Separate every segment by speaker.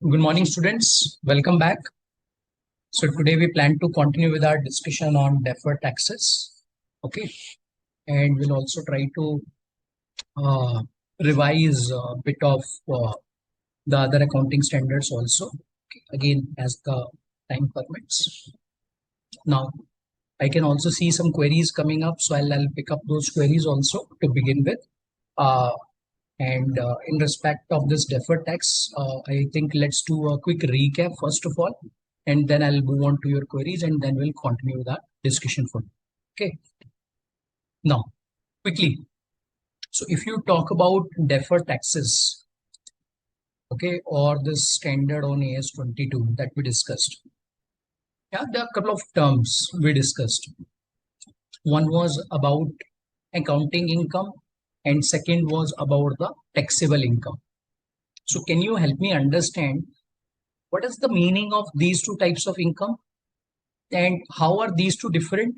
Speaker 1: Good morning, students. Welcome back. So today we plan to continue with our discussion on deferred taxes. Okay, and we'll also try to uh, revise a bit of the other accounting standards also. Okay, again, as the time permits. Now, I can also see some queries coming up, so I'll pick up those queries also to begin with. Uh, and in respect of this deferred tax, I think let's do a quick recap first of all, and then I'll move on to your queries, and then we'll continue the discussion for. Okay. Now, quickly. So if you talk about deferred taxes, okay, or this standard on AS 22 that we discussed, yeah, there are a couple of terms we discussed. One was about accounting income, and second was about the taxable income. So can you help me understand what is the meaning of these two types of income and how are these two different?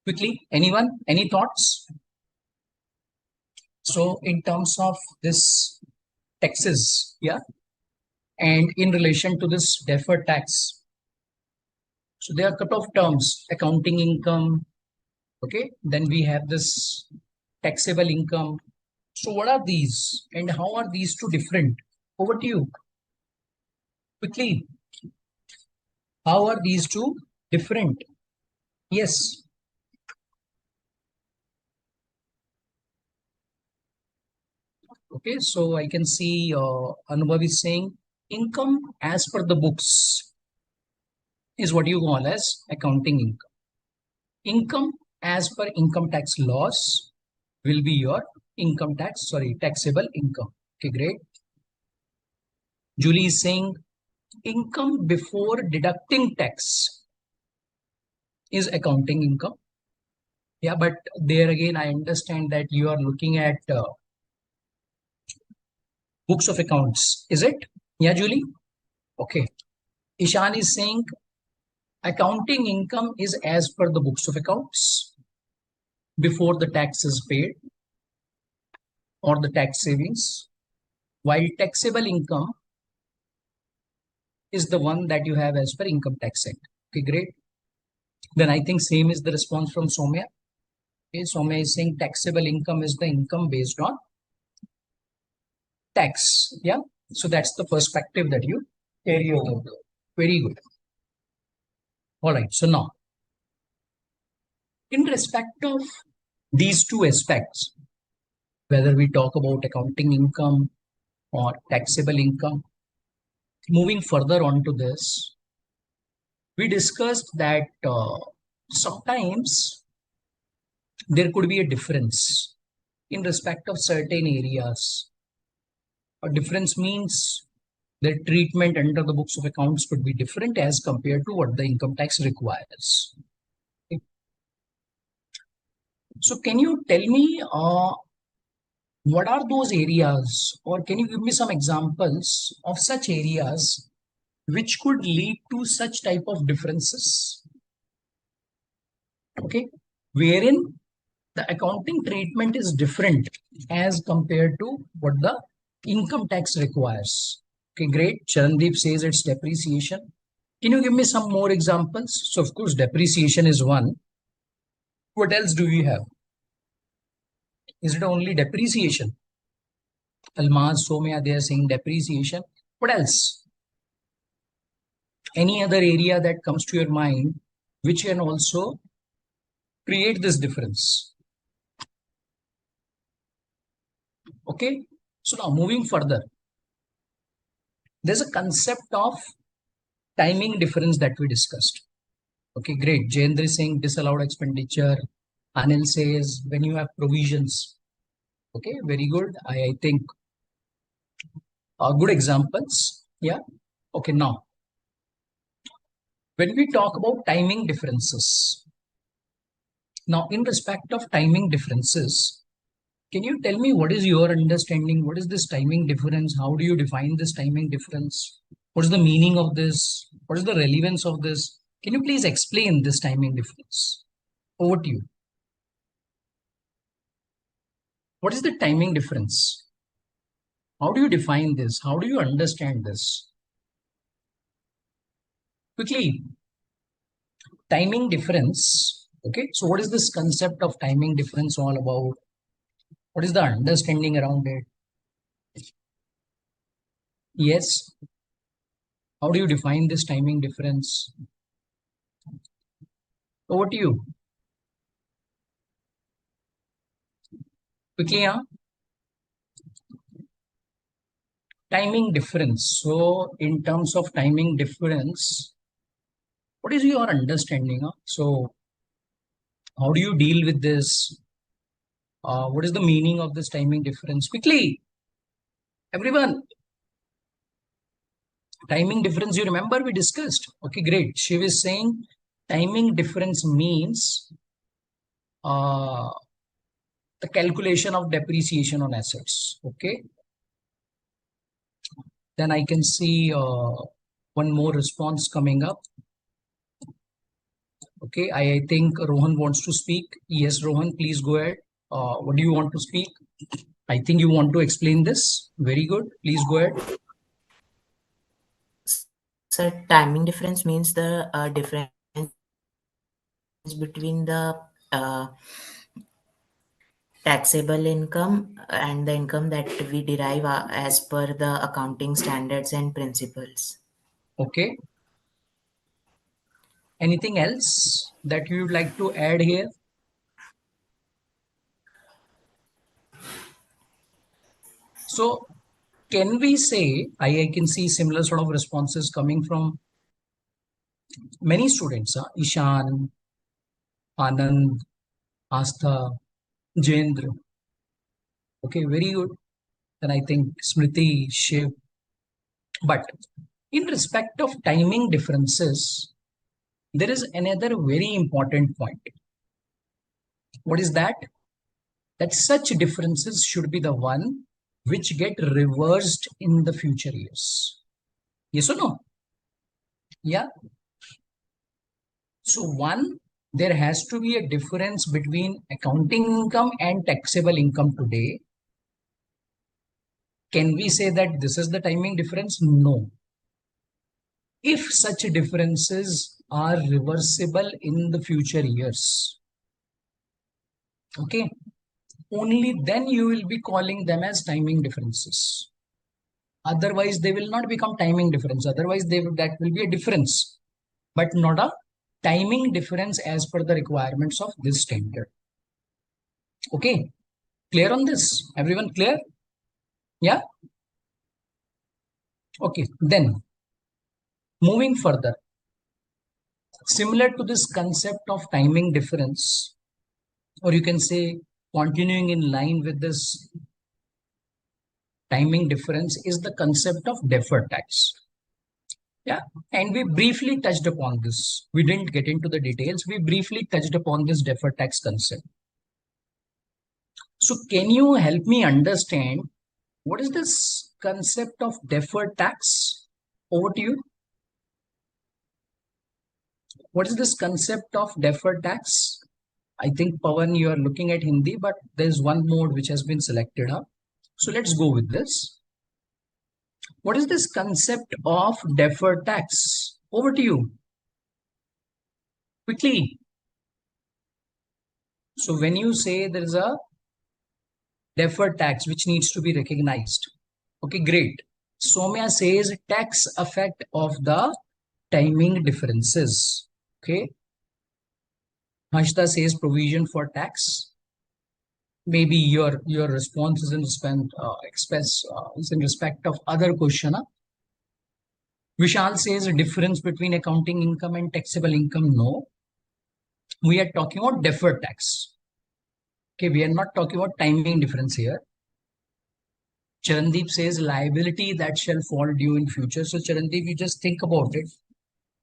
Speaker 1: Quickly, anyone? Any thoughts? So in terms of this taxes, yeah, and in relation to this deferred tax, so there are a couple of terms: accounting income, okay, then we have this taxable income. So what are these and how are these two different? Over to you. Quickly, how are these two different? Yes. Okay, so I can see Anubhav is saying income as per the books is what you call as accounting income. Income as per income tax laws will be your taxable income. Okay, great. Julie is saying income before deducting tax is accounting income. Yeah, but there again, I understand that you are looking at books of accounts. Is it? Yeah, Julie? Okay. Ishan is saying accounting income is as per the books of accounts before the tax is paid or the tax savings, while taxable income is the one that you have as per income tax act. Okay, great. Then I think same is the response from Somya. Okay, Somya is saying taxable income is the income based on tax. Yeah. So that's the perspective that you carry over. Very good. All right. So now, in respect of these two aspects, whether we talk about accounting income or taxable income, moving further on to this, we discussed that sometimes there could be a difference in respect of certain areas. A difference means the treatment under the books of accounts could be different as compared to what the income tax requires. Okay. So can you tell me what are those areas, or can you give me some examples of such areas which could lead to such type of differences? Okay, wherein the accounting treatment is different as compared to what the income tax requires. Okay, great. Charandeep says it's depreciation. Can you give me some more examples? So, of course, depreciation is one. What else do we have? Is it only depreciation? Almaz, Somya, they are saying depreciation. What else? Any other area that comes to your mind which can also create this difference? Okay, so now moving further, there's a concept of timing difference that we discussed. Okay, great. Jayendra is saying disallowed expenditure. Anil says when you have provisions. Okay, very good. I think good examples. Yeah. Okay, now when we talk about timing differences, now in respect of timing differences, can you tell me what is your understanding? What is this timing difference? How do you define this timing difference? What is the meaning of this? What is the relevance of this? Can you please explain this timing difference? Over to you. What is the timing difference? How do you define this? How do you understand this? Quickly, timing difference. Okay, so what is this concept of timing difference all about? What is the understanding around it? Yes. How do you define this timing difference? Over to you. Quickly, huh? Timing difference. So, in terms of timing difference, what is your understanding? Huh? So, how do you deal with this? What is the meaning of this timing difference? Quickly, everyone. Timing difference, you remember we discussed. Okay, great. She was saying timing difference means uh, the calculation of depreciation on assets. Okay, then I can see one more response coming up. Okay, I think Rohan wants to speak. Yes, Rohan, please go ahead. What do you want to speak? I think you want to explain this. Very good. Please go ahead.
Speaker 2: So timing difference means the difference between the taxable income and the income that we derive as per the accounting standards and principles.
Speaker 1: Okay. Anything else that you would like to add here? So, can we say, I can see similar sort of responses coming from many students, Ishan, Anand, Astha, Jendra. Okay, very good. Then I think Smriti, Shiv. But in respect of timing differences, there is another very important point. What is that? That such differences should be the one which get reversed in the future years. Yes or no? Yeah. So one, there has to be a difference between accounting income and taxable income today. Can we say that this is the timing difference? No. If such differences are reversible in the future years, okay, only then you will be calling them as timing differences. Otherwise, they will not become timing difference. Otherwise, that will be a difference, but not a timing difference as per the requirements of this standard. Okay, clear on this? Everyone clear? Yeah. Okay, then moving further, similar to this concept of timing difference, or you can say continuing in line with this timing difference, is the concept of deferred tax. Yeah, and we briefly touched upon this. We didn't get into the details. We briefly touched upon this deferred tax concept. So, can you help me understand what is this concept of deferred tax? Over to you. What is this concept of deferred tax? I think Pawan, you are looking at Hindi, but there's one mode which has been selected. Huh? So let's go with this. What is this concept of deferred tax? Over to you. Quickly. So when you say there is a deferred tax which needs to be recognized. Okay, great. Somya says tax effect of the timing differences. Okay. Hashta says provision for tax. Maybe your response is in respect of other question. Huh? Vishal says a difference between accounting income and taxable income. No, we are talking about deferred tax. Okay, we are not talking about timing difference here. Charandeep says liability that shall fall due in future. So Charandeep, you just think about it.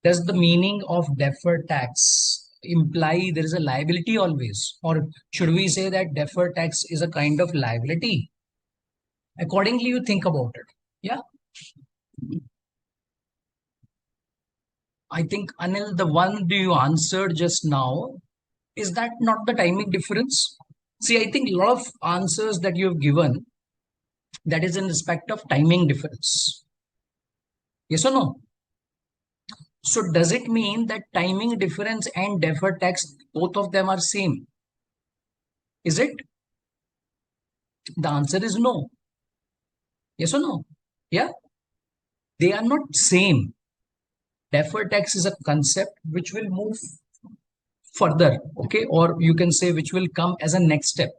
Speaker 1: Does the meaning of deferred tax imply there is a liability always? Or should we say that deferred tax is a kind of liability? Accordingly, you think about it. Yeah. I think Anil, the one you answered just now, is that not the timing difference? See, I think a lot of answers that you have given, That is in respect of timing difference. Yes or no? So does it mean that timing difference and deferred tax, both of them are same? Is it? The answer is no. Yes or no? Yeah, they are not same. Deferred tax is a concept which will move further, okay, or you can say which will come as a next step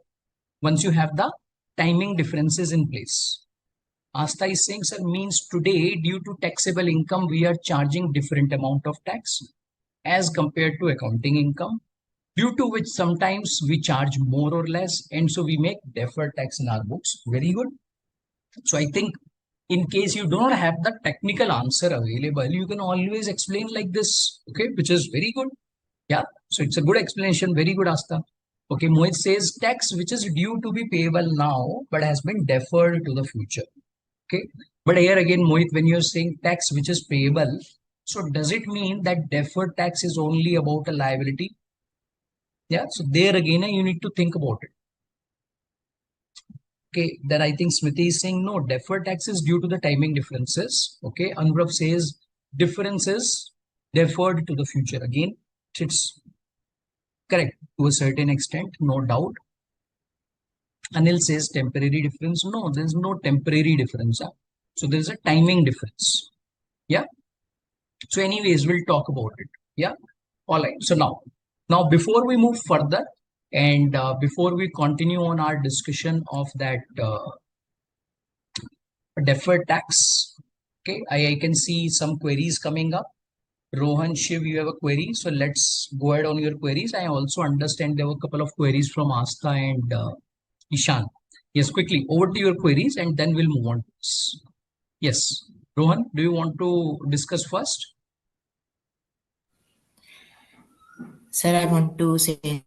Speaker 1: once you have the timing differences in place. Asta is saying, sir, means today due to taxable income we are charging different amount of tax as compared to accounting income, due to which sometimes we charge more or less, and so we make deferred tax in our books. Very good. So I think in case you do not have the technical answer available, you can always explain like this, okay, which is very good. Yeah, so it's a good explanation. Very good, Asta. Okay, Mohit says tax which is due to be payable now but has been deferred to the future. Okay, but here again, Mohit, when you're saying tax which is payable, so does it mean that deferred tax is only about a liability? Yeah, so there again, you need to think about it. Okay, then I think Smriti is saying no, deferred tax is due to the timing differences. Okay, Anurav says differences deferred to the future. Again, it's correct to a certain extent, no doubt. Anil says temporary difference. No, there's no temporary difference. So there's a timing difference. Yeah. So, anyways, we'll talk about it. Yeah. All right. So now before we move further and before we continue on our discussion of that deferred tax, okay, I can see some queries coming up. Rohan, Shiv, you have a query. So let's go ahead on your queries. I also understand there were a couple of queries from Asta and Ishan. Yes, quickly over to your queries and then we'll move on to this. Yes. Rohan, do you want to discuss first?
Speaker 2: Sir, I want to say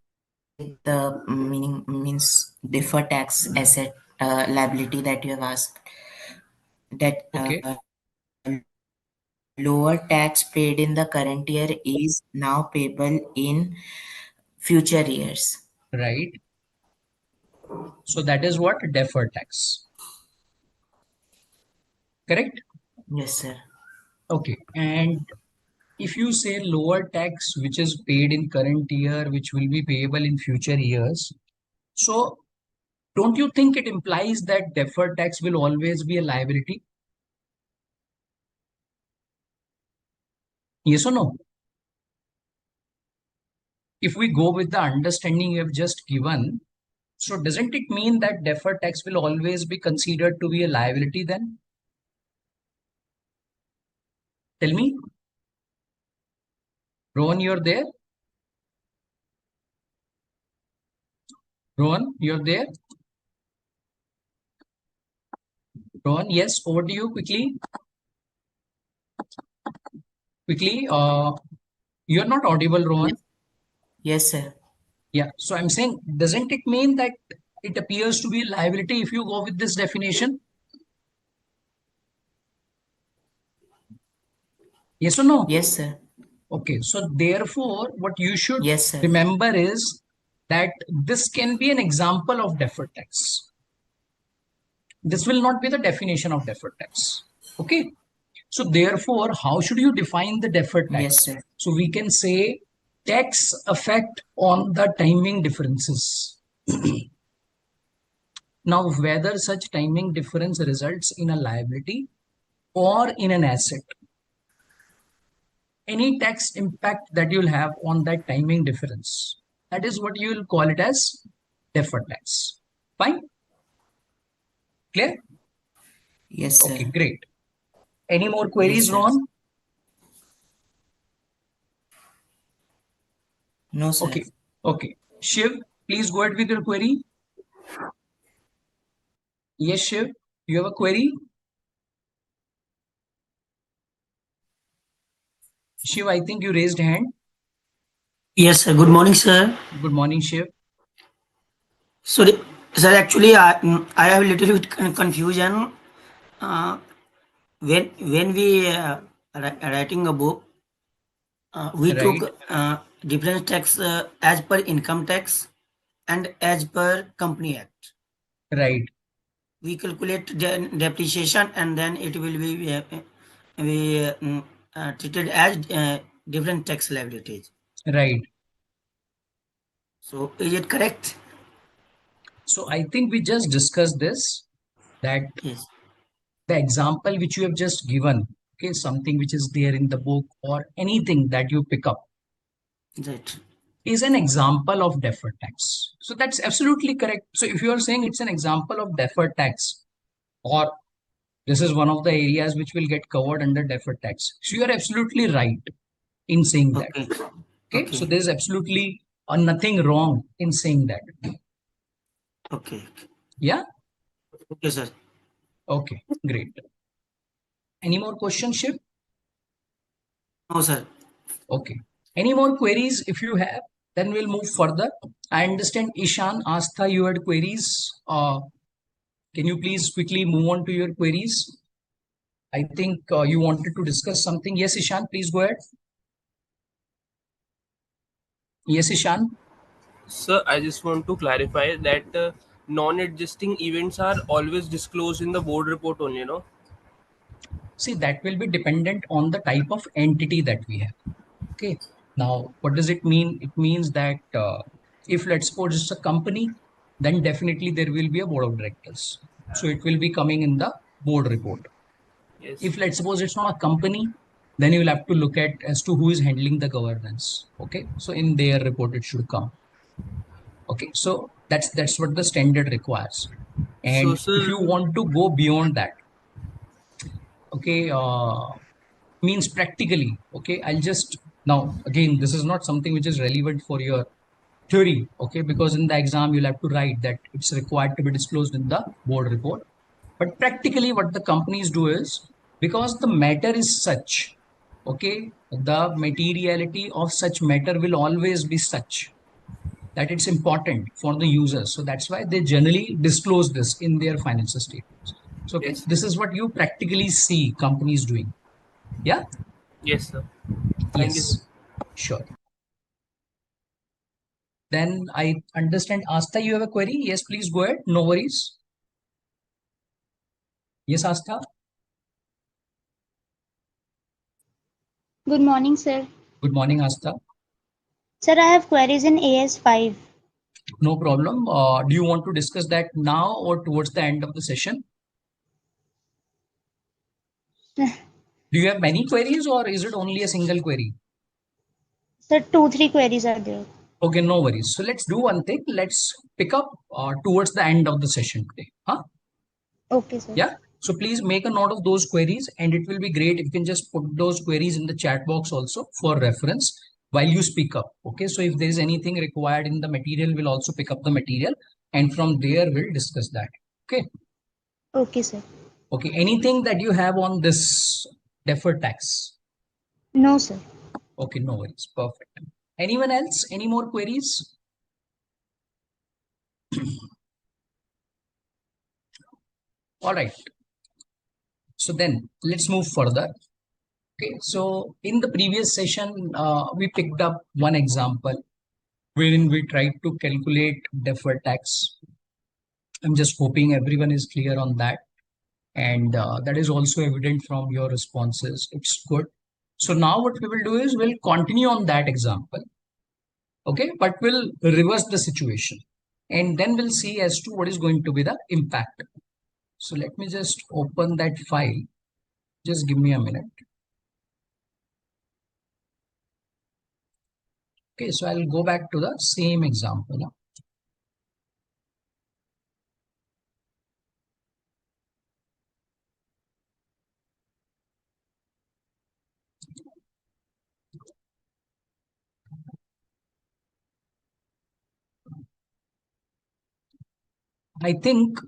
Speaker 2: the meaning means deferred tax asset liability that you have asked. That
Speaker 1: Okay,
Speaker 2: lower tax paid in the current year is now payable in future years.
Speaker 1: right. So that is what deferred tax. Correct?
Speaker 2: Yes, sir.
Speaker 1: Okay. And if you say lower tax which is paid in current year, which will be payable in future years, so don't you think it implies that deferred tax will always be a liability? Yes or no? If we go with the understanding you have just given, so doesn't it mean that deferred tax will always be considered to be a liability then? Tell me. Rohan, you're there? Rohan, you're there? Rohan, yes, over to you quickly. Quickly, you're not audible, Rohan.
Speaker 2: Yes, yes, sir.
Speaker 1: Yeah, so I'm saying, doesn't it mean that it appears to be a liability if you go with this definition? Yes or no?
Speaker 2: Yes, sir.
Speaker 1: Okay, so therefore, what you should
Speaker 2: Yes, sir.
Speaker 1: remember is that this can be an example of deferred tax. This will not be the definition of deferred tax. Okay, so therefore, how should you define the deferred
Speaker 2: Yes,
Speaker 1: tax?
Speaker 2: sir.
Speaker 1: So we can say tax effect on the timing differences. Now, whether such timing difference results in a liability or in an asset, any tax impact that you'll have on that timing difference, that is what you will call it as deferred tax. Fine? Clear?
Speaker 2: Yes,
Speaker 1: Okay,
Speaker 2: sir.
Speaker 1: great. Any more
Speaker 2: Yes,
Speaker 1: queries,
Speaker 2: sir.
Speaker 1: Ron?
Speaker 2: No, sir.
Speaker 1: Okay, okay. Shiv, please go ahead with your query. Yes, Shiv, you have a query? Shiv, I think you raised hand.
Speaker 3: Yes, sir. Good morning, sir.
Speaker 1: Good morning, Shiv.
Speaker 3: Sorry, sir. Actually, I have a little bit confusion. Uh, when we writing a book, we
Speaker 1: Right,
Speaker 3: took different tax as per income tax and as per company act.
Speaker 1: right.
Speaker 3: we calculate depreciation, and then it will be treated as different tax liabilities.
Speaker 1: Right.
Speaker 3: So is it correct?
Speaker 1: So I think we just discussed this, that
Speaker 3: Yes.
Speaker 1: the example which you have just given, okay, something which is there in the book or anything that you pick up
Speaker 3: Right.
Speaker 1: is an example of deferred tax. So that's absolutely correct. So if you are saying it's an example of deferred tax, or this is one of the areas which will get covered under deferred tax, so you are absolutely right in saying that.
Speaker 3: Okay.
Speaker 1: Okay, so
Speaker 3: Okay.
Speaker 1: there is absolutely nothing wrong in saying that.
Speaker 3: Okay.
Speaker 1: Yeah.
Speaker 3: Okay, sir.
Speaker 1: Okay, great. Any more questions, Shiv?
Speaker 3: No, sir.
Speaker 1: Okay. Any more queries? If you have, then we'll move further. I understand Ishan, Astha, you had queries. Can you please quickly move on to your queries? I think you wanted to discuss something. Yes, Ishan, please go ahead. Yes, Ishan.
Speaker 4: Sir, I just want to clarify that non-adjusting events are always disclosed in the board report only, you know?
Speaker 1: See, that will be dependent on the type of entity that we have. Okay. Now, what does it mean? It means that if let's suppose it's a company, then definitely there will be a board of directors. So it will be coming in the board report.
Speaker 4: Yes.
Speaker 1: If let's suppose it's not a company, then you will have to look at as to who is handling the governance. Okay. So in their report, it should come. Okay. So that's what the standard requires.
Speaker 4: So,
Speaker 1: And if
Speaker 4: sir,
Speaker 1: you want to go beyond that, okay, means practically, okay, I'll just now again, this is not something which is relevant for your theory, okay, because in the exam you'll have to write that it's required to be disclosed in the board report. But practically, what the companies do is, because the matter is such, okay, the materiality of such matter will always be such that it's important for the users. So that's why they generally disclose this in their financial statements. So, okay,
Speaker 4: yes.
Speaker 1: this is what you practically see companies doing. Yeah.
Speaker 4: Yes, sir. Thank you, sir.
Speaker 1: Yes. Sure. Then I understand. Asta, you have a query? Yes, please go ahead. No worries. Yes, Asta.
Speaker 5: Good morning, sir.
Speaker 1: Good morning, Asta.
Speaker 5: Sir, I have queries in AS5.
Speaker 1: No problem. Do you want to discuss that now or towards the end of the session? Do you have many queries or is it only a single query?
Speaker 5: Sir, 2-3 queries are there.
Speaker 1: Okay, no worries. So let's do one thing. Let's pick up towards the end of the session today. Huh?
Speaker 5: Okay, sir.
Speaker 1: Yeah. So please make a note of those queries, and it will be great if you can just put those queries in the chat box also for reference while you speak up. Okay. So if there is anything required in the material, we'll also pick up the material, and from there we'll discuss that. Okay.
Speaker 5: Okay, sir.
Speaker 1: Okay. Anything that you have on this deferred tax?
Speaker 5: No, sir.
Speaker 1: Okay. No worries. Perfect. Anyone else? Any more queries? All right. So then let's move further. Okay. So in the previous session, we picked up one example wherein we tried to calculate deferred tax. I'm just hoping everyone is clear on that. And that is also evident from your responses. It's good. So now what we will do is we'll continue on that example. Okay. But we'll reverse the situation. And then we'll see as to what is going to be the impact. So let me just open that file. Just give me a minute. Okay. So I'll go back to the same example now. I think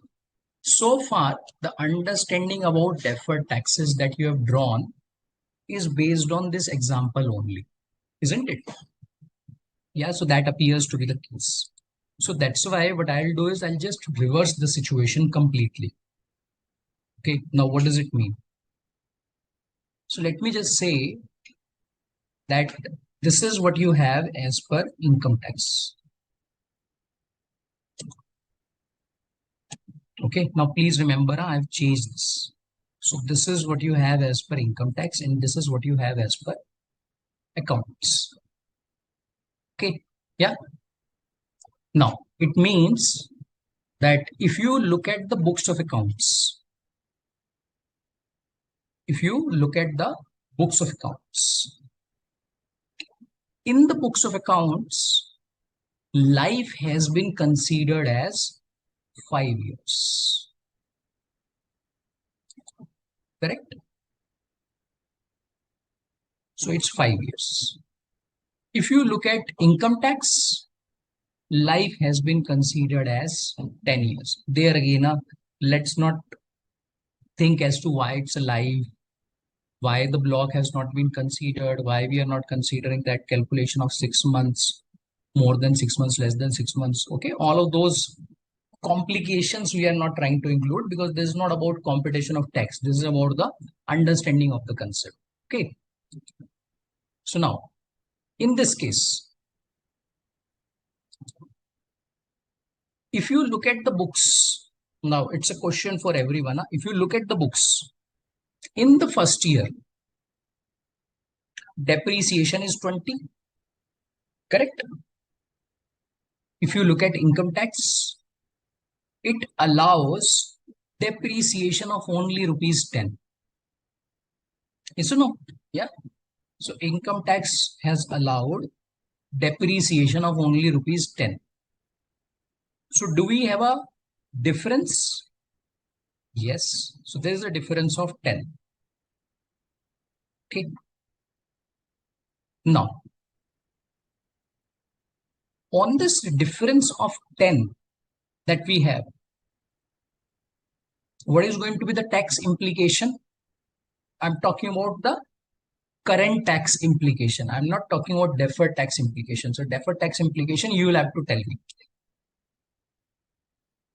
Speaker 1: so far, the understanding about deferred taxes that you have drawn is based on this example only, isn't it? Yeah, so that appears to be the case. So that's why what I'll do is I'll just reverse the situation completely. Okay, now what does it mean? So let me just say that this is what you have as per income tax. Okay, now please remember, I've changed this. So this is what you have as per income tax, and this is what you have as per accounts. Okay, yeah. Now it means that if you look at the books of accounts, in the books of accounts, life has been considered as 5 years. Correct? So it's 5 years. If you look at income tax, life has been considered as 10 years. There again, let's not think as to why it's alive, why the block has not been considered, why we are not considering that calculation of 6 months, more than 6 months, less than 6 months. Okay, all of those complications we are not trying to include, because this is not about computation of tax. This is about the understanding of the concept. Okay. So now, in this case, if you look at the books, now it's a question for everyone. If you look at the books, in the first year, depreciation is 20. Correct? If you look at income tax, it allows depreciation of only rupees 10. Yes or no? Yeah. So income tax has allowed depreciation of only rupees 10. So do we have a difference? Yes. So there is a difference of 10. Okay. Now, on this difference of 10 that we have, what is going to be the tax implication? I'm talking about the current tax implication. I'm not talking about deferred tax implication. So deferred tax implication, you will have to tell me.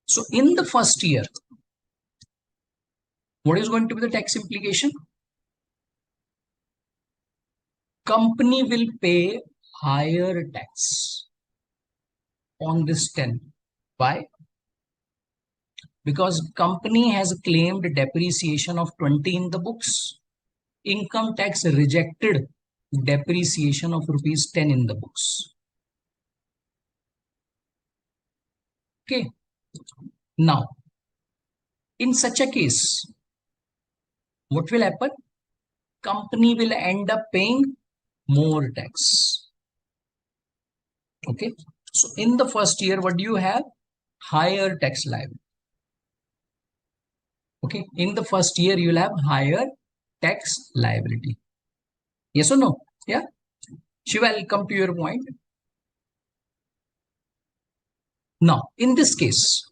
Speaker 1: So in the first year, what is going to be the tax implication? Company will pay higher tax on this 10. Why? Because company has claimed depreciation of 20 in the books. Income tax rejected depreciation of rupees 10 in the books. Okay. Now, in such a case, what will happen? Company will end up paying more tax. Okay. So in the first year, what do you have? Higher tax liability. Okay. In the first year, you will have higher tax liability. Yes or no? Yeah. Shiva, I'll come to your point. Now, in this case,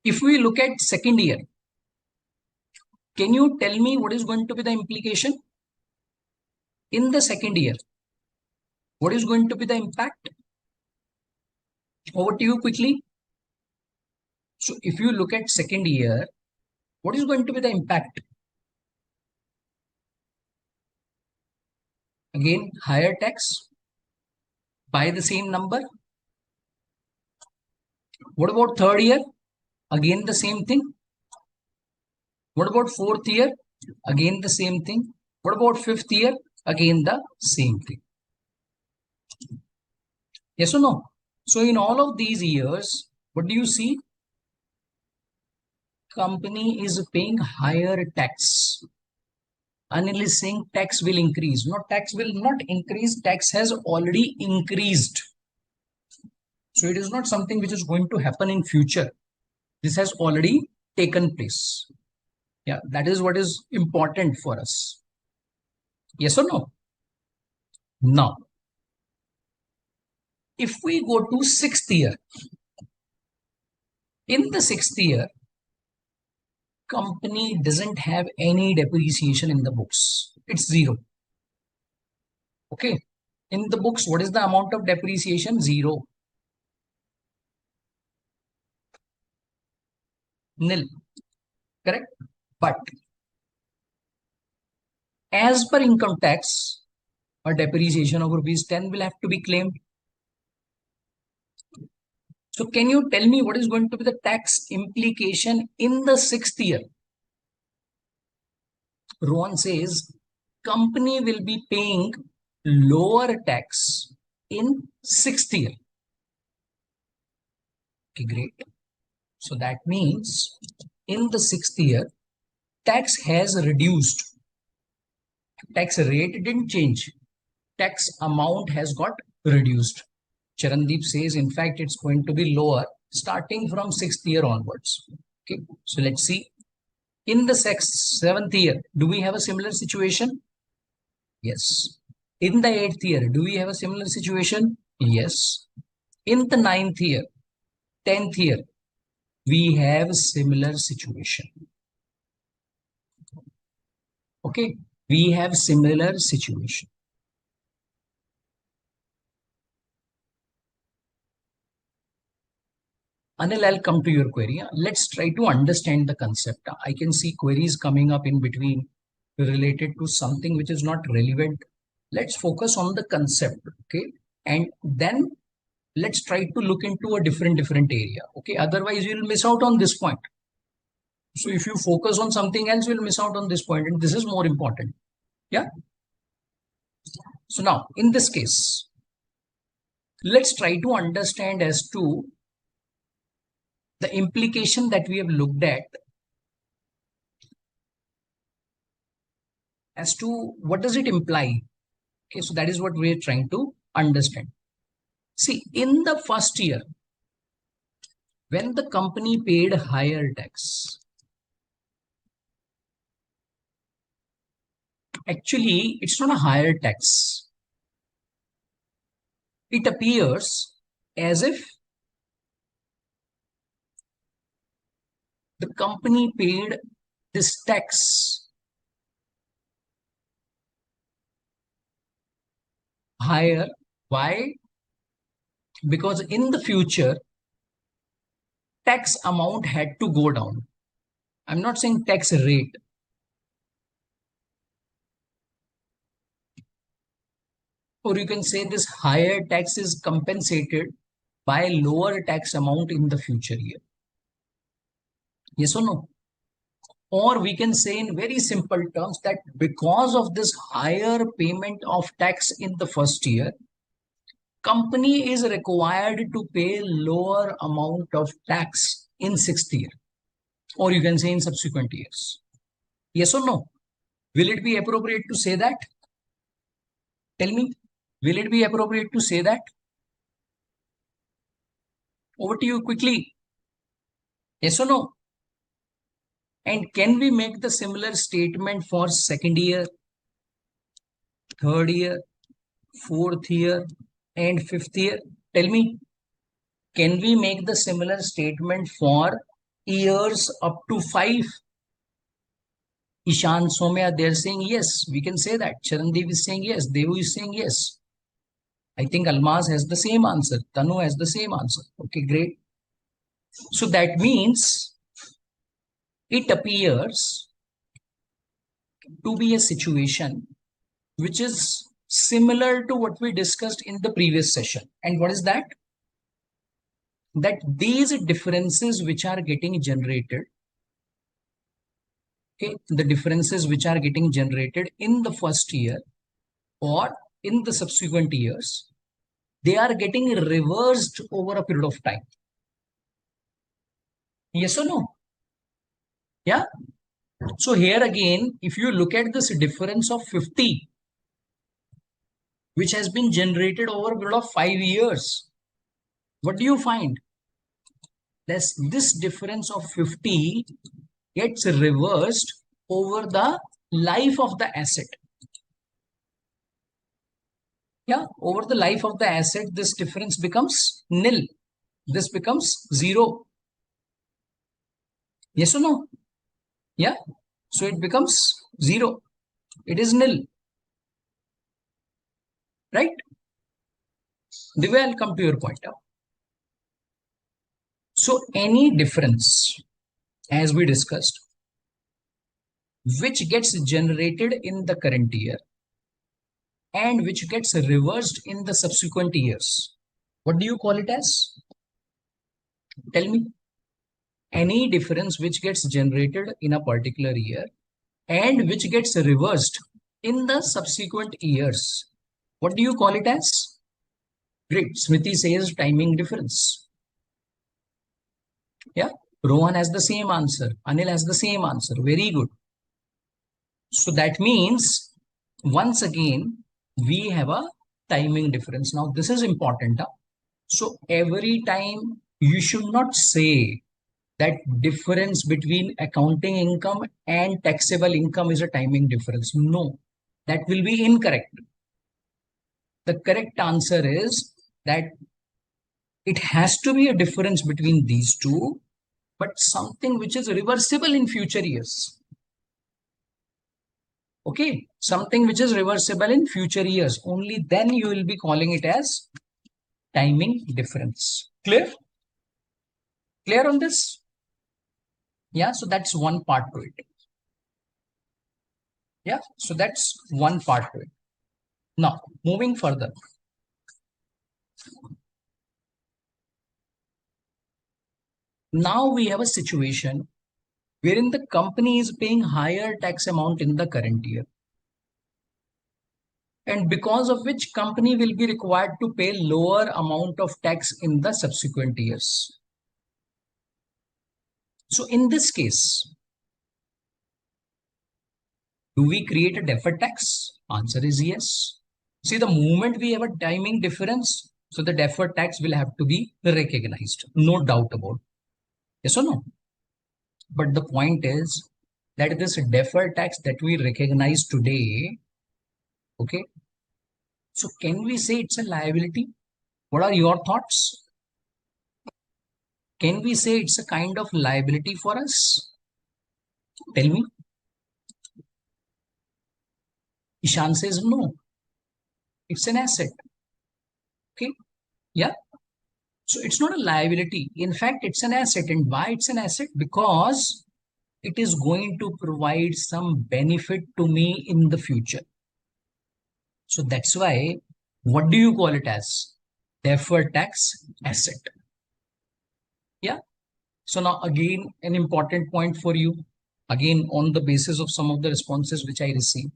Speaker 1: if we look at second year, can you tell me what is going to be the implication? In the second year, what is going to be the impact? Over to you quickly. So if you look at second year, what is going to be the impact? Again, higher tax by the same number. What about third year? Again, the same thing. What about fourth year? Again, the same thing. What about fifth year? Again, the same thing. Yes or no? So in all of these years, what do you see? Company is paying higher tax. Anil is saying tax will increase. No, tax will not increase. Tax has already increased. So it is not something which is going to happen in future. This has already taken place. Yeah, that is what is important for us. Yes or no? Now, if we go to sixth year, in the sixth year, company doesn't have any depreciation in the books. It's zero. Okay. In the books, what is the amount of depreciation? Zero. Nil. Correct? But as per income tax, a depreciation of rupees 10 will have to be claimed. So can you tell me what is going to be the tax implication in the 6th year? Rohan says company will be paying lower tax in 6th year. Okay, great. So that means in the 6th year, tax has reduced. Tax rate didn't change. Tax amount has got reduced. Charandeep says, in fact, it's going to be lower starting from 6th year onwards. Okay, so let's see. In the 7th year, do we have a similar situation? Yes. In the 8th year, do we have a similar situation? Yes. In the 9th year, 10th year, we have a similar situation. Okay, we have similar situation. Anil, I'll come to your query. Let's try to understand the concept. I can see queries coming up in between related to something which is not relevant. Let's focus on the concept, okay? And then let's try to look into a different area, okay? Otherwise, you'll miss out on this point. So if you focus on something else, you'll miss out on this point, and this is more important. Yeah. So now, in this case, let's try to understand as to the implication that we have looked at as to what does it imply. Okay, so that is what we are trying to understand. See, in the first year, when the company paid higher tax, actually, it's not a higher tax. It appears as if the company paid this tax higher. Why? Because in the future, tax amount had to go down. I'm not saying tax rate. Or you can say this higher tax is compensated by lower tax amount in the future year. Yes or no? Or we can say in very simple terms that because of this higher payment of tax in the first year, company is required to pay lower amount of tax in 6th year. Or you can say in subsequent years. Yes or no? Will it be appropriate to say that? Tell me, will it be appropriate to say that? Over to you quickly. Yes or no? And can we make the similar statement for 2nd year, 3rd year, 4th year, and 5th year? Tell me, can we make the similar statement for years up to 5? Ishan, Somya, they're saying yes, we can say that. Charandeep is saying yes, Devu is saying yes. I think Almaz has the same answer. Tanu has the same answer. Okay, great. So that means it appears to be a situation which is similar to what we discussed in the previous session. And what is that? That these differences which are getting generated, okay, the differences which are getting generated in the first year or in the subsequent years, they are getting reversed over a period of time. Yes or no? Yeah. So here again, if you look at this difference of 50, which has been generated over a period of 5 years, what do you find? This difference of 50 gets reversed over the life of the asset. Yeah, over the life of the asset, this difference becomes nil. This becomes 0. Yes or no? Yeah. So it becomes 0. It is nil. Right? The way I'll come to your point now. So any difference, as we discussed, which gets generated in the current year and which gets reversed in the subsequent years, what do you call it as? Tell me. Any difference which gets generated in a particular year and which gets reversed in the subsequent years. What do you call it as? Great. Smriti says timing difference. Yeah. Rohan has the same answer. Anil has the same answer. Very good. So that means once again, we have a timing difference. Now this is important. So every time you should not say that difference between accounting income and taxable income is a timing difference. No, that will be incorrect. The correct answer is that it has to be a difference between these two, but something which is reversible in future years. Okay, something which is reversible in future years. Only then you will be calling it as timing difference. Clear? Clear on this? Yeah, so that's one part to it. Yeah, so that's one part to it. Now, moving further. Now we have a situation wherein the company is paying higher tax amount in the current year, and because of which company will be required to pay lower amount of tax in the subsequent years. So in this case, do we create a deferred tax? Answer is yes. See, the moment we have a timing difference, so the deferred tax will have to be recognized. No doubt about it. Yes or no? But the point is that this deferred tax that we recognize today, okay, so can we say it's a liability? What are your thoughts? Can we say it's a kind of liability for us? Tell me. Ishan says no. It's an asset. Okay. Yeah. So it's not a liability. In fact, it's an asset. And why it's an asset? Because it is going to provide some benefit to me in the future. So that's why, what do you call it as? Deferred tax asset. Yeah. So now again, an important point for you. Again, on the basis of some of the responses which I received.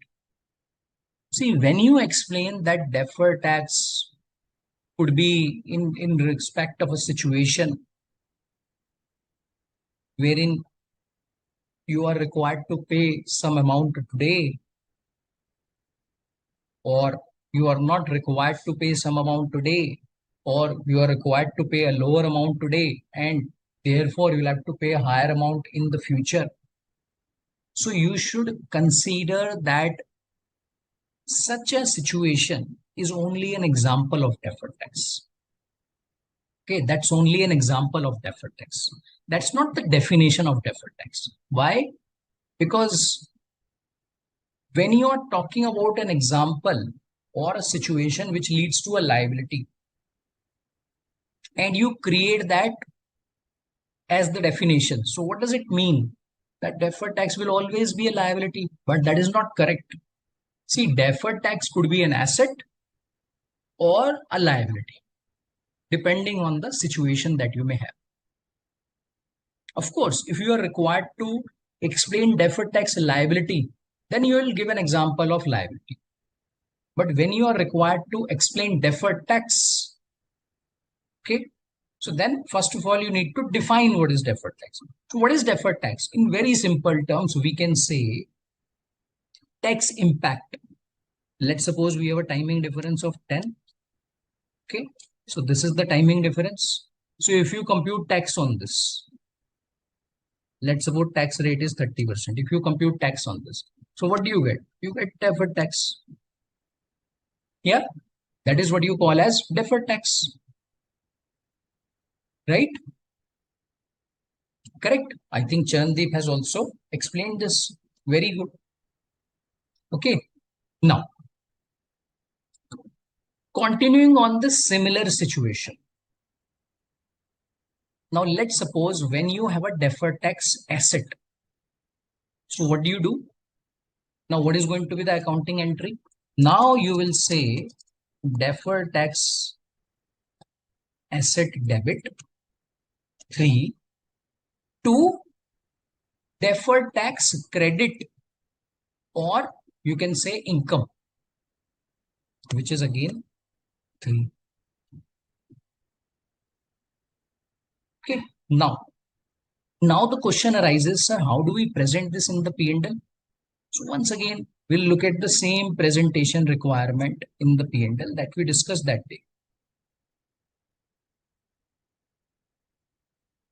Speaker 1: See, when you explain that deferred tax could be in respect of a situation wherein you are required to pay some amount today, or you are not required to pay some amount today, or you are required to pay a lower amount today, and therefore you'll have to pay a higher amount in the future. So you should consider that such a situation is only an example of deferred tax. Okay, that's only an example of deferred tax. That's not the definition of deferred tax. Why? Because when you are talking about an example or a situation which leads to a liability, and you create that as the definition. So what does it mean? That deferred tax will always be a liability, but that is not correct. See, deferred tax could be an asset or a liability, depending on the situation that you may have. Of course, if you are required to explain deferred tax liability, then you will give an example of liability. But when you are required to explain deferred tax, okay, so then first of all, you need to define what is deferred tax. So what is deferred tax? In very simple terms, we can say tax impact. Let's suppose we have a timing difference of 10. Okay, so this is the timing difference. So if you compute tax on this, let's suppose tax rate is 30%. If you compute tax on this, so what do you get? You get deferred tax. Yeah, that is what you call as deferred tax. Right? Correct. I think Charandeep has also explained this. Very good. Okay. Now, continuing on the similar situation. Now, let's suppose when you have a deferred tax asset. So what do you do? Now, what is going to be the accounting entry? Now you will say deferred tax asset debit. 3 to deferred tax credit, or you can say income, which is again 3. Okay. Now the question arises, sir, how do we present this in the P&L? So once again, we'll look at the same presentation requirement in the P&L that we discussed that day.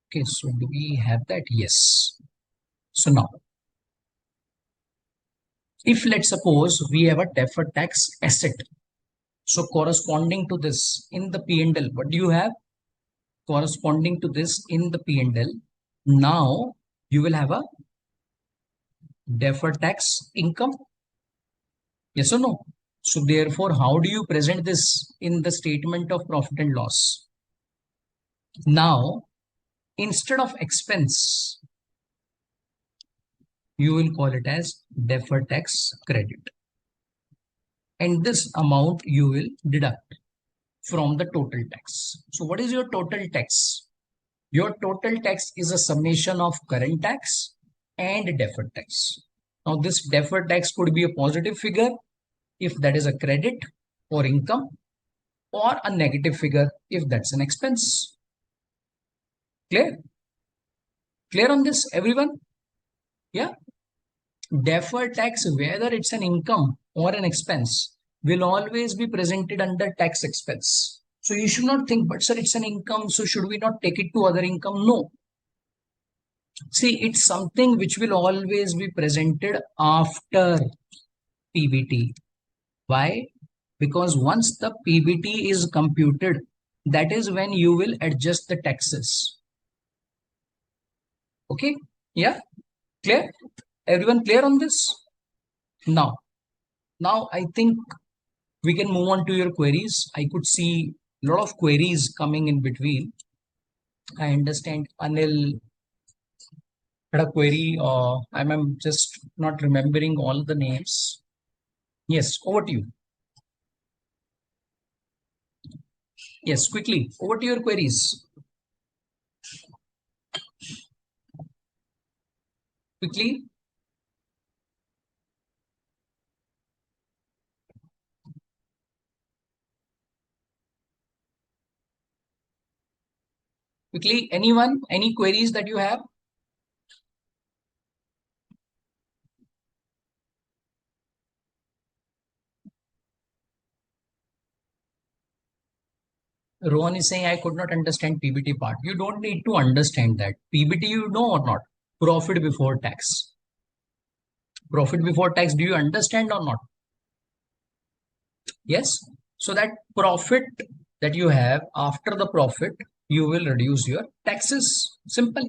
Speaker 1: Okay, so do we have that? Yes. So now, if let's suppose we have a deferred tax asset, so corresponding to this in the P&L, what do you have? Corresponding to this in the P&L, now you will have a deferred tax income. Yes or no? So therefore, how do you present this in the statement of profit and loss? Now, instead of expense, you will call it as deferred tax credit. And this amount you will deduct from the total tax. So what is your total tax? Your total tax is a summation of current tax and deferred tax. Now this deferred tax could be a positive figure if that is a credit or income, or a negative figure if that's an expense. Clear? Clear on this, everyone? Yeah. Deferred tax, whether it's an income or an expense, will always be presented under tax expense. So you should not think, but sir, it's an income, so should we not take it to other income? No. See, it's something which will always be presented after PBT. Why? Because once the PBT is computed, that is when you will adjust the taxes. Okay? Yeah? Clear? Everyone clear on this? Now I think we can move on to your queries. I could see a lot of queries coming in between. I understand Anil had a query. I'm just not remembering all the names. Yes, over to you. Yes, quickly, over to your queries. Quickly. Quickly, anyone, any queries that you have? Rohan is saying, I could not understand PBT part. You don't need to understand that. PBT, you know or not? Profit before tax. Profit before tax, do you understand or not? Yes. So that profit that you have, after the profit, you will reduce your taxes. Simple.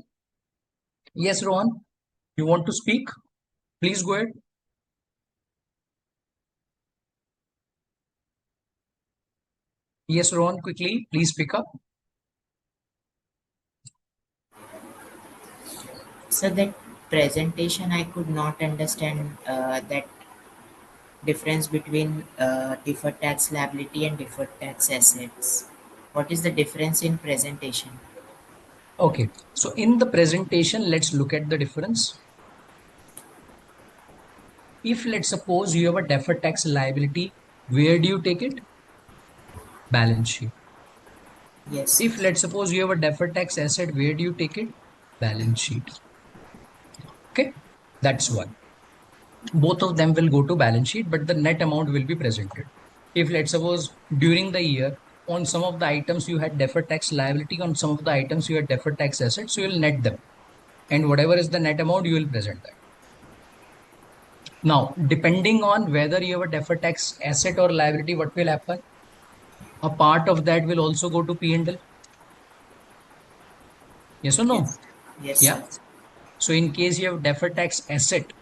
Speaker 1: Yes, Rohan, you want to speak? Please go ahead. Yes, Rohan, quickly, please pick up.
Speaker 2: So that presentation, I could not understand that difference between deferred tax liability and deferred tax assets. What is the difference in presentation?
Speaker 1: Okay, so in the presentation, let's look at the difference. If let's suppose you have a deferred tax liability, where do you take it? Balance sheet.
Speaker 2: Yes.
Speaker 1: If let's suppose you have a deferred tax asset, where do you take it? Balance sheet. Okay, that's one. Both of them will go to balance sheet, but the net amount will be presented. If let's suppose during the year, on some of the items you had deferred tax liability, on some of the items you had deferred tax assets, so you will net them. And whatever is the net amount, you will present that. Now, depending on whether you have a deferred tax asset or liability, what will happen? A part of that will also go to P&L. Yes or no?
Speaker 2: Yes, yes
Speaker 1: Yeah.
Speaker 2: sir.
Speaker 1: So in case you have deferred tax asset,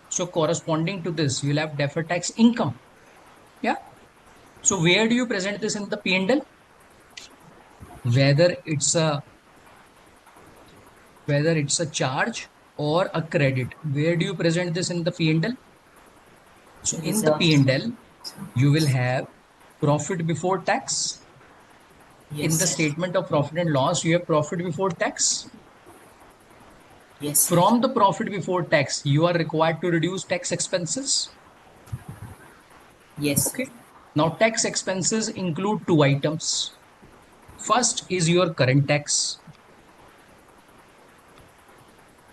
Speaker 1: so corresponding to this, you'll have deferred tax income. Yeah. So where do you present this in the P&L? Whether it's a charge or a credit, where do you present this in the P&L? So in the
Speaker 2: Reserves.
Speaker 1: P&L, you will have profit before tax,
Speaker 2: Yes,
Speaker 1: In the
Speaker 2: sir.
Speaker 1: statement of profit and loss, you have profit before tax.
Speaker 2: Yes, sir.
Speaker 1: From the profit before tax, you are required to reduce tax expenses.
Speaker 2: Yes, sir.
Speaker 1: Okay. Now, tax expenses include two items. First is your current tax.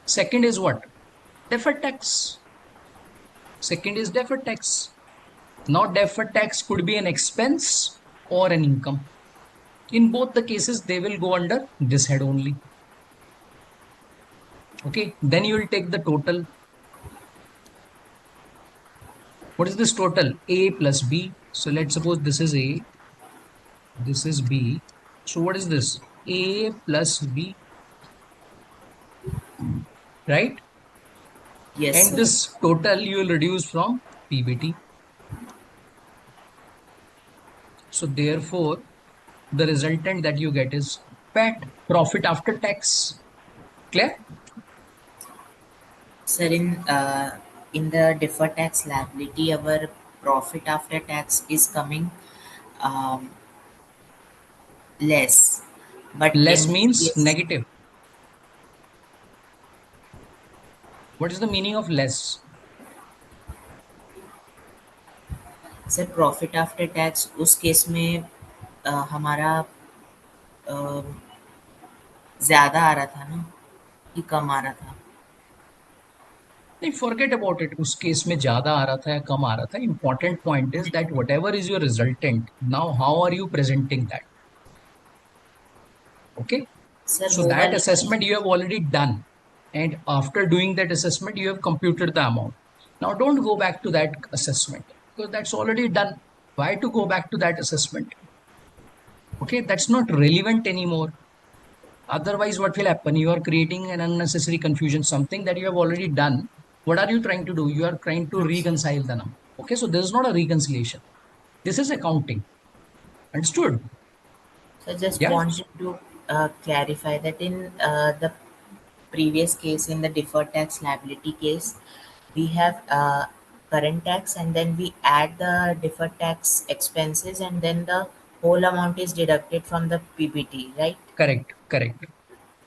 Speaker 1: Second is what? Deferred tax. Second is deferred tax. Now, deferred tax could be an expense or an income. In both the cases, they will go under this head only. Okay. Then you will take the total. What is this total? A plus B. So let's suppose this is A, this is B. So what is this? A plus B, right?
Speaker 2: Yes,
Speaker 1: And
Speaker 2: sir.
Speaker 1: this total you will reduce from PBT. So therefore, the resultant that you get is PAT, profit after tax. Clear?
Speaker 2: Sir, in the deferred tax liability, our profit after tax is coming um, less. But
Speaker 1: Less
Speaker 2: in this
Speaker 1: means
Speaker 2: case,
Speaker 1: negative. What is the meaning of less?
Speaker 2: Sir profit after tax उस case में हमारा अ, ज़्यादा आ रहा था ना कि कम आ रहा था.
Speaker 1: नहीं, forget about it. उस केस में ज्यादा आ रहा था या कम आ रहा था. Important point is that whatever is your resultant, now how are you presenting that? Okay.
Speaker 2: Sir
Speaker 1: So
Speaker 2: वो
Speaker 1: that
Speaker 2: वाली
Speaker 1: assessment you have already done. And after doing that assessment, you have computed the amount. Now don't go back to that assessment because that's already done. Why to go back to that assessment? Okay, that's not relevant anymore. Otherwise, what will happen? You are creating an unnecessary confusion, something that you have already done. What are you trying to do? You are trying to reconcile the number. Okay, so this is not a reconciliation. This is accounting. Understood?
Speaker 2: So just
Speaker 1: Yeah,
Speaker 2: wanted to clarify that in the previous case, in the deferred tax liability case, we have current tax and then we add the deferred tax expenses and then the whole amount is deducted from the PBT, right?
Speaker 1: correct, correct.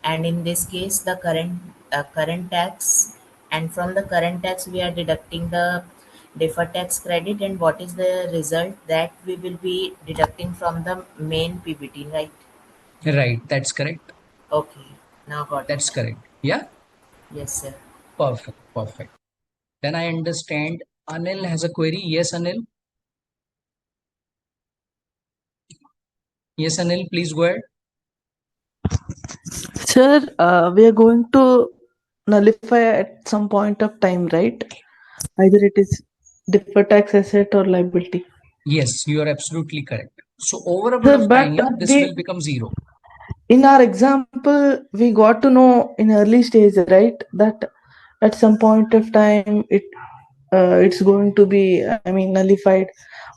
Speaker 2: And in this case the current tax, and from the current tax we are deducting the deferred tax credit, and what is the result that we will be deducting from the main PBT, right?
Speaker 1: Right, that's correct.
Speaker 2: Okay, now got
Speaker 1: That's
Speaker 2: it.
Speaker 1: correct. Yeah,
Speaker 2: Yes, sir.
Speaker 1: perfect, perfect. Then I understand Anil has a query. Yes, Anil. Yes, Anil, please go ahead.
Speaker 6: Sir, we are going to nullify at some point of time, right? Either it is deferred tax asset or liability.
Speaker 1: Yes, you are absolutely correct. So over a period
Speaker 6: Sir,
Speaker 1: of
Speaker 6: but
Speaker 1: time, this will become zero.
Speaker 6: in our example, we got to know in early stage, right, that at some point of time it's going to be, I mean, nullified.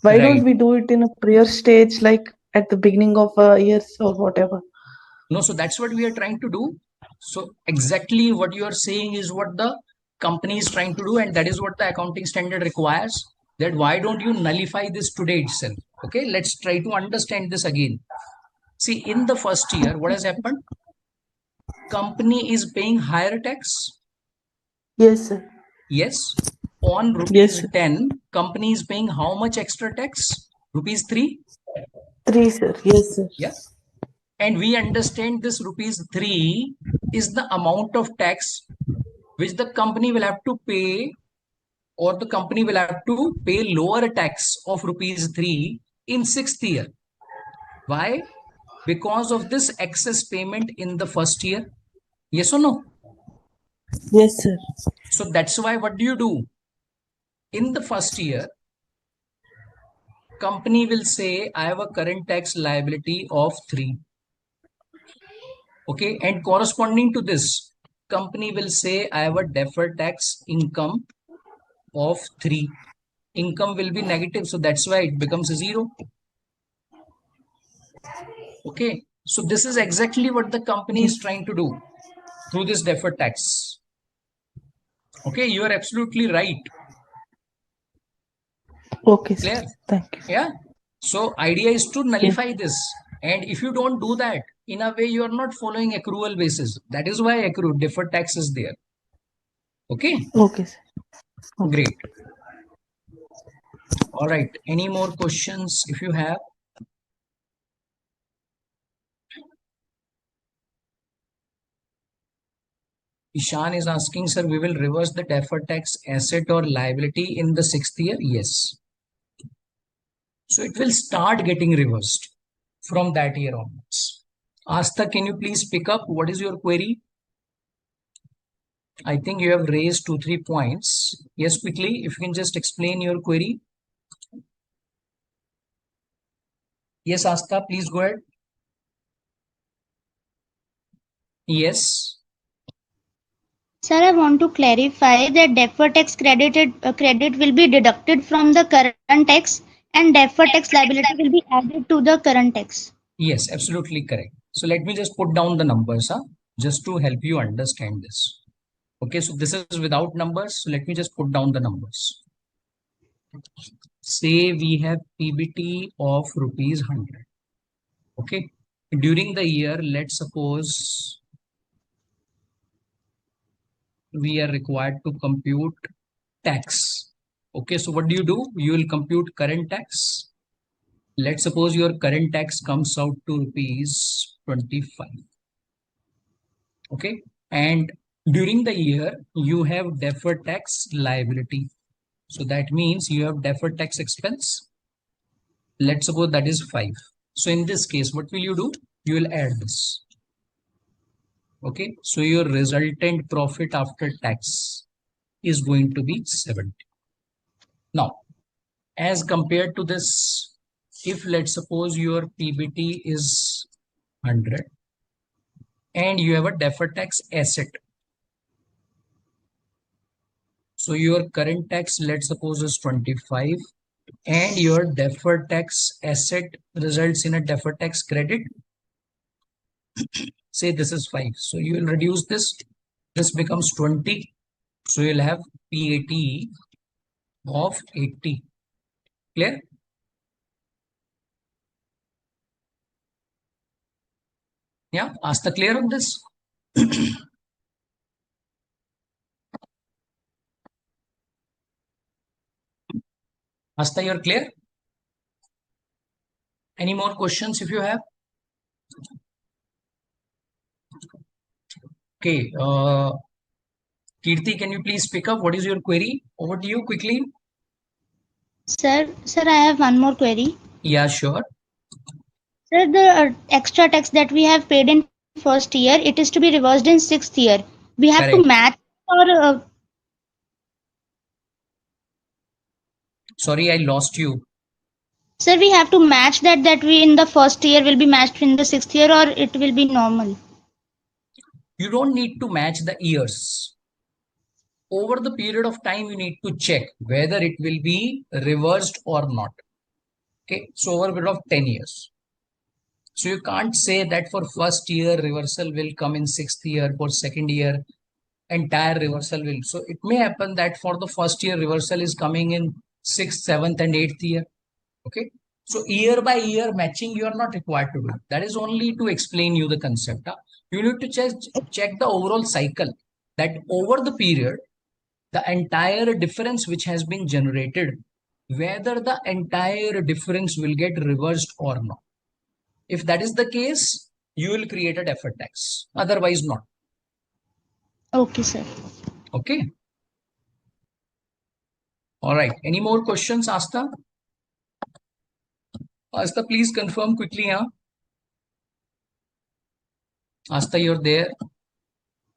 Speaker 6: Why don't
Speaker 1: Right.
Speaker 6: we do it in a prior stage, like at the beginning of years or whatever?
Speaker 1: No, so that's what we are trying to do. So exactly what you are saying is what the company is trying to do, and that is what the accounting standard requires. That why don't you nullify this today itself? Okay, let's try to understand this again. See, in the first year, what has happened? Company is paying higher tax.
Speaker 6: Yes, sir.
Speaker 1: Yes. On
Speaker 6: Yes,
Speaker 1: rupees
Speaker 6: sir.
Speaker 1: 10, company is paying how much extra tax? Rupees 3?
Speaker 6: 3, sir. Yes, sir.
Speaker 1: Yeah. And we understand this rupees 3 is the amount of tax which the company will have to pay, or the company will have to pay lower tax of rupees 3 in sixth year. Why? Because of this excess payment in the first year. Yes or no?
Speaker 6: Yes, sir.
Speaker 1: So that's why what do you do? In the first year, company will say, I have a current tax liability of 3. Okay. And corresponding to this, company will say, I have a deferred tax income of 3. Income will be negative. So that's why it becomes a 0. Okay. So this is exactly what the company is trying to do through this deferred tax. Okay. You are absolutely right.
Speaker 6: Okay, sir.
Speaker 1: Clear?
Speaker 6: Thank you.
Speaker 1: Yeah. So idea is to nullify this. And if you don't do that, in a way, you are not following accrual basis. That is why accrued deferred tax is there. Okay,
Speaker 6: Okay, sir. Okay.
Speaker 1: great. All right. Any more questions if you have? Ishan is asking, sir, we will reverse the deferred tax asset or liability in the 6th year? Yes. So it will start getting reversed from that year onwards. Asta, can you please pick up? What is your query? I think you have raised 2-3 points. Yes, quickly, if you can just explain your query. Yes, Asta, please go ahead. Yes.
Speaker 5: Sir, I want to clarify that deferred tax credit will be deducted from the current tax and deferred tax liability will be added to the current tax.
Speaker 1: Yes, absolutely correct. So let me just put down the numbers, just to help you understand this. Okay, so this is without numbers. So let me just put down the numbers. Say we have PBT of rupees 100. Okay, during the year, let's suppose we are required to compute tax. Okay, so what do? You will compute current tax. Let's suppose your current tax comes out to rupees 25. Okay, and during the year, you have deferred tax liability. So that means you have deferred tax expense. Let's suppose that is 5. So in this case, what will you do? You will add this. Okay, so your resultant profit after tax is going to be 70. Now, as compared to this, if let's suppose your PBT is 100 and you have a deferred tax asset. So your current tax, let's suppose, is 25 and your deferred tax asset results in a deferred tax credit. Say this is 5. So you will reduce this. This becomes 20. So you'll have PAT of 80. Clear? Yeah, Asta, clear on this? Asta, you're clear? Any more questions if you have? Okay, Kirti, can you please pick up? What is your query? Over to you quickly.
Speaker 5: Sir, I have one more query.
Speaker 1: Yeah, sure.
Speaker 5: Sir, the extra tax that we have paid in first year, it is to be reversed in 6th year. We have to
Speaker 1: Correct.
Speaker 5: match or
Speaker 1: Sorry, I lost you.
Speaker 5: sir, we have to match that we in the first year will be matched in the 6th year or it will be normal.
Speaker 1: You don't need to match the years. Over the period of time, you need to check whether it will be reversed or not. Okay, so over a period of 10 years. So you can't say that for first year reversal will come in 6th year, for second year entire reversal will. So it may happen that for the first year reversal is coming in 6th, 7th and 8th year. Okay. So year by year matching you are not required to do. That is only to explain you the concept. You need to check the overall cycle that over the period, the entire difference which has been generated, whether the entire difference will get reversed or not. If that is the case, you will create a deferred tax. Otherwise not.
Speaker 5: Okay, sir.
Speaker 1: Okay. All right. Any more questions, Asta? Asta, please confirm quickly, huh? Asta, you're there?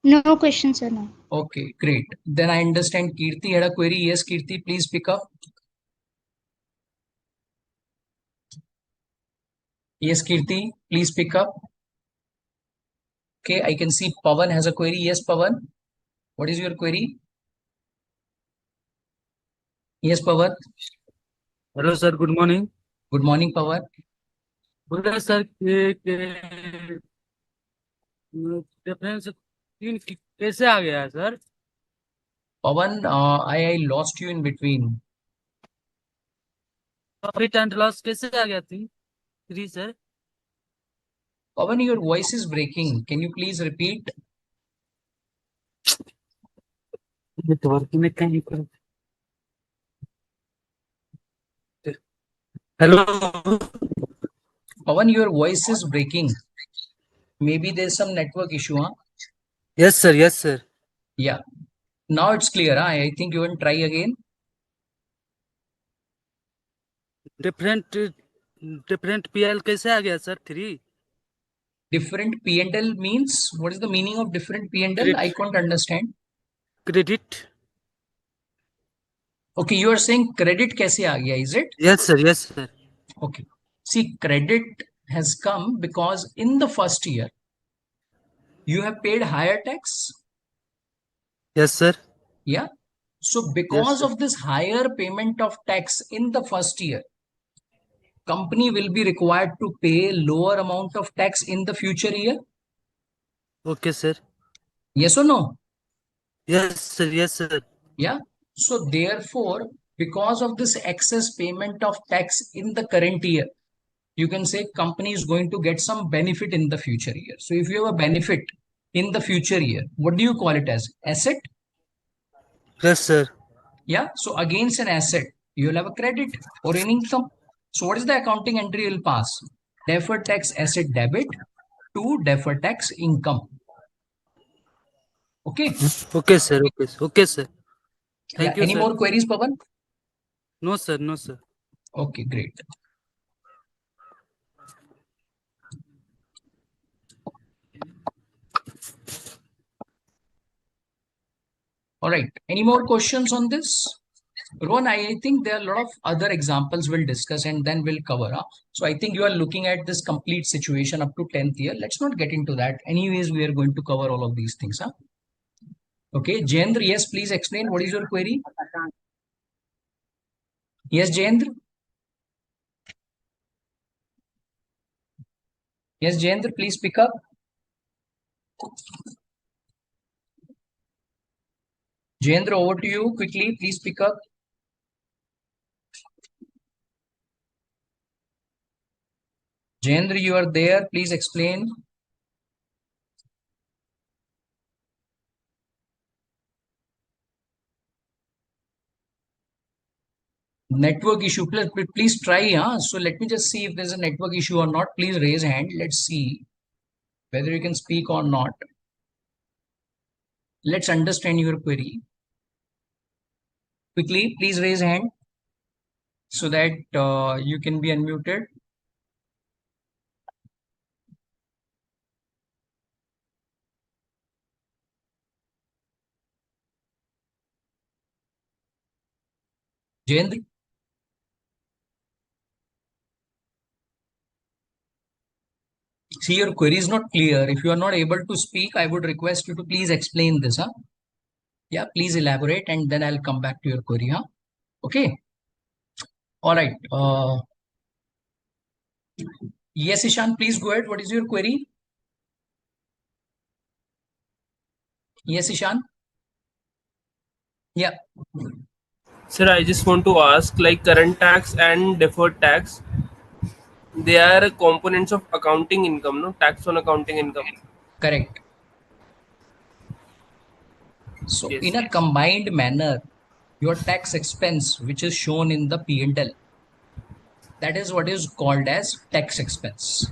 Speaker 5: No question, sir, now.
Speaker 1: Okay, great. Then I understand Kirti had a query. Yes, Kirti, please pick up. Yes, Kirti, please pick up. Okay, I can see Pawan has a query. Yes, Pawan. What is your query? Yes, Pawan.
Speaker 7: Hello sir good morning
Speaker 1: Good morning, Pawan.
Speaker 7: बोल रहे sir कि difference तीन कैसे आ गया है sir
Speaker 1: Pawan, I lost you in between.
Speaker 7: Profit and loss कैसे आ गया थी three sir
Speaker 1: Pavan, your voice is breaking. Can you please repeat?
Speaker 7: Network में कहीं पर hello
Speaker 1: Pavan, your voice is breaking. Maybe there's some network issue, huh?
Speaker 7: Yes sir
Speaker 1: Yeah. Now it's clear, huh? I think you can try again.
Speaker 7: Different different PL कैसे आ गया sir 3
Speaker 1: Different P&L means, what is the meaning of different P&L?
Speaker 7: Credit.
Speaker 1: I can't understand.
Speaker 7: Credit
Speaker 1: Okay, you are saying credit kaise aa gaya, is it?
Speaker 7: Yes sir
Speaker 1: Okay. See, credit has come because in the first year, you have paid higher tax.
Speaker 7: Yes sir
Speaker 1: Yeah. So because of this higher payment of tax in the first year, company will be required to pay lower amount of tax in the future year.
Speaker 7: Okay sir
Speaker 1: Yes or no?
Speaker 7: Yes sir
Speaker 1: Yeah. So therefore, because of this excess payment of tax in the current year, you can say company is going to get some benefit in the future year. So if you have a benefit in the future year, what do you call it as? Asset?
Speaker 7: Yes sir
Speaker 1: Yeah. So against an asset, you will have a credit or an income. So what is the accounting entry you'll pass? Deferred tax asset debit to deferred tax income. Okay.
Speaker 7: Okay sir
Speaker 1: Yeah.
Speaker 7: Thank you
Speaker 1: Any
Speaker 7: sir
Speaker 1: more queries, Pavan?
Speaker 7: No sir
Speaker 1: Okay, great. All right. Any more questions on this? Rohan, I think there are a lot of other examples we'll discuss and then we'll cover. Huh? So I think you are looking at this complete situation up to 10th year. Let's not get into that. Anyways, we are going to cover all of these things. Huh? Okay. Jayendra, yes, please explain. What is your query? Yes, Jayendra. Yes, Jayendra, please pick up. Jayendra, over to you quickly. Please pick up. Jayendra, you are there. Please explain. Network issue. Please try. Huh? So let me just see if there's a network issue or not. Please raise hand. Let's see whether you can speak or not. Let's understand your query. Quickly, please raise hand so that you can be unmuted. Jayendra. See, your query is not clear. If you are not able to speak, I would request you to please explain this. Huh? Yeah, please elaborate and then I'll come back to your query. Huh? Okay. All right. Yes, Ishan, please go ahead. What is your query? Yes, Ishan. Yeah.
Speaker 4: Sir, I just want to ask, like current tax and deferred tax, they are components of accounting income, no? Tax on accounting income.
Speaker 1: Correct. So
Speaker 4: Yes.
Speaker 1: in a combined manner, your tax expense, which is shown in the P&L, that is what is called as tax expense.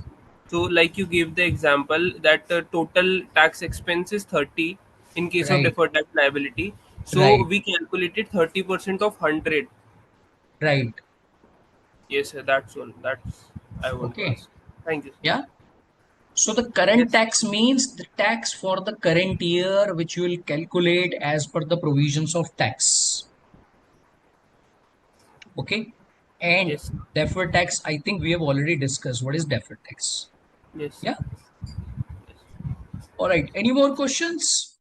Speaker 4: So, like you gave the example that total tax expense is 30 in case of
Speaker 1: Right.
Speaker 4: deferred tax liability. So,
Speaker 1: Right.
Speaker 4: we calculated 30% of 100.
Speaker 1: Right.
Speaker 4: Yes, sir, that's all. That's I want to
Speaker 1: Okay.
Speaker 4: ask. Thank you.
Speaker 1: Yeah. So the current
Speaker 4: Yes.
Speaker 1: tax means the tax for the current year, which you will calculate as per the provisions of tax. Okay. And
Speaker 4: Yes.
Speaker 1: deferred tax, I think we have already discussed what is deferred tax.
Speaker 4: Yes.
Speaker 1: Yeah. All right. Any more questions?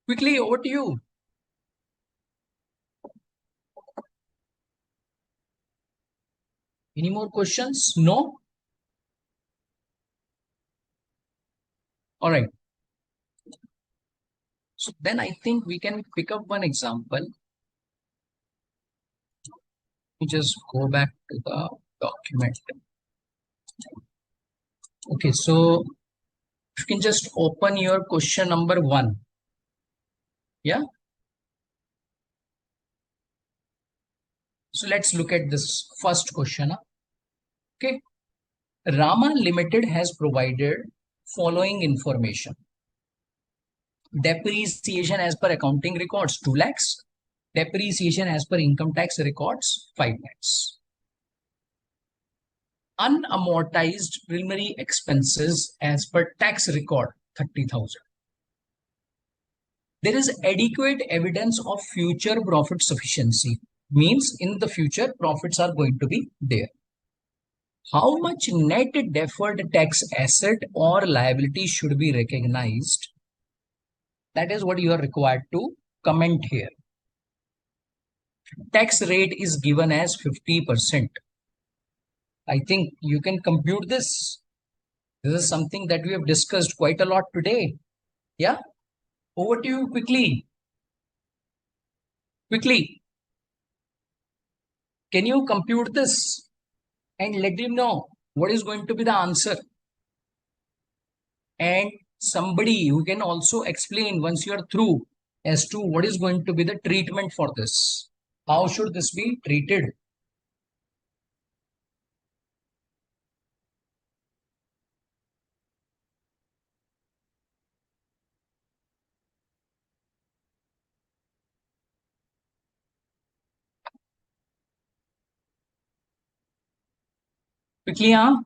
Speaker 1: Quickly, over to you. Any more questions? No? All right. So then I think we can pick up one example. We just go back to the document. Okay, so you can just open your question number 1. Yeah. So let's look at this first question. Okay. Rama Limited has provided following information. Depreciation as per accounting records 2 lakhs. Depreciation as per income tax records 5 lakhs. Unamortized preliminary expenses as per tax record 30,000. There is adequate evidence of future profit sufficiency. Means in the future profits are going to be there. How much net deferred tax asset or liability should be recognized? That is what you are required to comment here. Tax rate is given as 50%. I think you can compute this. This is something that we have discussed quite a lot today. Yeah. Over to you quickly. Quickly. Can you compute this and let him know what is going to be the answer? And somebody who can also explain once you are through as to what is going to be the treatment for this. How should this be treated? Quickly, huh?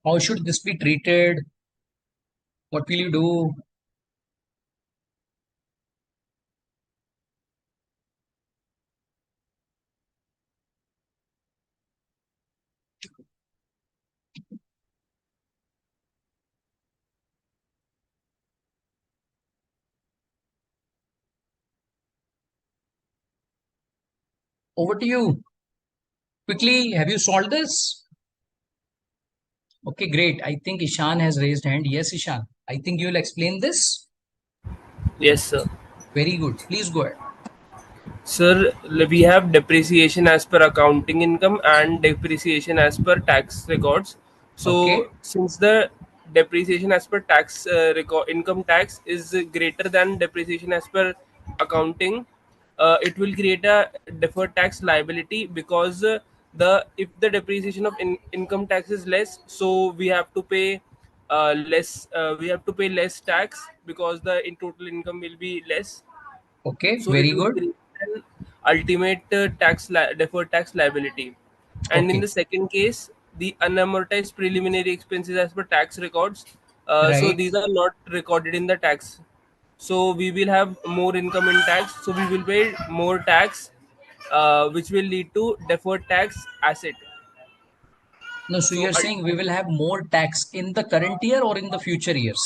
Speaker 1: How should this be treated? What will you do? Over to you. Quickly, have you solved this? Okay, great. I think Ishan has raised hand. Yes, Ishan. I think you will explain this.
Speaker 4: Yes, sir.
Speaker 1: Very good. Please go ahead.
Speaker 4: Sir, we have depreciation as per accounting income and depreciation as per tax records. So,
Speaker 1: Okay.
Speaker 4: since the depreciation as per tax income tax is greater than depreciation as per accounting, it will create a deferred tax liability because the if the depreciation of income tax is less, so we have to pay less. We have to pay less tax because the in total income will be less,
Speaker 1: Okay.
Speaker 4: so it
Speaker 1: Very
Speaker 4: will
Speaker 1: good.
Speaker 4: create an ultimate deferred tax liability. And in
Speaker 1: Okay.
Speaker 4: the second case, the unamortized preliminary expenses as per tax records, so
Speaker 1: Right.
Speaker 4: these are not recorded in the tax, so we will have more income in tax, so we will pay more tax, which will lead to deferred tax asset.
Speaker 1: No, so
Speaker 4: So
Speaker 1: you're saying we will have more tax in the current year or in the future years?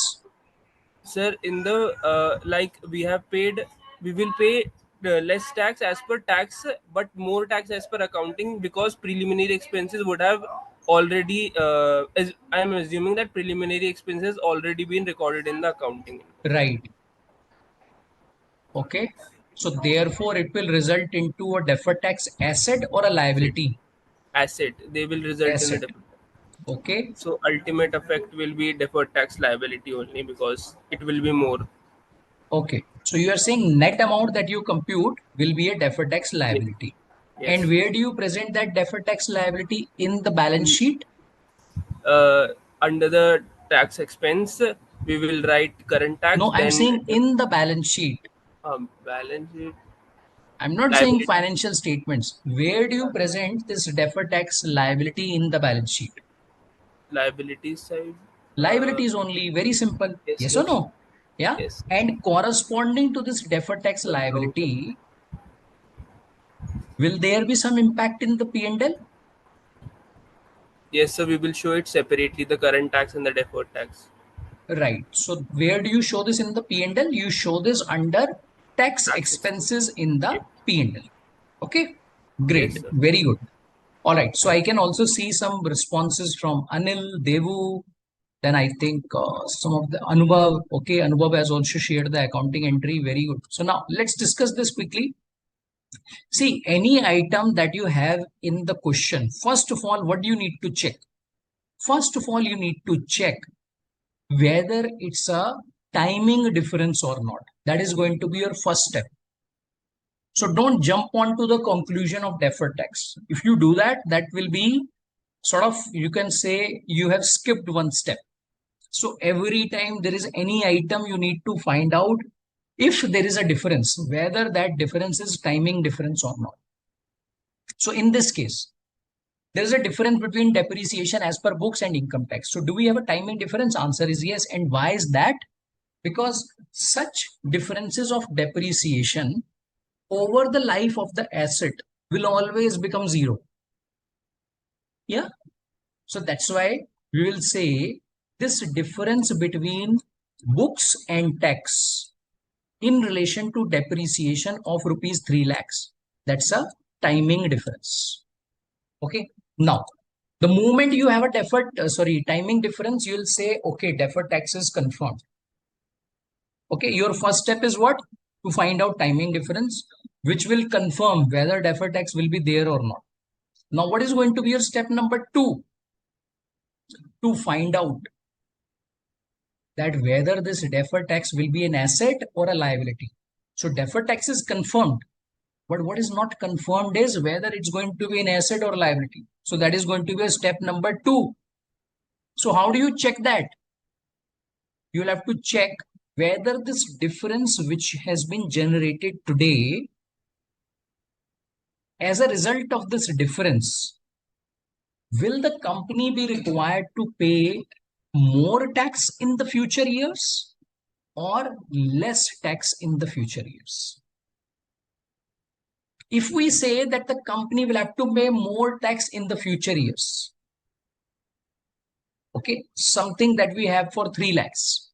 Speaker 4: sir, in the like we have paid, we will pay less tax as per tax, but more tax as per accounting because preliminary expenses would have already. As I am assuming that preliminary expenses already been recorded in the accounting
Speaker 1: Right. Okay. So therefore, it will result into a deferred tax asset or a
Speaker 4: asset.
Speaker 1: liability
Speaker 4: Asset, they will result in a
Speaker 1: asset.
Speaker 4: deferred.
Speaker 1: Okay.
Speaker 4: So ultimate effect will be deferred tax liability only because it will be more.
Speaker 1: Okay. So you are saying net amount that you compute will be a deferred tax
Speaker 4: Yes.
Speaker 1: liability. And
Speaker 4: Yes.
Speaker 1: where do you present that deferred tax liability in the balance
Speaker 4: In,
Speaker 1: sheet?
Speaker 4: under the tax expense, we will write current tax,
Speaker 1: No, I'm
Speaker 4: then
Speaker 1: saying in the balance sheet.
Speaker 4: balance sheet,
Speaker 1: I'm not saying
Speaker 4: liability.
Speaker 1: financial statements. Where do you present this deferred tax liability in the balance sheet?
Speaker 4: Liability side. Uh,
Speaker 1: Liabilities only, very simple.
Speaker 4: yes,
Speaker 1: Yes or
Speaker 4: yes,
Speaker 1: no? Yeah.
Speaker 4: yes.
Speaker 1: And corresponding to this deferred tax
Speaker 4: Okay.
Speaker 1: liability, will there be some impact in the P&L?
Speaker 4: Yes, so we will show it separately, the current tax and the deferred tax.
Speaker 1: Right. So where do you show this in the P&L? You show this under tax
Speaker 4: Tax expense.
Speaker 1: expenses in the P&L. Okay. Great.
Speaker 4: Yes, sir.
Speaker 1: Very good. All right. So I can also see some responses from Anil, Devu, Then I think some of the Anubhav, okay, Anubhav has also shared the accounting entry. Very good. So now let's discuss this quickly. See, any item that you have in the question, first of all, what do you need to check? First of all, you need to check whether it's a timing difference or not. That is going to be your first step. So don't jump onto the conclusion of deferred tax. If you do that, that will be sort of, you can say you have skipped one step. So every time there is any item, you need to find out if there is a difference, whether that difference is timing difference or not. So in this case, there is a difference between depreciation as per books and income tax. So do we have a timing difference? Answer is yes. And why is that? Because such differences of depreciation over the life of the asset will always become zero. Yeah. So that's why we will say this difference between books and tax in relation to depreciation of rupees 3 lakhs. That's a timing difference. Okay. Now, the moment you have a timing difference, you'll say, okay, deferred tax is confirmed. Okay. Your first step is what? To find out timing difference, which will confirm whether deferred tax will be there or not. Now, what is going to be your step number 2? To find out that whether this deferred tax will be an asset or a liability. So deferred tax is confirmed, but what is not confirmed is whether it's going to be an asset or liability. So that is going to be a step number 2. So how do you check that? You'll have to check whether this difference which has been generated today, as a result of this difference, will the company be required to pay more tax in the future years or less tax in the future years? If we say that the company will have to pay more tax in the future years, okay, something that we have for 3 lakhs,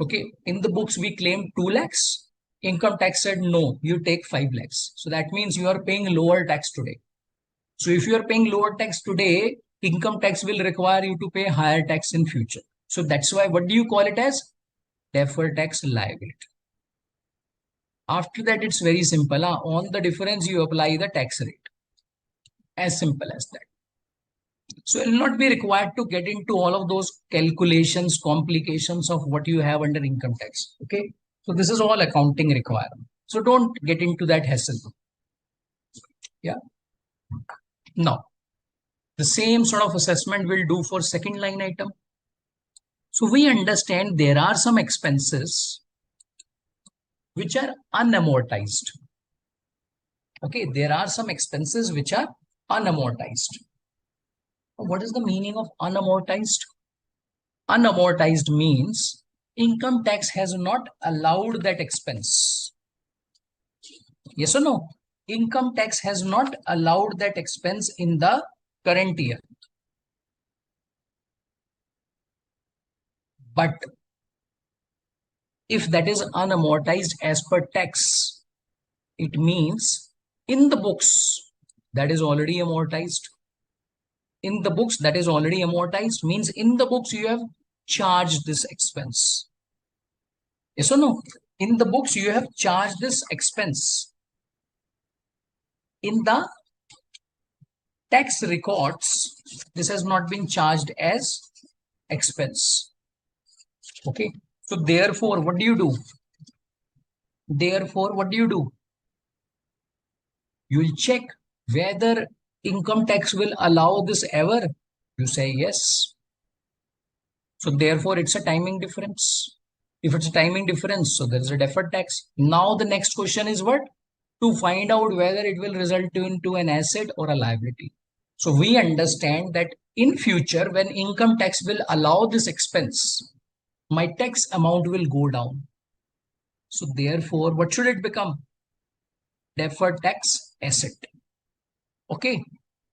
Speaker 1: okay, in the books we claim 2 lakhs, income tax said no, you take 5 lakhs. So that means you are paying lower tax today. So if you are paying lower tax today, income tax will require you to pay higher tax in future. So that's why, what do you call it as? Deferred tax liability. After that, it's very simple. On the difference, you apply the tax rate. As simple as that. So it will not be required to get into all of those calculations, complications of what you have under income tax. Okay. So this is all accounting requirement. So don't get into that hassle. Yeah. Now, the same sort of assessment we'll do for second line item. So we understand there are some expenses which are unamortized. Okay, there are some expenses which are unamortized. What is the meaning of unamortized? Unamortized means income tax has not allowed that expense. Yes or no? Income tax has not allowed that expense in the current year. But if that is unamortized as per tax, it means in the books that is already amortized. In the books that is already amortized means in the books you have charged this expense. Yes or no? In the books you have charged this expense. In the tax records, this has not been charged as expense. Okay. So therefore, what do you do? Therefore, what do you do? You will check whether income tax will allow this ever. You say yes. So therefore, it's a timing difference. If it's a timing difference, so there is a deferred tax. Now the next question is what? To find out whether it will result into an asset or a liability. So we understand that in future, when income tax will allow this expense, my tax amount will go down. So therefore, what should it become? Deferred tax asset. Okay.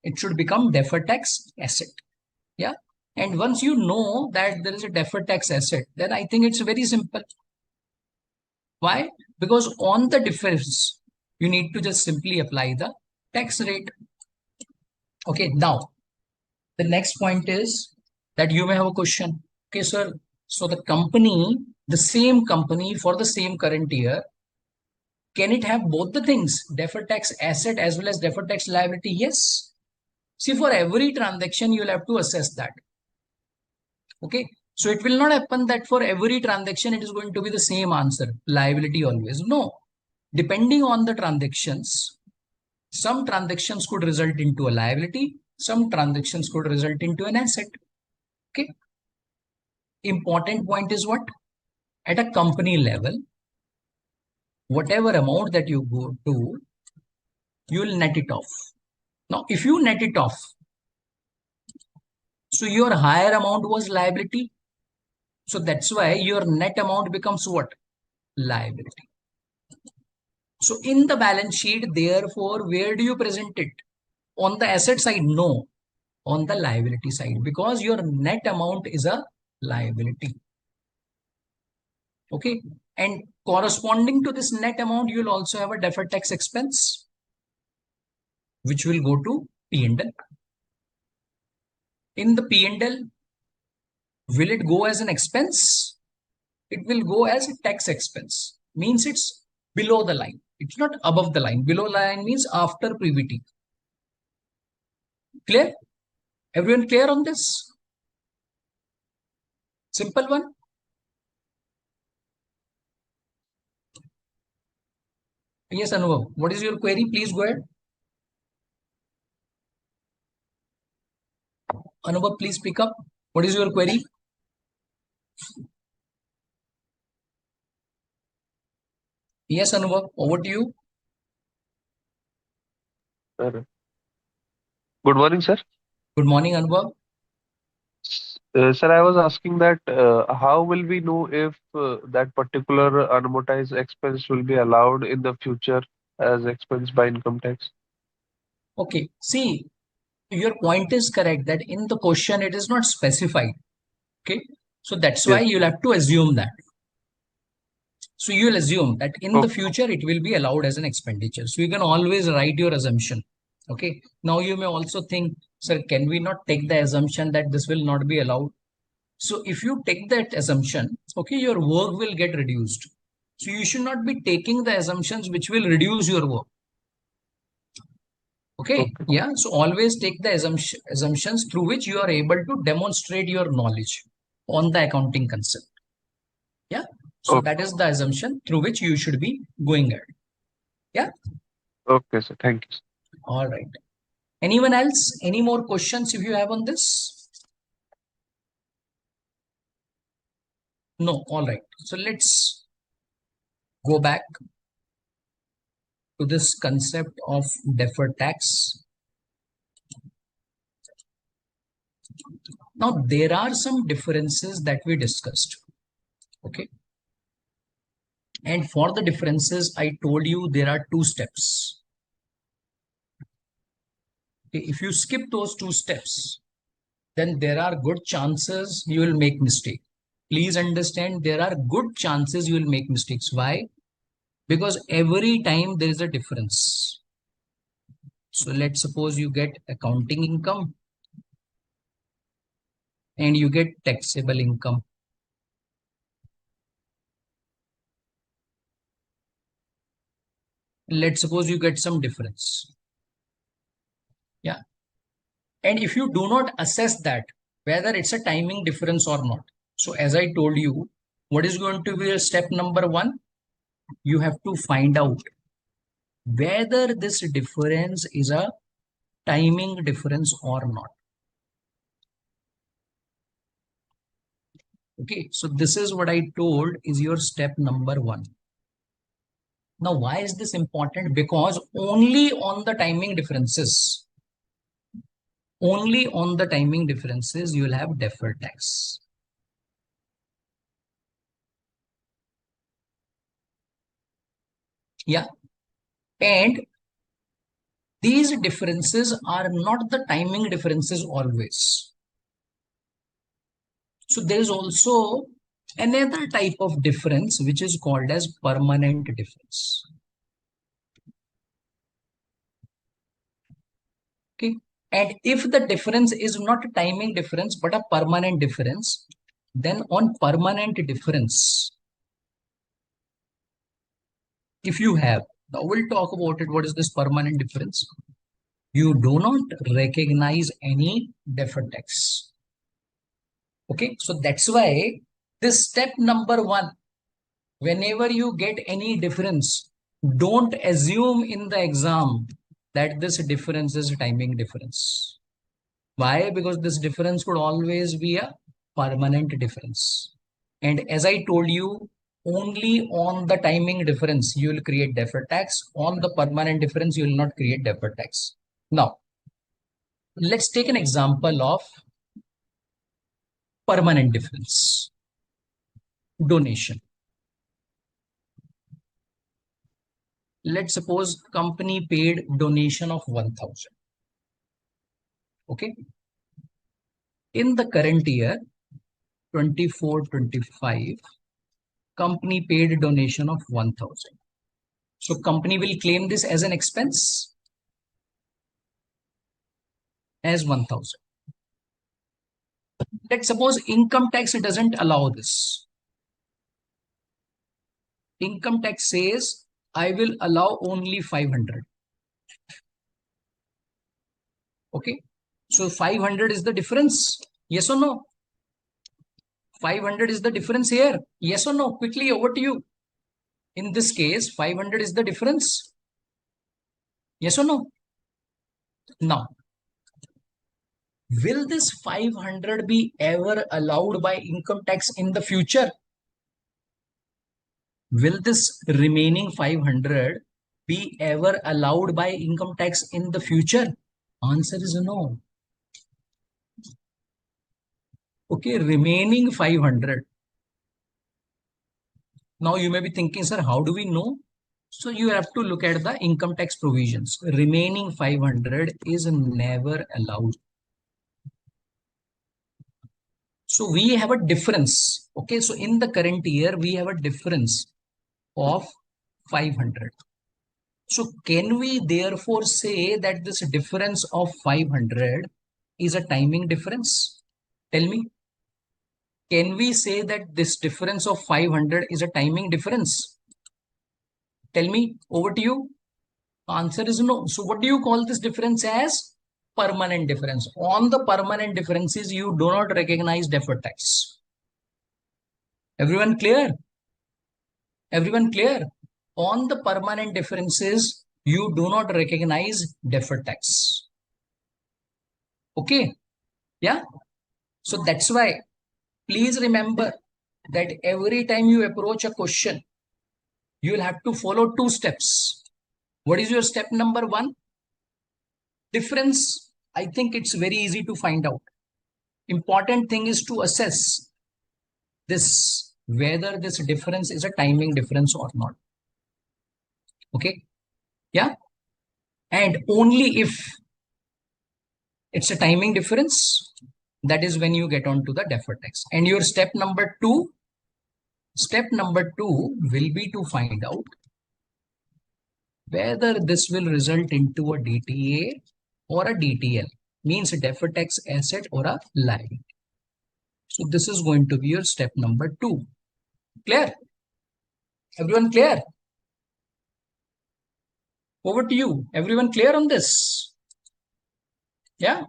Speaker 1: It should become deferred tax asset. Yeah. And once you know that there is a deferred tax asset, then I think it's very simple. Why? Because on the difference, you need to just simply apply the tax rate. Okay. Now, the next point is that you may have a question. Okay, sir. So the company, the same company for the same current year, can it have both the things, deferred tax asset as well as deferred tax liability? Yes. See, for every transaction, you'll have to assess that. Okay. So it will not happen that for every transaction, it is going to be the same answer, liability always. No. Depending on the transactions, some transactions could result into a liability, some transactions could result into an asset. Okay. Important point is what? At a company level, whatever amount that you go to, you will net it off. Now, if you net it off, so your higher amount was liability. So that's why your net amount becomes what? Liability. So in the balance sheet, therefore, where do you present it? On the asset side? No, on the liability side, because your net amount is a liability. Okay. And corresponding to this net amount, you'll also have a deferred tax expense, which will go to P&L. In the P&L, will it go as an expense? It will go as a tax expense. Means it's below the line. It's not above the line. Below the line means after PBT. Clear? Everyone clear on this? Simple one. Yes, Anubhav. What is your query? Please go ahead. Anubhav, please pick up. What is your query? Yes, Anubhav. Over to you.
Speaker 8: Sir. Good morning, sir.
Speaker 1: Good morning, Anubhav.
Speaker 8: Sir, I was asking that how will we know if that particular unamortized expense will be allowed in the future as expense by income tax?
Speaker 1: Okay. See, your point is correct that in the question it is not specified. Okay. So that's why
Speaker 8: Yes.
Speaker 1: you'll have to assume that. So you'll assume that in the
Speaker 8: Okay.
Speaker 1: future it will be allowed as an expenditure. So you can always write your assumption. Okay. Now you may also think, sir, can we not take the assumption that this will not be allowed? So if you take that assumption, okay, your work will get reduced. So you should not be taking the assumptions which will reduce your work. Okay.
Speaker 8: Okay.
Speaker 1: Yeah. So always take the assumptions through which you are able to demonstrate your knowledge on the accounting concept. Yeah. So
Speaker 8: Okay.
Speaker 1: that is the assumption through which you should be going ahead. Yeah.
Speaker 8: Okay, sir. Thank you.
Speaker 1: All right. Anyone else? Any more questions if you have on this? No. All right. So let's go back to this concept of deferred tax. Now, there are some differences that we discussed. Okay. And for the differences, I told you there are two steps. Okay. If you skip those two steps, then there are good chances you will make mistake. Please understand, there are good chances you will make mistakes. Why? Because every time there is a difference. So let's suppose you get accounting income and you get taxable income. Let's suppose you get some difference. Yeah. And if you do not assess that, whether it's a timing difference or not. So as I told you, what is going to be step number one? You have to find out whether this difference is a timing difference or not. Okay, so this is what I told is your step number one. Now, why is this important? Because only on the timing differences, you will have deferred tax. Yeah. And these differences are not the timing differences always. So there is also another type of difference which is called as permanent difference. Okay. And if the difference is not a timing difference but a permanent difference, then on permanent difference, if you have, now we'll talk about it. What is this permanent difference? You do not recognize any deferred tax. Okay, so that's why this step number one, whenever you get any difference, don't assume in the exam that this difference is a timing difference. Why? Because this difference could always be a permanent difference. And as I told you, only on the timing difference you will create deferred tax. On the permanent difference, you will not create deferred tax. Now, let's take an example of permanent difference. Donation. Let's suppose company paid donation of 1,000. Okay. In the current year, 24-25, company paid donation of 1,000. So company will claim this as an expense as 1,000. Let's suppose income tax doesn't allow this. Income tax says I will allow only 500. Okay. So 500 is the difference. Yes or no? 500 is the difference here. Yes or no? Quickly, over to you. In this case, 500 is the difference. Yes or no? Now, will this 500 be ever allowed by income tax in the future? Will this remaining 500 be ever allowed by income tax in the future? Answer is no. Okay, remaining 500. Now you may be thinking, sir, how do we know? So you have to look at the income tax provisions. Remaining 500 is never allowed. So we have a difference. Okay, so in the current year, we have a difference of 500. So can we therefore say that this difference of 500 is a timing difference? Tell me. Can we say that this difference of 500 is a timing difference? Tell me, over to you. Answer is no. So what do you call this difference as? Permanent difference. On the permanent differences, you do not recognize deferred tax. Everyone clear? Everyone clear? On the permanent differences, you do not recognize deferred tax. Okay? Yeah? So that's why, please remember that every time you approach a question, you will have to follow two steps. What is your step number one? Difference. I think it's very easy to find out. Important thing is to assess this, whether this difference is a timing difference or not. Okay? Yeah? And only if it's a timing difference, that is when you get on to the deferred tax. And your step number two will be to find out whether this will result into a DTA or a DTL, means a deferred tax asset or a liability. So this is going to be your step number two. Clear? Everyone clear? Over to you. Everyone clear on this? Yeah?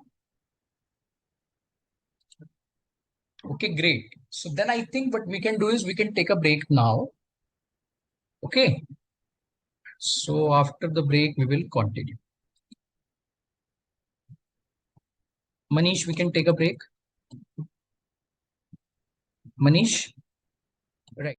Speaker 1: Okay, great. So then I think what we can do is we can take a break now. Okay. So after the break, we will continue. Manish, we can take a break. Manish? Right.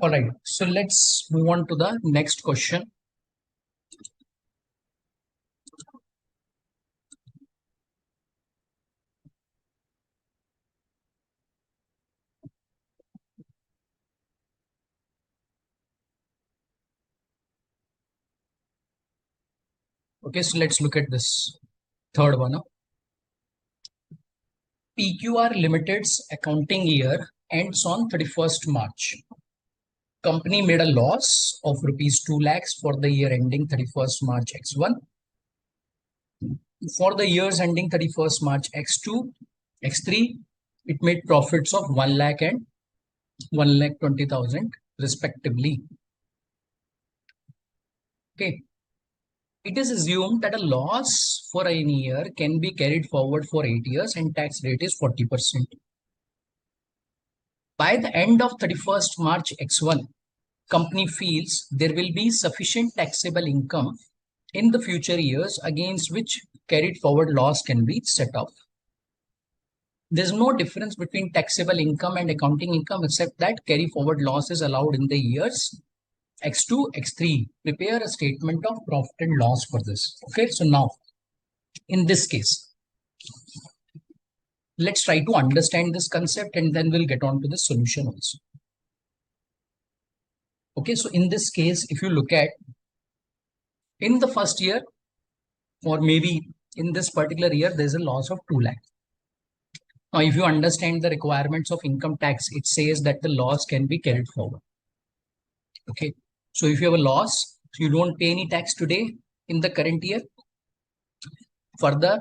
Speaker 1: All right, so let's move on to the next question. Okay, so let's look at this third one. PQR Limited's accounting year ends on 31st March. Company made a loss of rupees 2 lakhs for the year ending 31st March X1. For the years ending 31st March X2, X3, it made profits of 1 lakh and 1,20,000 respectively. Okay. It is assumed that a loss for any year can be carried forward for 8 years and tax rate is 40%. By the end of 31st March X1, company feels there will be sufficient taxable income in the future years against which carried forward loss can be set off. There's no difference between taxable income and accounting income except that carry forward loss is allowed in the years X2, X3. Prepare a statement of profit and loss for this. Okay, so now in this case, let's try to understand this concept and then we'll get on to the solution also. Okay, so in this case, if you look at in the first year, or maybe in this particular year, there's a loss of 2 lakh. Now, if you understand the requirements of income tax, it says that the loss can be carried forward. Okay, so if you have a loss, you don't pay any tax today in the current year. For the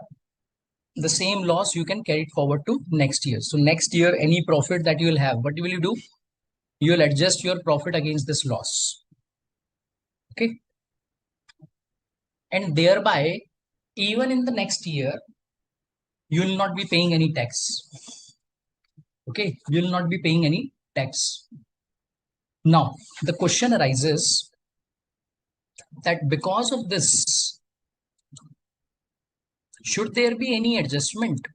Speaker 1: same loss, you can carry it forward to next year. So next year, any profit that you will have, what will you do? You will adjust your profit against this loss. Okay. And thereby, even in the next year, you will not be paying any tax. Okay. You will not be paying any tax. Now, the question arises that because of this, should there be any adjustment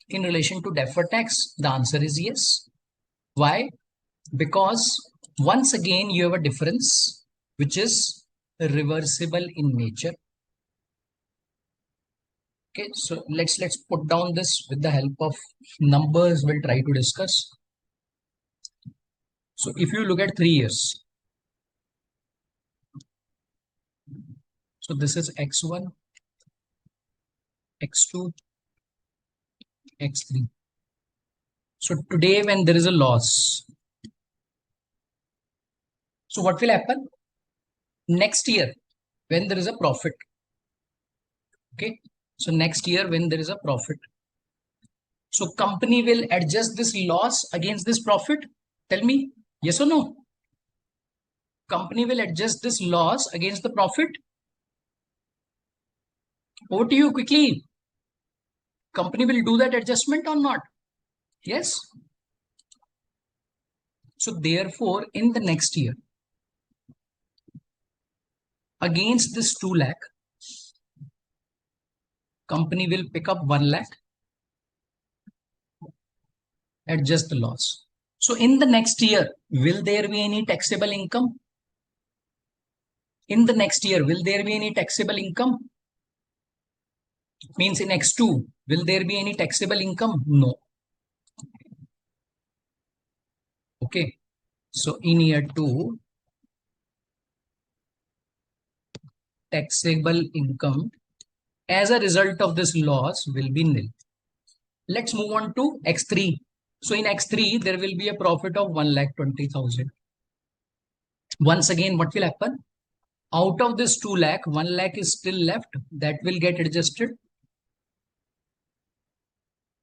Speaker 1: in relation to deferred tax? The answer is yes. Why? Because once again, you have a difference which is reversible in nature. Okay, so let's put down this with the help of numbers. We'll try to discuss. So if you look at 3 years, so this is X1, X2, X3. So today when there is a loss, so what will happen? Next year when there is a profit. Okay, so next year when there is a profit, so company will adjust this loss against this profit. Tell me, yes or no? Company will adjust this loss against the profit. Over to you quickly. Company will do that adjustment or not? Yes. So therefore, in the next year, against this 2 lakh, company will pick up 1 lakh, adjust the loss. So in the next year, will there be any taxable income? In the next year, will there be any taxable income? Means in X2, will there be any taxable income? No. Okay. So in year 2, taxable income as a result of this loss will be nil. Let's move on to X3. So in X3, there will be a profit of 1,20,000. Once again, what will happen? Out of this 2 lakh, 1 lakh is still left. That will get adjusted.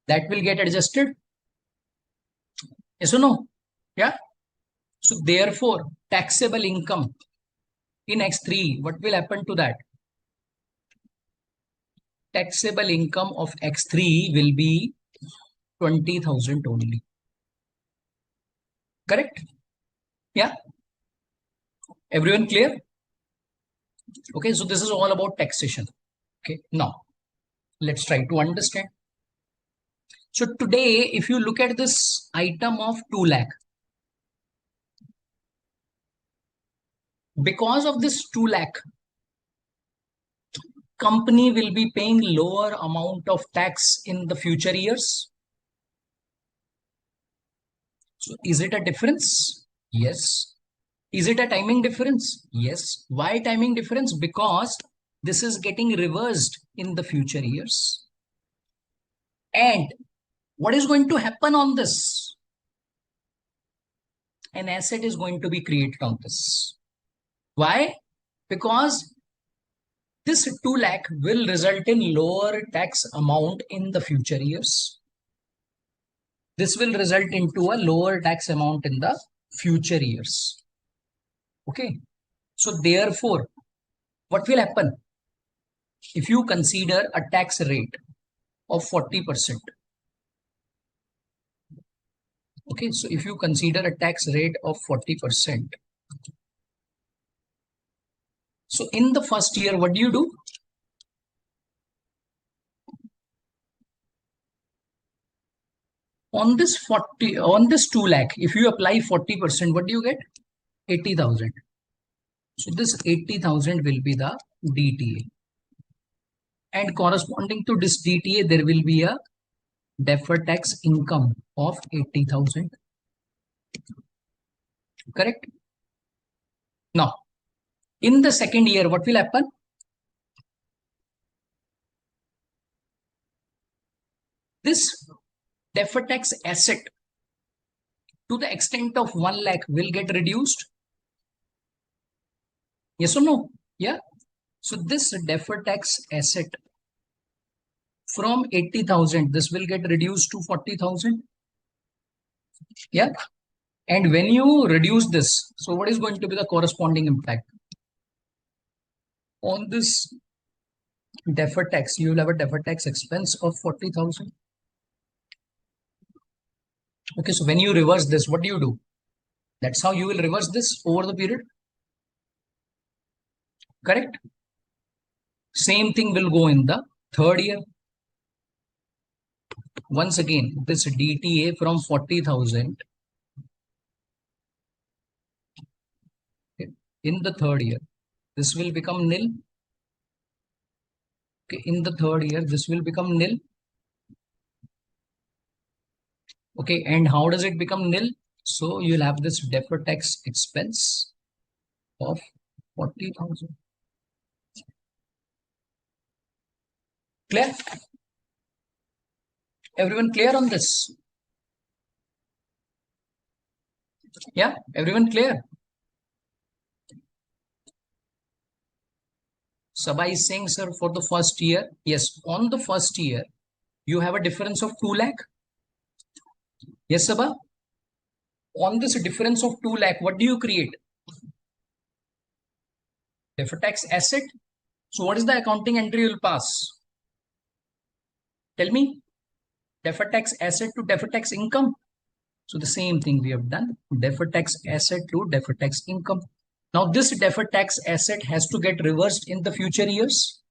Speaker 1: That will get adjusted. Yes or no? Yeah. So therefore, taxable income in X3, what will happen to that? Taxable income of X3 will be 20,000 only. Correct? Yeah. Everyone clear? Okay, so this is all about taxation. Okay, now let's try to understand. So today, if you look at this item of 2 lakh, Because of this 2 lakh, company will be paying lower amount of tax in the future years. So is it a difference? Yes. Is it a timing difference? Yes. Why timing difference? Because this is getting reversed in the future years. And what is going to happen on this? An asset is going to be created on this. Why? Because this 2 lakh will result in lower tax amount in the future years. This will result into a lower tax amount in the future years. Okay. So therefore, what will happen? If you consider a tax rate of 40%. Okay, so if you consider a tax rate of 40%. So in the first year, what do? On this 2 lakh, if you apply 40%, what do you get? 80,000. So this 80,000 will be the DTA. And corresponding to this DTA, there will be a deferred tax income of 80,000. Correct? Now, in the second year, what will happen? This deferred tax asset to the extent of 1 lakh will get reduced. Yes or no? Yeah. So this deferred tax asset from 80,000, this will get reduced to 40,000. Yeah. And when you reduce this, so what is going to be the corresponding impact? On this deferred tax, you will have a deferred tax expense of 40,000. Okay, so when you reverse this, what do? That's how you will reverse this over the period. Correct? Same thing will go in the third year. Once again, this DTA from 40,000 in the third year, this will become nil. Okay, in the third year, this will become nil. Okay, and how does it become nil? So you'll have this deferred tax expense of 40,000. Clear? Everyone clear on this? Yeah, everyone clear? Sabha is saying, sir, for the first year, yes, on the first year, you have a difference of 2 lakh. Yes, Sabha? On this difference of 2 lakh, what do you create? Deferred tax asset. So what is the accounting entry you'll pass? Tell me. Deferred tax asset to deferred tax income. So the same thing we have done. Deferred tax asset to deferred tax income. Now this deferred tax asset has to get reversed in the future years.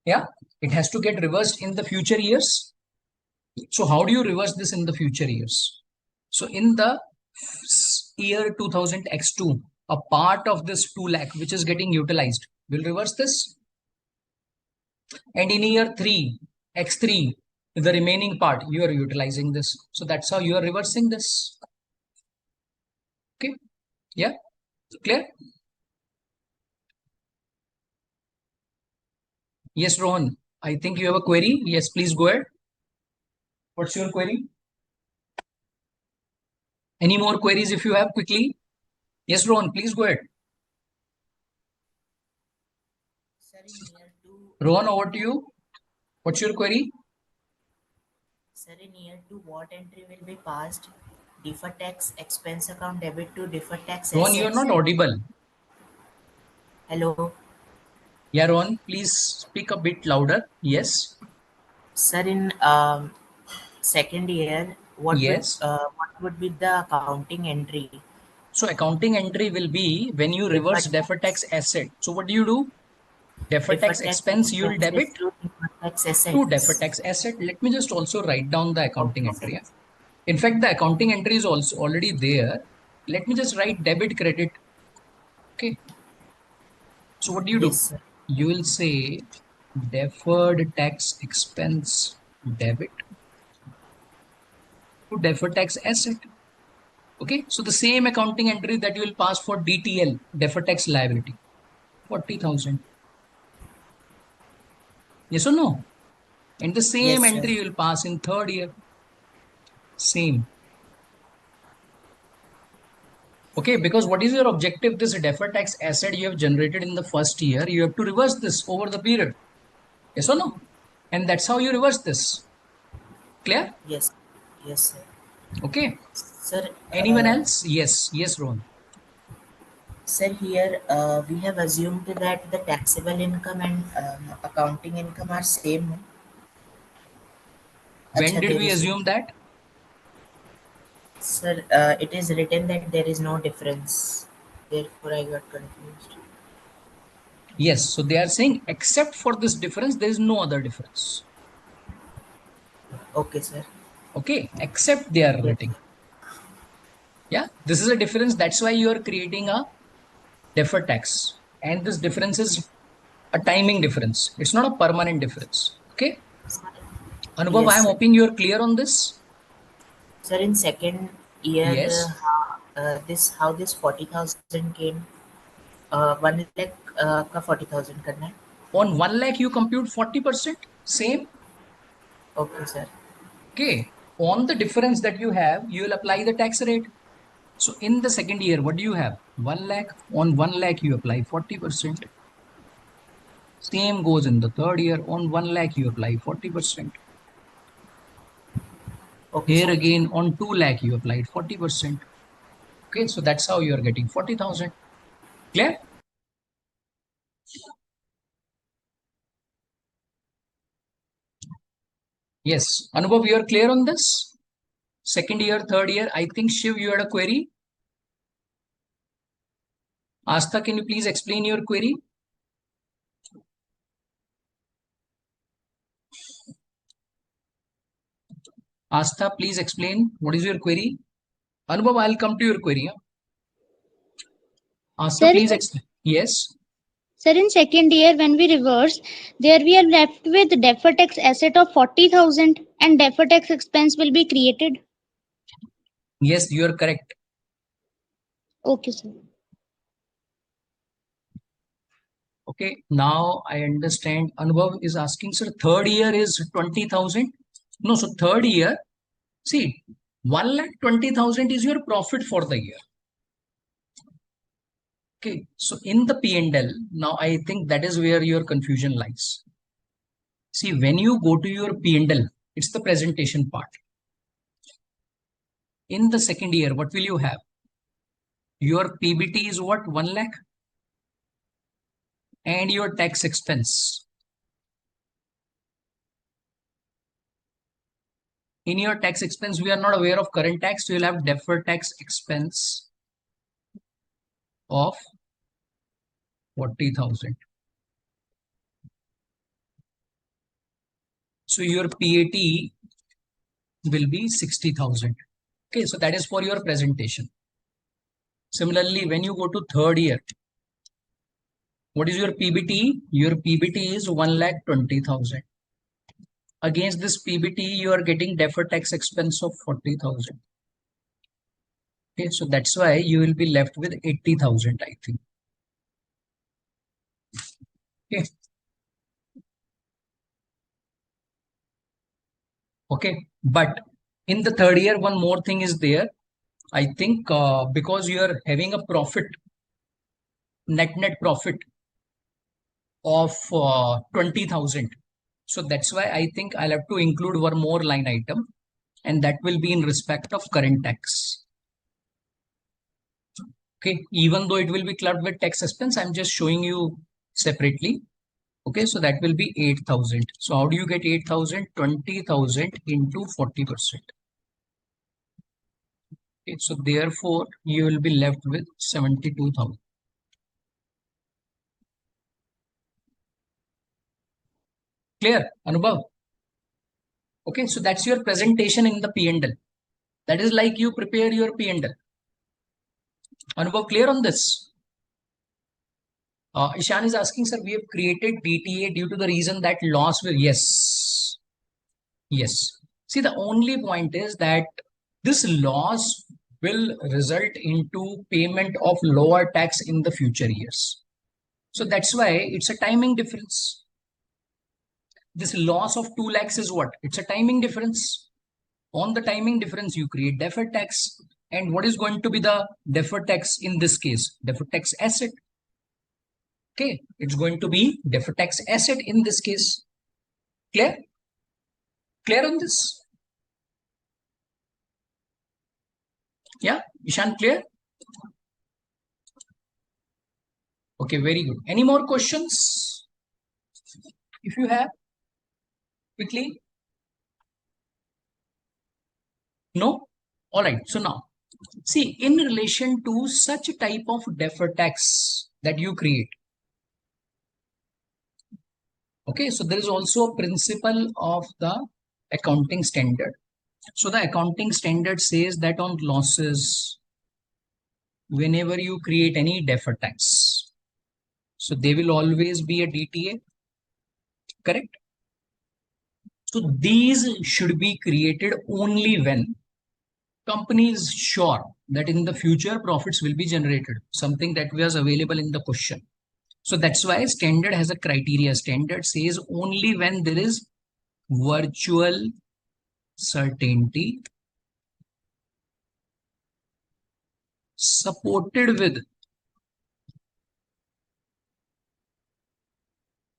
Speaker 1: Yeah, it has to get reversed in the future years. So how do you reverse this in the future years? So in the year 2000 X2, a part of this 2 lakh which is getting utilized will reverse this. And in year 3, X3, the remaining part, you are utilizing this. So that's how you are reversing this. Okay. Yeah. Clear? Yes, Rohan. I think you have a query. Yes, please go ahead. What's your query? Any more queries if you have quickly? Yes, Rohan, please go ahead.
Speaker 2: Sir, in year 2,
Speaker 1: Rohan, over to you. What's your query?
Speaker 2: sir, in year 2, what entry will be passed? Deferred tax expense account debit to deferred tax
Speaker 1: Rohan, you are
Speaker 2: assets.
Speaker 1: not audible.
Speaker 2: Hello.
Speaker 1: Yeah, Rohan, please speak a bit louder. Yes.
Speaker 2: Sir, in second year,
Speaker 1: Yes.
Speaker 2: what would be the accounting entry?
Speaker 1: So accounting entry will be when you reverse deferred tax asset. So what do? Deferred tax expense you will debit
Speaker 2: to deferred tax
Speaker 1: to
Speaker 2: assets.
Speaker 1: deferred tax asset. Let me just also write down the accounting
Speaker 2: Okay,
Speaker 1: entry. In fact, the accounting entry is also already there. Let me just write debit credit Okay. So what do you do?
Speaker 2: Yes, sir.
Speaker 1: You will say deferred tax expense debit to deferred tax asset. Okay. So the same accounting entry that you will pass for DTL, deferred tax liability, 40,000. Yes or no? And the same
Speaker 2: Yes, sir.
Speaker 1: entry you will pass in third year. Same. Okay, because what is your objective? This deferred tax asset you have generated in the first year, you have to reverse this over the period. Yes or no? And that's how you reverse this. Clear?
Speaker 2: Yes. Yes, sir.
Speaker 1: Okay.
Speaker 2: Sir,
Speaker 1: Anyone else? Yes. Yes, Rohan.
Speaker 2: sir, here we have assumed that the taxable income and accounting income are same.
Speaker 1: When
Speaker 2: Acha,
Speaker 1: did
Speaker 2: there
Speaker 1: we
Speaker 2: is,
Speaker 1: assume that?
Speaker 2: sir, it is written that there is no difference. Therefore, I got confused.
Speaker 1: Yes. So they are saying except for this difference, there is no other difference.
Speaker 2: Okay, sir.
Speaker 1: Okay. Except they are
Speaker 2: Yes.
Speaker 1: writing. Yeah. This is a difference. That's why you are creating a deferred tax. And this difference is a timing difference. It's not a permanent difference. Okay. Anubhav, I
Speaker 2: Yes,
Speaker 1: am
Speaker 2: sir.
Speaker 1: hoping you are clear on this.
Speaker 2: Sir, in second year,
Speaker 1: Yes.
Speaker 2: this how this 40,000 came? 1 lakh का 40,000 करना है.
Speaker 1: On 1 lakh, you compute 40%. Same.
Speaker 2: Okay, sir.
Speaker 1: Okay. On the difference that you have, you will apply the tax rate. So in the second year, what do you have? 1 lakh. On 1 lakh, you apply 40%. Same goes in the third year. On 1 lakh, you apply 40%.
Speaker 2: Okay,
Speaker 1: Here
Speaker 2: sir.
Speaker 1: again, on 2 lakh, you applied 40%. Okay. So that's how you are getting 40,000. Clear? Yes. Anubhav, you are clear on this? Second year, third year. I think Shiv, you had a query. Astha, can you please explain your query? Astha, please explain what is your query. Anubhav, I'll come to your query. Huh? Astha,
Speaker 5: Sir,
Speaker 1: please explain. Yes.
Speaker 5: sir, in second year, when we reverse, there we are left with deferred tax asset of 40,000 and deferred tax expense will be created.
Speaker 1: Yes, you are correct.
Speaker 5: Okay, sir.
Speaker 1: Okay. Now I understand. Anubhav is asking, sir, third year is 20,000. No, so third year, see, 1,20,000 is your profit for the year. Okay. So in the P&L, now I think that is where your confusion lies. See, when you go to your P&L, it's the presentation part. In the second year, what will you have? Your PBT is what? 1 lakh. And your tax expense. In your tax expense, we are not aware of current tax. So you'll have deferred tax expense of 40,000. So your PAT will be 60,000. Okay, so that is for your presentation. Similarly, when you go to third year, what is your PBT? Your PBT is 1,20,000. Against this PBT, you are getting deferred tax expense of 40,000. Okay, so that's why you will be left with 80,000, I think. Okay. Okay, but in the third year, one more thing is there. I think because you are having a profit, net profit of 20,000. So that's why I think I'll have to include one more line item, and that will be in respect of current tax. Okay, even though it will be clubbed with tax expense, I'm just showing you separately. Okay, so that will be 8,000. So how do you get 8,000? 20,000 into 40%. Okay, so therefore you will be left with 72,000. Clear, Anubhav? Okay, so that's your presentation in the P&L. That is like you prepare your P&L. Anubhav, clear on this? Ishan is asking, sir, we have created DTA due to the reason that loss will, yes. Yes. See, the only point is that this loss will result into payment of lower tax in the future years. So that's why it's a timing difference. This loss of 2 lakhs is what? It's a timing difference. On the timing difference, you create deferred tax. And what is going to be the deferred tax in this case? Deferred tax asset. Okay, it's going to be deferred tax asset in this case. Clear? Clear on this? Yeah, Ishan, clear? Okay, very good. Any more questions? If you have, quickly. No? All right. So now, see, in relation to such a type of deferred tax that you create, okay, so there is also a principle of the accounting standard. So the accounting standard says that on losses, whenever you create any deferred tax, so they will always be a DTA, correct? So these should be created only when company is sure that in the future profits will be generated, something that was available in the question. So that's why standard has a criteria. Standard says only when there is virtual certainty supported with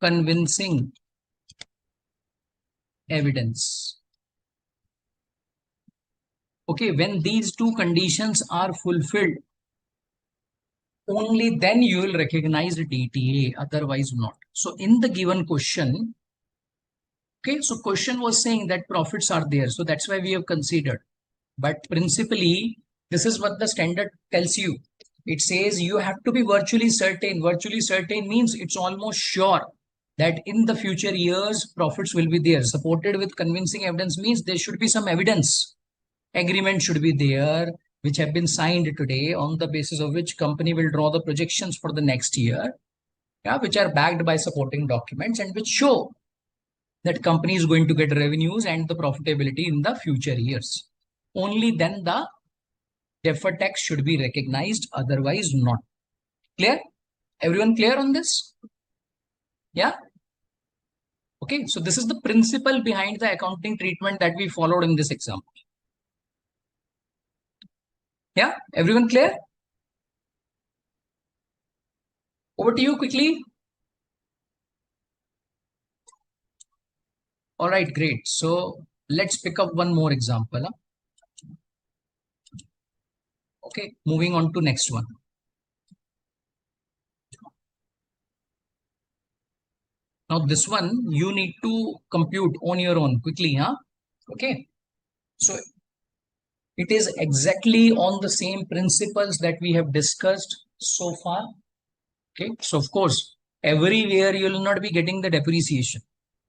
Speaker 1: convincing evidence. Okay, when these two conditions are fulfilled, only then you will recognize DTA, otherwise not. So in the given question, okay, so question was saying that profits are there. So that's why we have considered. But principally, this is what the standard tells you. It says you have to be virtually certain. Virtually certain means it's almost sure that in the future years, profits will be there. Supported with convincing evidence means there should be some evidence. Agreement should be there, which have been signed today, on the basis of which company will draw the projections for the next year, yeah, which are backed by supporting documents and which show that company is going to get revenues and the profitability in the future years. Only then the deferred tax should be recognized, otherwise not. Clear? Everyone clear on this? Yeah? Okay, so this is the principle behind the accounting treatment that we followed in this example. Yeah? Everyone clear? Over to you quickly. All right, great. So let's pick up one more example. Okay, moving on to next one. Now this one you need to compute on your own quickly, huh? Okay. So it is exactly on the same principles that we have discussed so far. Okay. So of course, everywhere you will not be getting the depreciation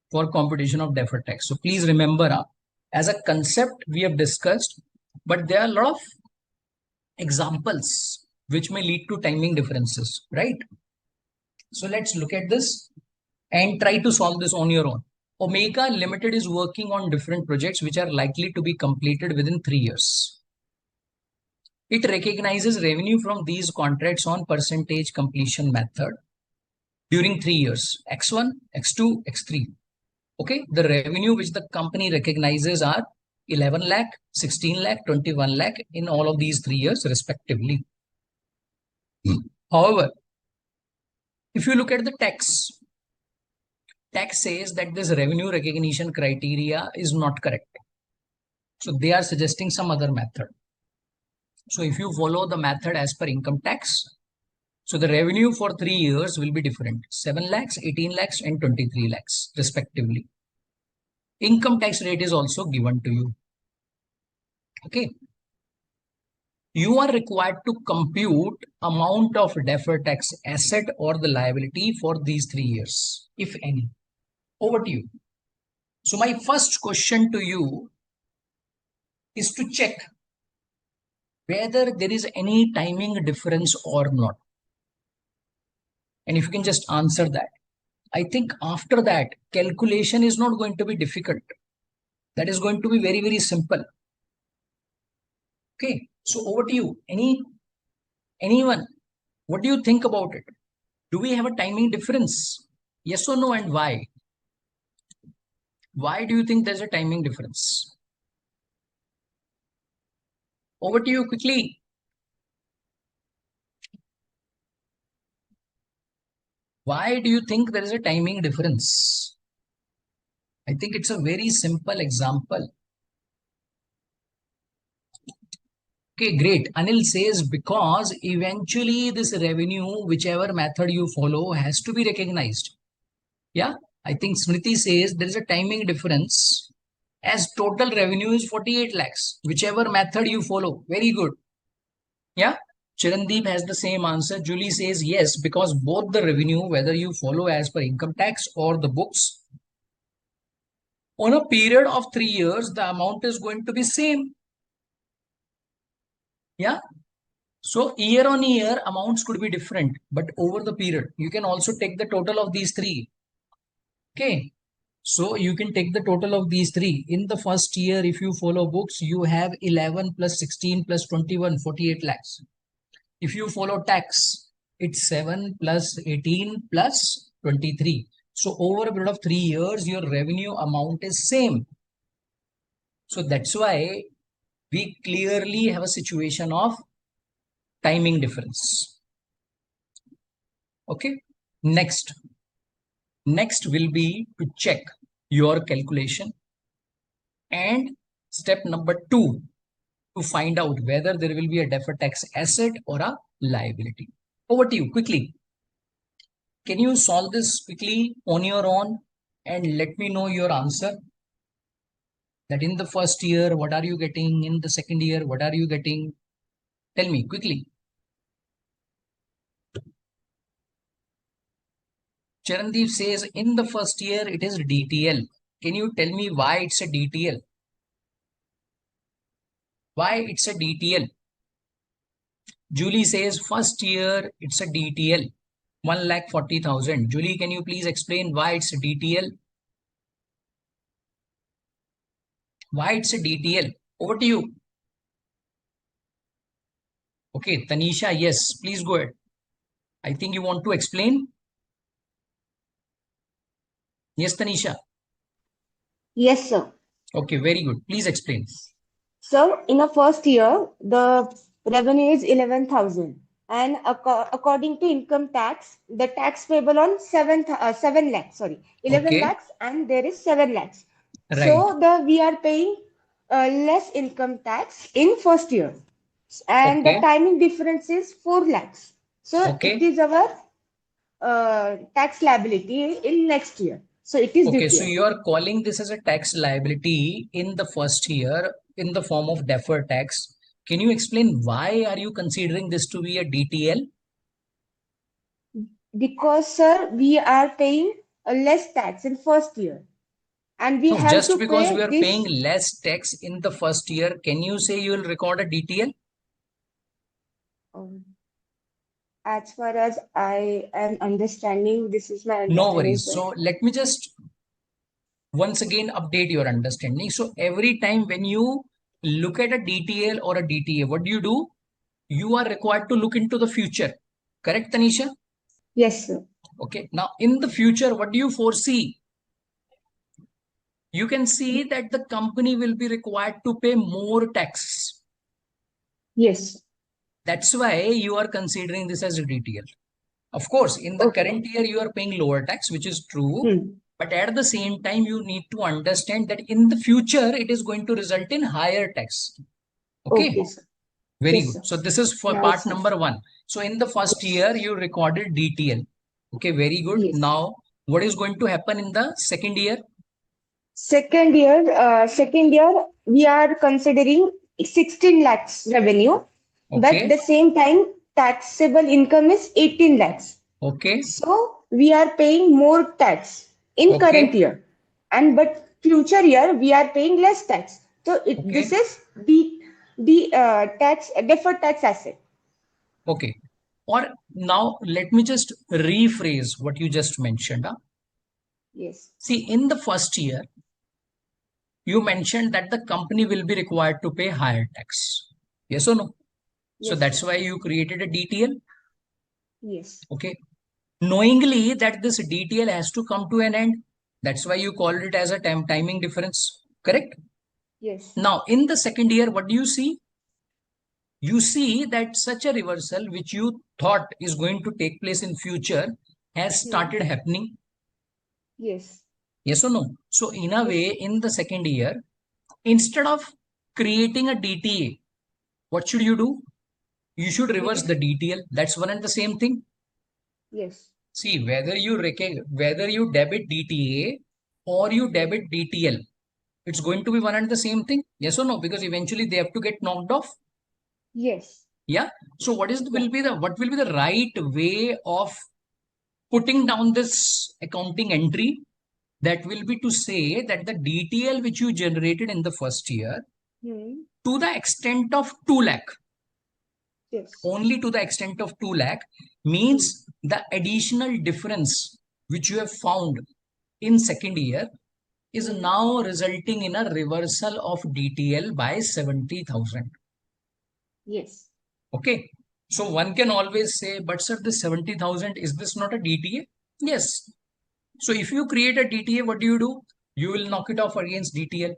Speaker 1: for computation of deferred tax. So please remember, as a concept we have discussed, but there are a lot of examples which may lead to timing differences, right? So let's look at this and try to solve this on your own. Omega Limited is working on different projects which are likely to be completed within 3 years. It recognizes revenue from these contracts on percentage completion method during 3 years, X1, X2, X3. Okay, the revenue which the company recognizes are 11 lakh, 16 lakh, 21 lakh in all of these 3 years respectively. However, if you look at the tax says that this revenue recognition criteria is not correct. So they are suggesting some other method. So if you follow the method as per income tax, so the revenue for 3 years will be different, 7 lakhs, 18 lakhs and 23 lakhs respectively. Income tax rate is also given to you. Okay. You are required to compute amount of deferred tax asset or the liability for these 3 years, if any. Over to you. So my first question to you is to check whether there is any timing difference or not. And if you can just answer that, I think after that, calculation is not going to be difficult. That is going to be very, very simple. Okay, so over to you. Anyone, what do you think about it? Do we have a timing difference? Yes or no, and why? Why do you think there's a timing difference? Over to you quickly. Why do you think there is a timing difference? I think it's a very simple example. Okay, great. Anil says because eventually this revenue, whichever method you follow, has to be recognized. Yeah, I think Smriti says there is a timing difference as total revenue is 48 lakhs, whichever method you follow. Very good. Yeah, Chirandeep has the same answer. Julie says yes, because both the revenue, whether you follow as per income tax or the books, on a period of 3 years, the amount is going to be same. Yeah. So year on year, amounts could be different, but over the period, you can also take the total of these three. Okay. So you can take the total of these three. In the first year, if you follow books, you have 11 plus 16 plus 21, 48 lakhs. If you follow tax, it's 7 plus 18 plus 23. So over a period of 3 years, your revenue amount is same. So that's why we clearly have a situation of timing difference. Okay. Next will be to check your calculation, and step number 2 to find out whether there will be a deferred tax asset or a liability. Over to you quickly. Can you solve this quickly on your own and let me know your answer? That in the first year, what are you getting? In the second year, what are you getting? Tell me quickly. Charandeep says in the first year, it is DTL. Can you tell me why it's a DTL? Why it's a DTL? Julie says first year, it's a DTL. 1,40,000. Julie, can you please explain why it's a DTL? Why it's a DTL? Over to you. Okay, Tanisha, yes, please go ahead. I think you want to explain. Yes, Tanisha.
Speaker 9: Yes, sir.
Speaker 1: Okay, very good. Please explain.
Speaker 9: So, in a first year, the revenue is 11,000. And according to income tax, the tax payable on 7 lakhs, sorry, 11
Speaker 1: Okay,
Speaker 9: lakhs, and there is 7 lakhs.
Speaker 1: right.
Speaker 9: So, we are paying less income tax in first year. And the
Speaker 1: Okay,
Speaker 9: timing difference is 4 lakhs. So, it
Speaker 1: okay.
Speaker 9: is our tax liability in next year. So, it is
Speaker 1: Okay, so
Speaker 9: DTL.
Speaker 1: you are calling this as a tax liability in the first year in the form of deferred tax. Can you explain why are you considering this to be a DTL?
Speaker 9: Because, sir, we are paying a less tax in first year, and we
Speaker 1: No,
Speaker 9: have
Speaker 1: just
Speaker 9: to
Speaker 1: because we
Speaker 9: pay
Speaker 1: are
Speaker 9: this.
Speaker 1: paying less tax in the first year, can you say you will record a DTL?
Speaker 9: um, as far as I am understanding, this is my
Speaker 1: No
Speaker 9: understanding,
Speaker 1: worries.
Speaker 9: sir.
Speaker 1: So let me just once again update your understanding. So every time when you look at a DTL or a DTA, what do? You are required to look into the future. Correct, Tanisha?
Speaker 9: Yes, sir.
Speaker 1: Okay. Now, in the future, what do you foresee? You can see that the company will be required to pay more tax.
Speaker 9: Yes.
Speaker 1: That's why you are considering this as a DTL. Of course, in the
Speaker 9: Okay.
Speaker 1: current year, you are paying lower tax, which is true. But at the same time, you need to understand that in the future, it is going to result in higher tax. Okay.
Speaker 9: Okay, sir.
Speaker 1: Very
Speaker 9: Yes,
Speaker 1: good.
Speaker 9: sir.
Speaker 1: So this is for
Speaker 9: Now
Speaker 1: part
Speaker 9: it's
Speaker 1: number 1. So in the first
Speaker 9: yes.
Speaker 1: year, you recorded DTL. Okay, very good.
Speaker 9: Yes.
Speaker 1: Now, what is going to happen in the second year?
Speaker 9: Second year, we are considering 16 lakhs revenue, but
Speaker 1: Okay.
Speaker 9: the same time taxable income is 18 lakhs.
Speaker 1: Okay.
Speaker 9: So we are paying more tax in current
Speaker 1: Okay.
Speaker 9: year, and but future year we are paying less tax. So this
Speaker 1: Okay.
Speaker 9: is the tax deferred tax asset.
Speaker 1: Okay. Or now let me just rephrase what you just mentioned.
Speaker 9: Yes.
Speaker 1: See, in the first year, you mentioned that the company will be required to pay higher tax. Yes or no? So
Speaker 9: Yes,
Speaker 1: that's
Speaker 9: sir.
Speaker 1: why you created a DTL.
Speaker 9: Yes.
Speaker 1: Okay. Knowingly that this DTL has to come to an end. That's why you called it as a timing difference. Correct?
Speaker 9: Yes.
Speaker 1: Now, in the second year, what do you see? You see that such a reversal which you thought is going to take place in future has started happening.
Speaker 9: Yes.
Speaker 1: Yes or no? So in a
Speaker 9: Yes.
Speaker 1: way, in the second year, instead of creating a DTA, what should you do? You should reverse the DTL. That's one and the same thing.
Speaker 9: Yes.
Speaker 1: See, whether you debit DTA or you debit DTL, it's going to be one and the same thing. Yes or no? Because eventually they have to get knocked off.
Speaker 9: Yes.
Speaker 1: Yeah. So what
Speaker 9: Yeah.
Speaker 1: will be the right way of putting down this accounting entry? That will be to say that the DTL which you generated in the first year, to the extent of 2 lakh,
Speaker 9: Yes.
Speaker 1: only to the extent of 2 lakh, means the additional difference which you have found in second year is now resulting in a reversal of DTL by 70,000.
Speaker 9: Yes.
Speaker 1: Okay. So one can always say, but sir, this 70,000, is this not a DTA? Yes. So if you create a DTA, what do? You will knock it off against DTL.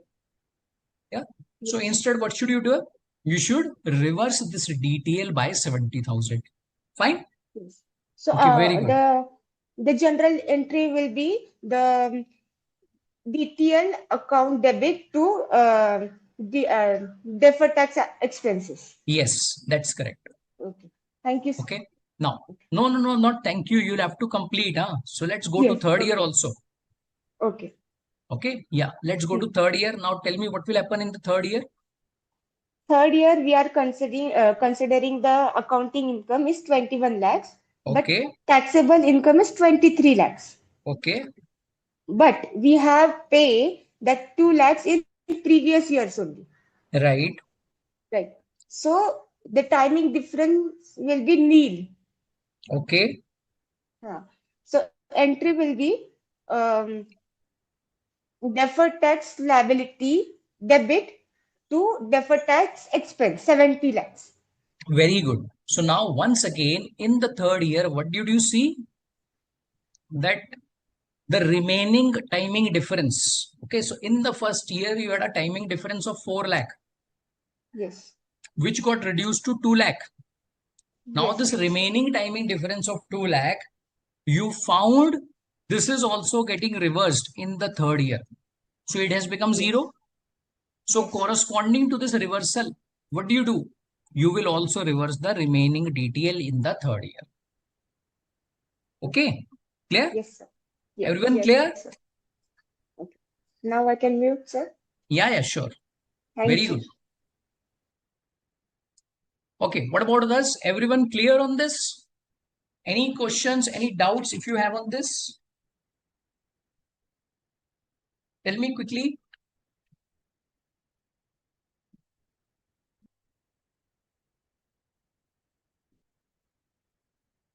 Speaker 1: Yeah. So
Speaker 9: Yes.
Speaker 1: instead, what should you do? You should reverse this DTL by 70,000. Fine.
Speaker 9: Yes. So
Speaker 1: Okay, very good.
Speaker 9: the general entry will be the DTL account debit to the deferred tax expenses.
Speaker 1: Yes, that's correct.
Speaker 9: Okay. Thank you, sir.
Speaker 1: Okay. Now, no, not thank you. You'll have to complete. So let's go to
Speaker 9: Yes.
Speaker 1: third year
Speaker 9: Okay.
Speaker 1: also.
Speaker 9: Okay.
Speaker 1: Okay. Yeah. Let's go to third year. Now tell me what will happen in the third year.
Speaker 9: Third year, we are considering the accounting income is 21 lakhs, but
Speaker 1: Okay.
Speaker 9: taxable income is 23 lakhs.
Speaker 1: Okay.
Speaker 9: But we have paid that 2 lakhs in previous years only.
Speaker 1: Right.
Speaker 9: Right. So the timing difference will be nil.
Speaker 1: Okay.
Speaker 9: So entry will be um, deferred tax liability debit to deferred tax expense 70 lakhs.
Speaker 1: Very good. So now once again in the third year, what did you see? That the remaining timing difference. Okay. So in the first year, you had a timing difference of 4 lakh.
Speaker 9: Yes.
Speaker 1: Which got reduced to 2 lakh. Now
Speaker 9: Yes.
Speaker 1: this remaining timing difference of 2 lakh, you found this is also getting reversed in the third year. So it has become zero. So corresponding to this reversal, what do? You will also reverse the remaining DTL in the third year. Okay, clear?
Speaker 9: Yes, sir. Yes.
Speaker 1: Everyone
Speaker 9: Yes,
Speaker 1: clear?
Speaker 9: sir. Okay. Now I can mute, sir.
Speaker 1: Yeah, sure.
Speaker 9: Thank
Speaker 1: Very
Speaker 9: you.
Speaker 1: good. Okay, what about others? Everyone clear on this? Any questions, any doubts if you have on this? Tell me quickly.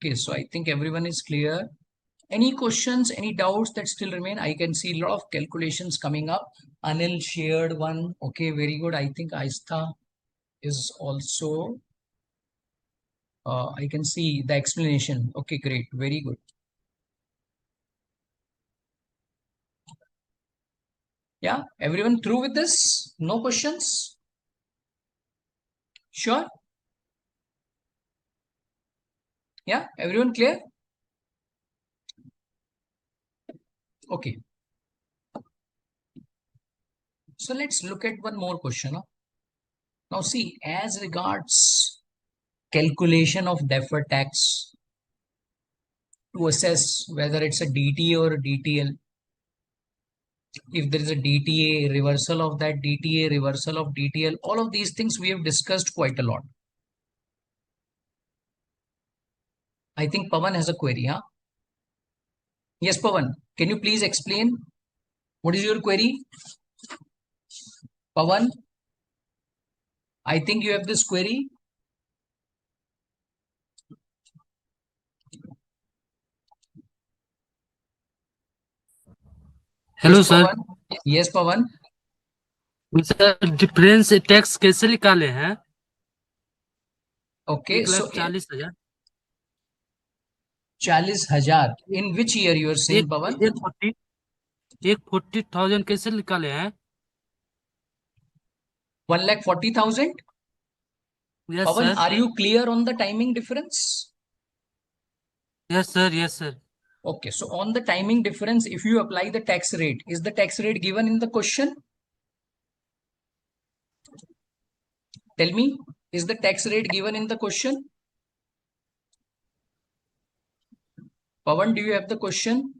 Speaker 1: Okay, so I think everyone is clear. Any questions, any doubts that still remain? I can see a lot of calculations coming up. Anil shared one. Okay, very good. I think Aistha is also, I can see the explanation. Okay, great. Very good. Yeah, everyone through with this? No questions? Sure? Yeah, everyone clear? Okay. So let's look at one more question. Now see, as regards calculation of deferred tax to assess whether it's a DTA or a DTL, if there is a DTA, reversal of that DTA, reversal of DTL, all of these things we have discussed quite a lot. I think Pawan has a query, huh? Yes, Pawan, can you please explain? What is your query? Pawan, I think you have this query.
Speaker 7: Hello
Speaker 1: Yes,
Speaker 7: sir.
Speaker 1: Pawan. Yes, Pawan.
Speaker 7: Sir difference tax कैसे निकाले हैं?
Speaker 1: Okay,
Speaker 7: 1,40,000।
Speaker 1: 40,000. In which year you are saying,
Speaker 7: एक
Speaker 1: Pawan?
Speaker 7: एक 40,000 कैसे निकाले हैं?
Speaker 1: 1,40,000.
Speaker 7: Yes
Speaker 1: Pawan,
Speaker 7: sir.
Speaker 1: are you clear on the timing difference?
Speaker 7: Yes sir, yes sir.
Speaker 1: Okay, so on the timing difference, if you apply the tax rate, is the tax rate given in the question? Tell me, is the tax rate given in the question? Pawan, do you have the question?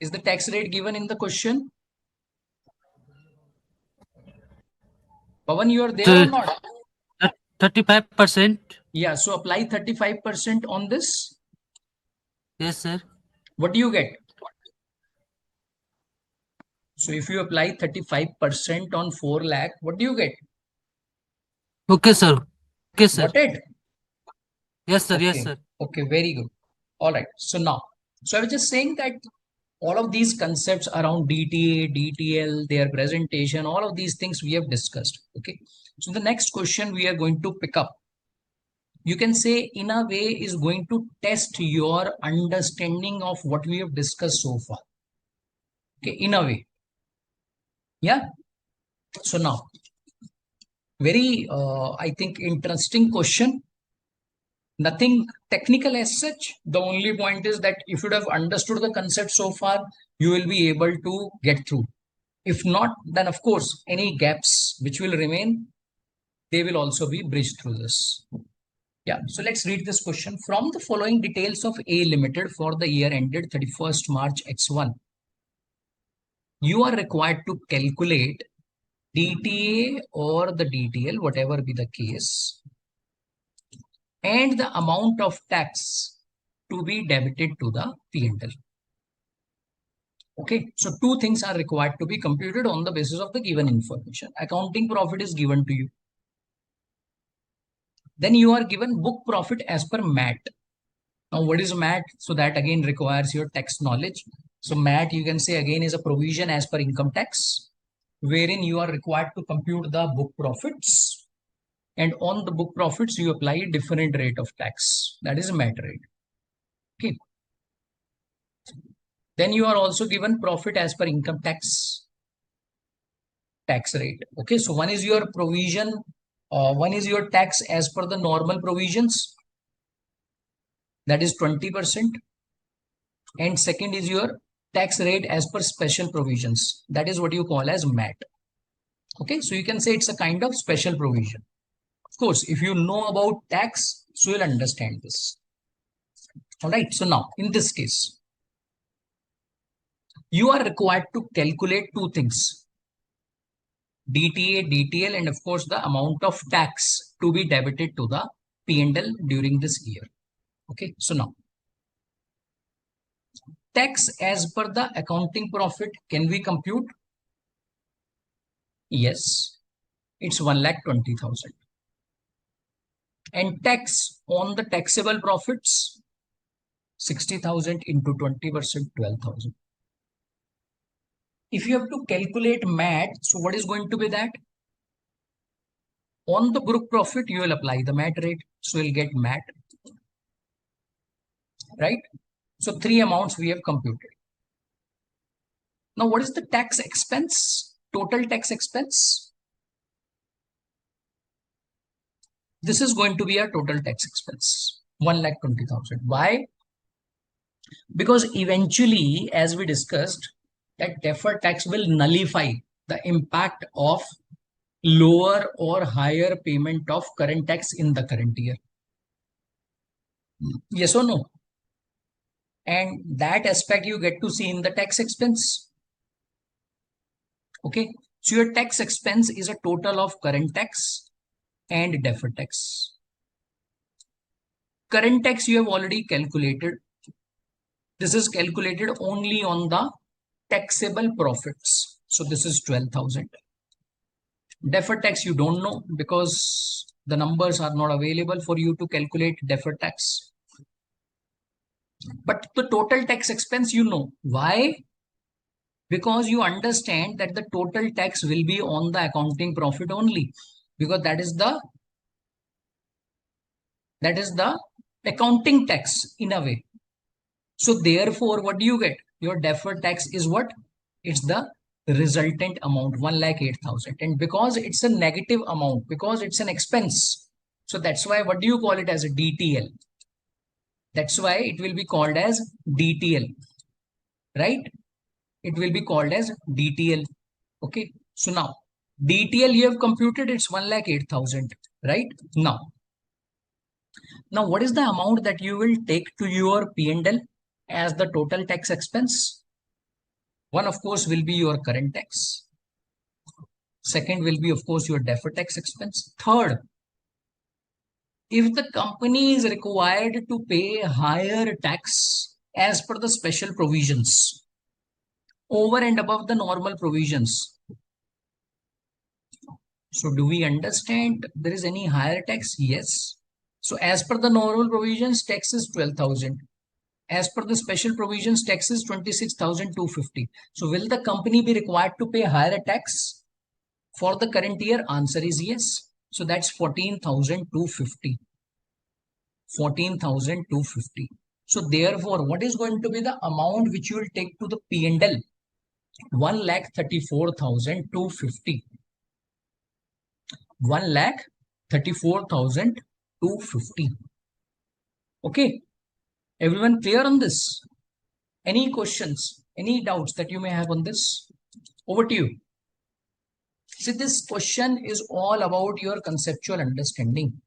Speaker 1: Is the tax rate given in the question? Pawan, you are there or not?
Speaker 7: 35%।
Speaker 1: Yeah, so apply 35% on this.
Speaker 7: Yes sir.
Speaker 1: What do you get? So if you apply 35% on 4 lakh, what do you get?
Speaker 7: Okay sir, okay sir.
Speaker 1: Got it?
Speaker 7: Yes sir, yes
Speaker 1: Okay.
Speaker 7: Sir.
Speaker 1: Okay, very good. All right. So now, so I was just saying that all of these concepts around DTA, DTL, their presentation, all of these things we have discussed. Okay. So the next question we are going to pick up, you can say in a way is going to test your understanding of what we have discussed so far. Okay, in a way. Yeah. So now, very, I think, interesting question. Nothing technical as such. The only point is that if you have understood the concept so far, you will be able to get through. If not, then of course, any gaps which will remain, they will also be bridged through this. Yeah, so let's read this question. From the following details of A Limited for the year ended 31st March X1, you are required to calculate DTA or the DTL, whatever be the case, and the amount of tax to be debited to the P&L. Okay, so two things are required to be computed on the basis of the given information. Accounting profit is given to you. Then you are given book profit as per MAT. Now, what is MAT? So that again requires your tax knowledge. So MAT, you can say again, is a provision as per income tax, wherein you are required to compute the book profits. And on the book profits, you apply a different rate of tax. That is a MAT rate. Okay. Then you are also given profit as per income tax rate. Okay, so one is your provision, one is your tax as per the normal provisions, that is 20%, and second is your tax rate as per special provisions, that is what you call as MAT. Okay, so you can say it's a kind of special provision. Of course, if you know about tax, so you'll understand this. All right, so now in this case, you are required to calculate two things: DTA, DTL, and of course the amount of tax to be debited to the P&L during this year. Okay, so now tax as per the accounting profit, can we compute? Yes, it's 1,20,000. And tax on the taxable profits, 60,000 into 20%, 12,000. If you have to calculate MAT, so what is going to be that? On the group profit, you will apply the MAT rate. So you'll get MAT, right? So three amounts we have computed. Now, what is the tax expense? Total tax expense. This is going to be a total tax expense, 1,20,000. Why? Because eventually, as we discussed, that deferred tax will nullify the impact of lower or higher payment of current tax in the current year. Yes or no? And that aspect you get to see in the tax expense. Okay, so your tax expense is a total of current tax and deferred tax. Current tax you have already calculated. This is calculated only on the taxable profits. So this is 12,000. Deferred tax you don't know because the numbers are not available for you to calculate deferred tax. But the total tax expense you know. Why? because you understand that the total tax will be on the accounting profit only, because that is the accounting tax in a way. So therefore, what do you get? Your deferred tax is what? It's the resultant amount, 1,08,000. And because it's a negative amount, because it's an expense, so that's why, what do you call it as a DTL? That's why it will be called as DTL, right? It will be called as DTL. Okay. So now DTL you have computed, it's 1,08,000, right? Now what is the amount that you will take to your P&L as the total tax expense? One, of course, will be your current tax. Second will be, of course, your deferred tax expense. Third, if the company is required to pay higher tax as per the special provisions over and above the normal provisions. So do we understand there is any higher tax? Yes. So as per the normal provisions, tax is 12,000. As per the special provisions, tax is 26,250. So will the company be required to pay higher tax for the current year? Answer is yes. So that's 14,250. 14,250. So therefore, what is going to be the amount which you will take to the P&L? 1,34,250. 1,34,250. Okay. Everyone clear on this? Any questions? Any doubts that you may have on this? Over to you. See, this question is all about your conceptual understanding.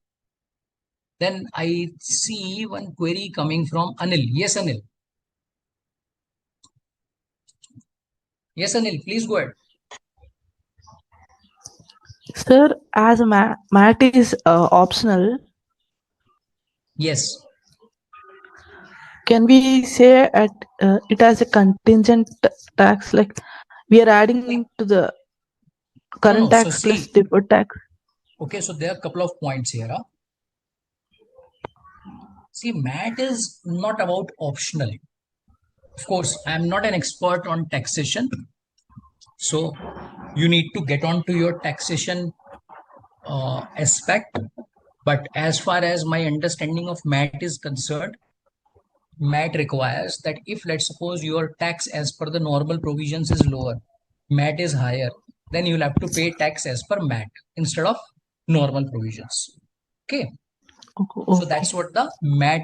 Speaker 1: Then I see one query coming from Anil. Yes, Anil. Yes, Anil, please go ahead.
Speaker 6: Sir, as math is optional,
Speaker 1: Yes.
Speaker 6: can we say it as a contingent tax? Like we are adding to the current
Speaker 1: No,
Speaker 6: tax plus deferred tax.
Speaker 1: Okay, so there are a couple of points here. See, math is not about optional. Of course, I am not an expert on taxation. So you need to get on to your taxation aspect. But as far as my understanding of MAT is concerned, MAT requires that if, let's suppose, your tax as per the normal provisions is lower, MAT is higher, then you'll have to pay tax as per MAT instead of normal provisions. Okay. So that's what the MAT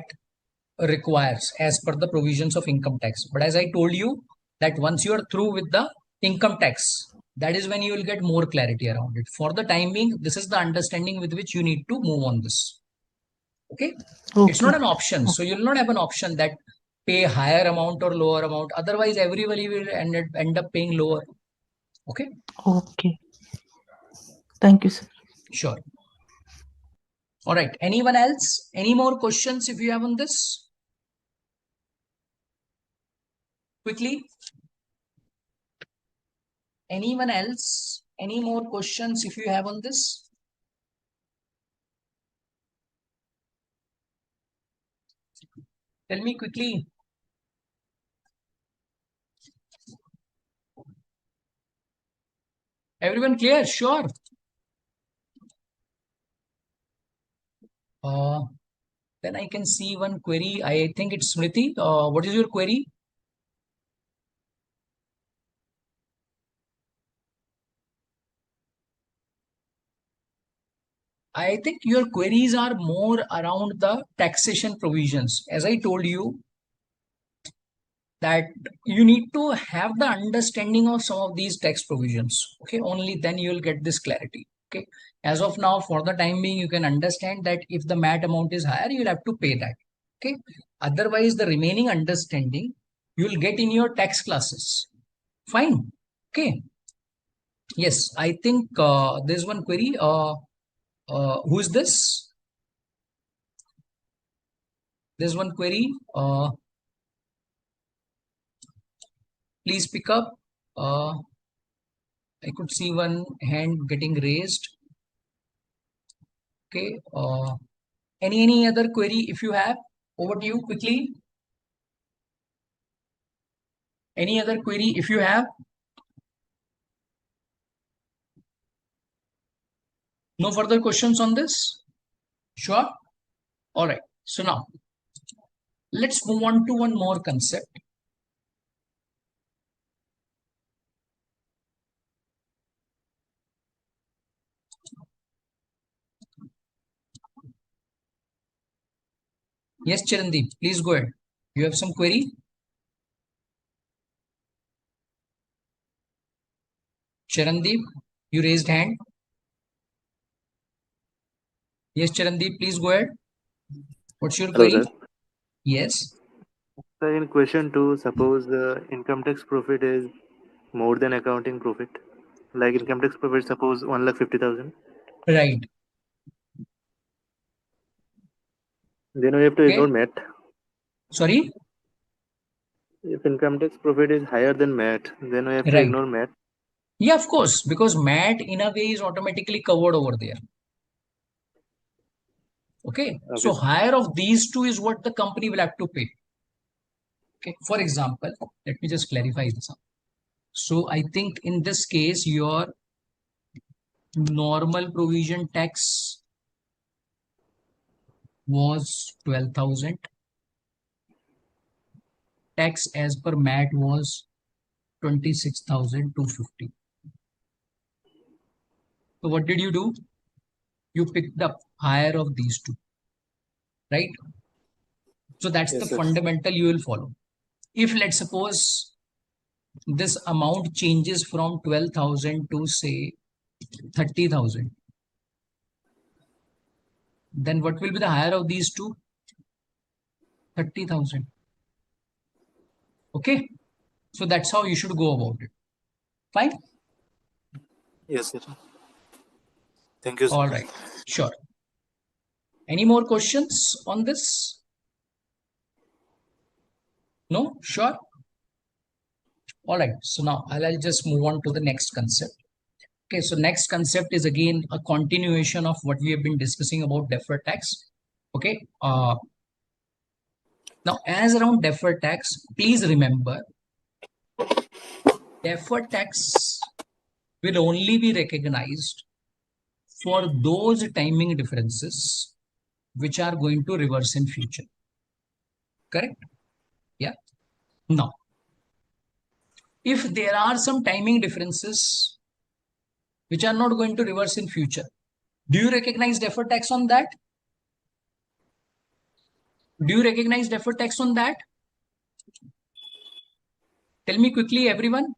Speaker 1: requires as per the provisions of income tax. But as I told you, that once you are through with the income tax, that is when you will get more clarity around it. For the time being, this is the understanding with which you need to move on this. Okay. It's not an option. So you'll not have an option that pay higher amount or lower amount. Otherwise, everybody will end up paying lower. Okay.
Speaker 6: Okay. Thank you, sir.
Speaker 1: Sure. All right. Anyone else? Any more questions if you have on this? Quickly. Anyone else? Any more questions if you have on this? Tell me quickly. Everyone clear? Sure. Then I can see one query. I think it's Smriti. What is your query? I think your queries are more around the taxation provisions. As I told you, that you need to have the understanding of some of these tax provisions. Okay, only then you will get this clarity. Okay, as of now, for the time being, you can understand that if the MAT amount is higher, you'll have to pay that. Okay, otherwise, the remaining understanding you'll get in your tax classes. Fine. Okay. Yes, I think there's one query. Who is this? There's one query. Please pick up. I could see one hand getting raised. Okay. Any other query if you have? Over to you quickly. Any other query if you have? No further questions on this? Sure. All right. So now let's move on to one more concept. Yes, Chirandeep, please go ahead. You have some query? Chirandeep, you raised hand. Yes, Chirandeep, please go ahead. What's your
Speaker 10: Hello,
Speaker 1: query?
Speaker 10: sir.
Speaker 1: Yes.
Speaker 10: So in question 2, suppose income tax profit is more than accounting profit. Like income tax profit, suppose 1,50,000.
Speaker 1: Right.
Speaker 10: Then we have to
Speaker 1: Okay.
Speaker 10: ignore MAT.
Speaker 1: Sorry?
Speaker 10: If income tax profit is higher than MAT, then we have to
Speaker 1: Right.
Speaker 10: ignore MAT.
Speaker 1: Yeah, of course, because MAT in a way is automatically covered over there. Okay. So
Speaker 10: Okay.
Speaker 1: higher of these two is what the company will have to pay. Okay. For example, let me just clarify this. So I think in this case, your normal provision tax was 12,000. Tax as per MAT was 26,250. So what did you do? You picked up higher of these two, right? So that's the
Speaker 10: Yes, sir.
Speaker 1: fundamental you will follow. If let's suppose this amount changes from 12,000 to say 30,000, then what will be the higher of these two? 30,000. Okay. So that's how you should go about it. Fine.
Speaker 10: Yes, sir. Thank you, sir.
Speaker 1: All right. Sure. Any more questions on this? No? Sure. All right. So now I'll just move on to the next concept. Okay. So next concept is again a continuation of what we have been discussing about deferred tax. Okay. Now as around deferred tax, please remember deferred tax will only be recognized for those timing differences which are going to reverse in future. Correct? Yeah. Now, if there are some timing differences which are not going to reverse in future, do you recognize deferred tax on that? Do you recognize deferred tax on that? Tell me quickly, everyone.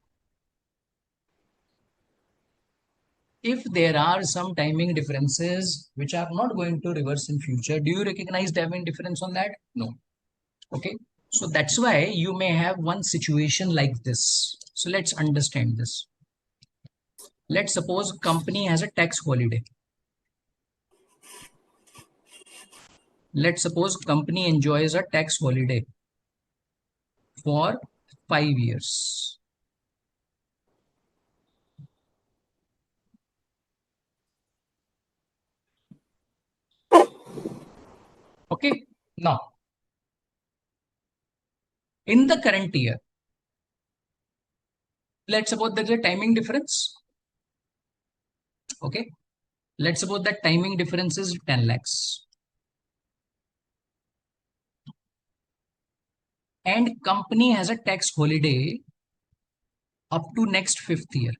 Speaker 1: If there are some timing differences which are not going to reverse in future, do you recognize timing difference on that? No. Okay. So that's why you may have one situation like this. So let's understand this. Let's suppose company has a tax holiday. Let's suppose company enjoys a tax holiday for 5 years. Okay. Now, in the current year, let's suppose there's a timing difference. Okay. Let's suppose that timing difference is 10 lakhs. And company has a tax holiday up to next 5th year.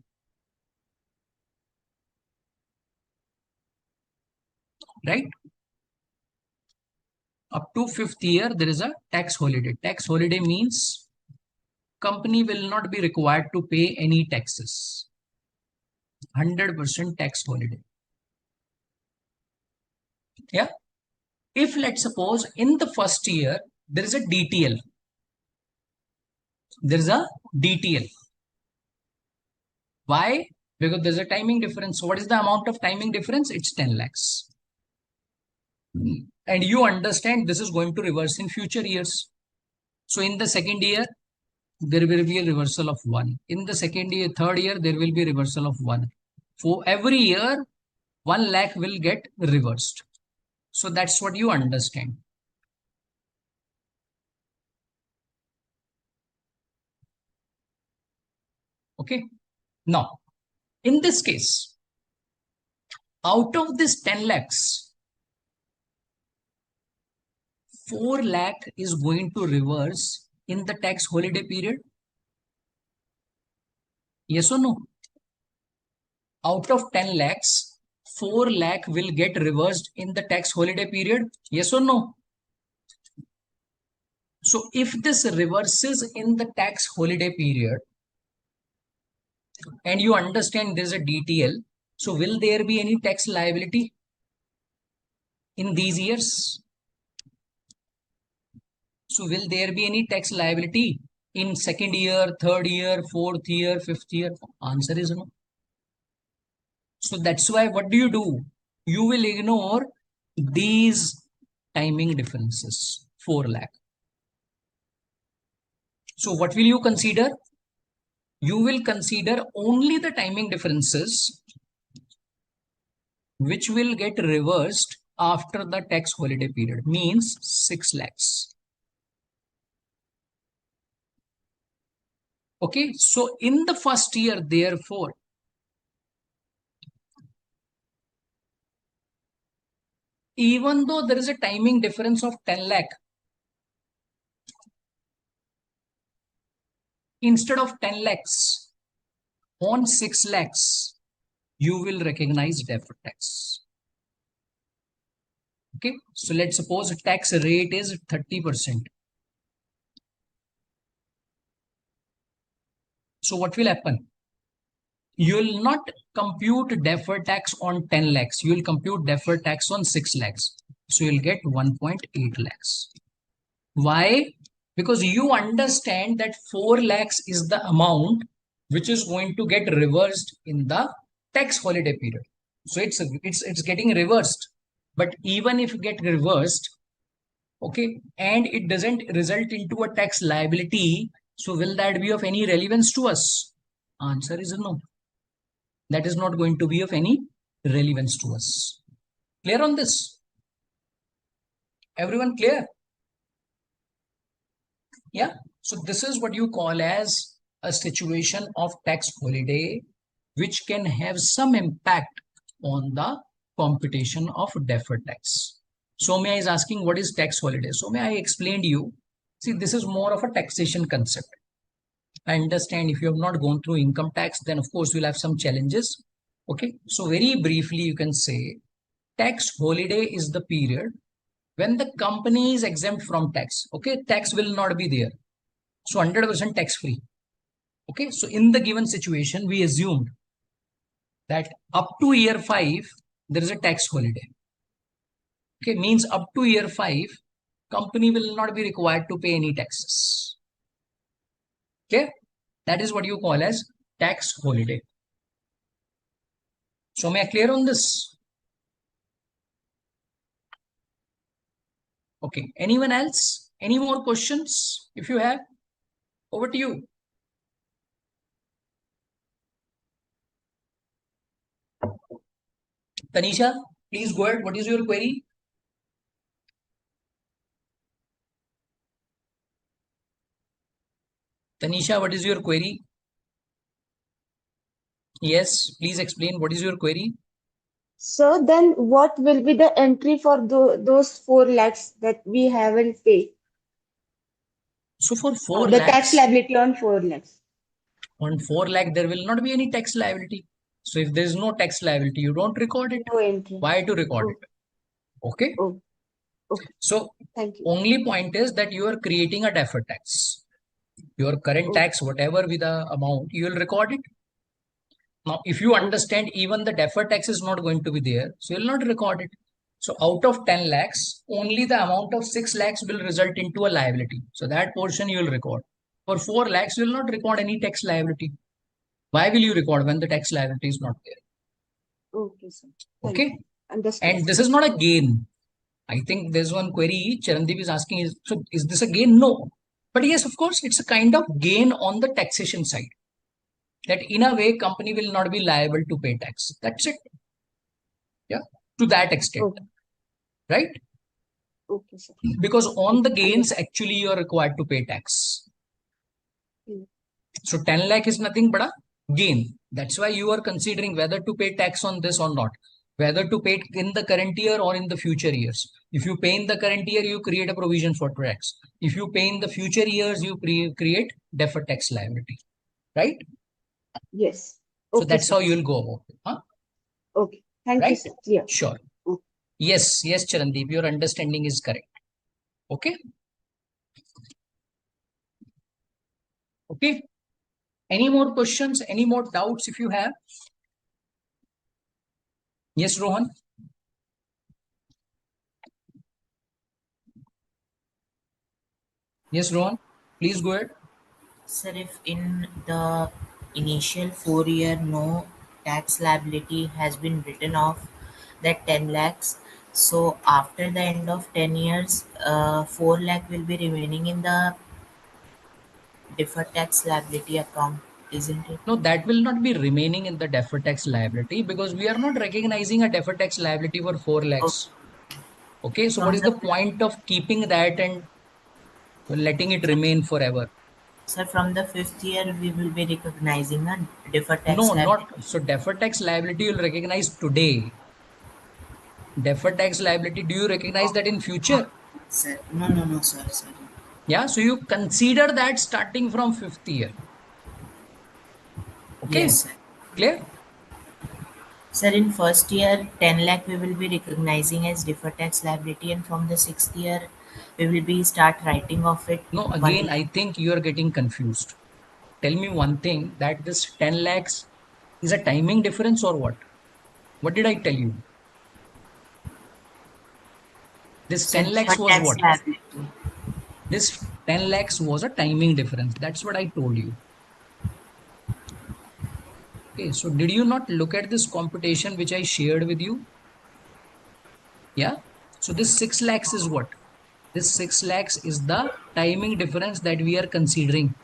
Speaker 1: Right? Up to 5th year, there is a tax holiday. Tax holiday means company will not be required to pay any taxes. 100% tax holiday. Yeah. If let's suppose in the first year, there is a DTL. There is a DTL. Why? Because there's a timing difference. So what is the amount of timing difference? It's 10 lakhs. And you understand this is going to reverse in future years. So in the second year, there will be a reversal of 1. In the second year, third year, there will be a reversal of 1. For every year, 1 lakh will get reversed. So that's what you understand. Okay. Now, in this case, out of this 10 lakhs, 4 lakh is going to reverse in the tax holiday period. Yes or no? Out of 10 lakhs, 4 lakh will get reversed in the tax holiday period. Yes or no? So if this reverses in the tax holiday period, and you understand there's a DTL, so will there be any tax liability in these years? So will there be any tax liability in second year, third year, fourth year, fifth year? Answer is no. So that's why what do? You will ignore these timing differences, 4 lakh. So what will you consider? You will consider only the timing differences which will get reversed after the tax holiday period, means 6 lakhs. Okay, so in the first year, therefore, even though there is a timing difference of 10 lakh, instead of 10 lakhs, on 6 lakhs, you will recognize deferred tax. Okay, so let's suppose tax rate is 30%. So what will happen? You will not compute deferred tax on 10 lakhs. You will compute deferred tax on 6 lakhs. So you'll get 1.8 lakhs. Why? Because you understand that 4 lakhs is the amount which is going to get reversed in the tax holiday period. So it's getting reversed. But even if it get reversed, okay, and it doesn't result into a tax liability, so will that be of any relevance to us? Answer is no. That is not going to be of any relevance to us. Clear on this? Everyone clear? Yeah. So this is what you call as a situation of tax holiday, which can have some impact on the computation of deferred tax. Soumya is asking what is tax holiday. Soumya, I explained you. See, this is more of a taxation concept. I understand if you have not gone through income tax, then of course you'll have some challenges. Okay. So very briefly, you can say tax holiday is the period when the company is exempt from tax. Okay. Tax will not be there. So 100% tax free. Okay. So in the given situation, we assumed that up to year 5, there is a tax holiday. Okay. Means up to year 5, company will not be required to pay any taxes. Okay. That is what you call as tax holiday. So am I clear on this? Okay. Anyone else? Any more questions? If you have, over to you. Tanisha, please go ahead. What is your query? Tanisha, what is your query? Yes, please explain what is your query.
Speaker 9: So then what will be the entry for those 4 lakhs that we haven't paid?
Speaker 1: So for 4
Speaker 9: The
Speaker 1: lakhs,
Speaker 9: tax liability on 4 lakhs.
Speaker 1: on 4 lakh, there will not be any tax liability. So if there is no tax liability, you don't record it.
Speaker 9: No entry.
Speaker 1: Why to record
Speaker 9: Oh,
Speaker 1: it? Okay.
Speaker 9: oh, okay.
Speaker 1: So
Speaker 9: Thank you.
Speaker 1: only point is that you are creating a deferred tax. Your current
Speaker 9: Oh,
Speaker 1: tax, whatever with the amount, you will record it. Now, if you understand even the deferred tax is not going to be there, so you will not record it. So out of 10 lakhs, only the amount of 6 lakhs will result into a liability. So that portion you will record. For 4 lakhs, you will not record any tax liability. Why will you record when the tax liability is not there?
Speaker 9: okay, sir. Thank
Speaker 1: Okay.
Speaker 9: you. Understood.
Speaker 1: And this is not a gain. I think there's one query Charandeep is asking so is this a gain? No. But yes, of course, it's a kind of gain on the taxation side. That in a way, company will not be liable to pay tax. That's it. Yeah. To that extent.
Speaker 9: Okay,
Speaker 1: Right?
Speaker 9: okay, sir.
Speaker 1: Because on the gains,
Speaker 9: Understood.
Speaker 1: actually, you are required to pay tax.
Speaker 9: Hmm.
Speaker 1: So 10 lakh is nothing but gain. That's why you are considering whether to pay tax on this or not, whether to pay it in the current year or in the future years. If you pay in the current year, you create a provision for tax. If you pay in the future years, you create deferred tax liability, right?
Speaker 9: Yes.
Speaker 1: So
Speaker 9: Okay,
Speaker 1: that's
Speaker 9: sir.
Speaker 1: how you will go about it. Huh?
Speaker 9: Okay. Thank you,
Speaker 1: Right?
Speaker 9: sir. Yeah.
Speaker 1: Sure.
Speaker 9: Okay.
Speaker 1: Yes, Charandeep, your understanding is correct. Okay. Okay. Any more questions? Any more doubts if you have? Yes, Rohan. Yes, Rohan. Please go ahead.
Speaker 2: Sir, if in the initial 4 year no tax liability has been written off, that 10 lakhs, so after the end of 10 years, 4 lakh will be remaining in the deferred tax liability account, isn't it?
Speaker 1: No, that will not be remaining in the deferred tax liability because we are not recognizing a deferred tax liability for 4
Speaker 2: Okay.
Speaker 1: lakhs. Okay, so what
Speaker 2: From
Speaker 1: is
Speaker 2: the
Speaker 1: the point of keeping that and letting it remain forever?
Speaker 2: sir, from the 5th year, we will be recognizing a deferred tax
Speaker 1: No, not
Speaker 2: liability.
Speaker 1: so. Deferred tax liability you'll recognize today. Deferred tax liability, do you recognize that in future?
Speaker 2: Sir, no, sir, sorry.
Speaker 1: Yeah, so you consider that starting from 5th year. Okay,
Speaker 2: Yes, sir.
Speaker 1: clear?
Speaker 2: Sir, in first year, 10 lakh we will be recognizing as deferred tax liability, and from the 6th year, we will be start writing off it
Speaker 1: No,
Speaker 2: 1
Speaker 1: again,
Speaker 2: lakh.
Speaker 1: I think you are getting confused. Tell me one thing, that this 10 lakhs is a timing difference or what? What did I tell you? This
Speaker 2: So
Speaker 1: 10 lakhs
Speaker 2: deferred
Speaker 1: was
Speaker 2: tax
Speaker 1: what?
Speaker 2: liability.
Speaker 1: This 10 lakhs was a timing difference. That's what I told you. Okay, so did you not look at this computation which I shared with you? Yeah. So this 6 lakhs is what? This 6 lakhs is the timing difference that we are considering.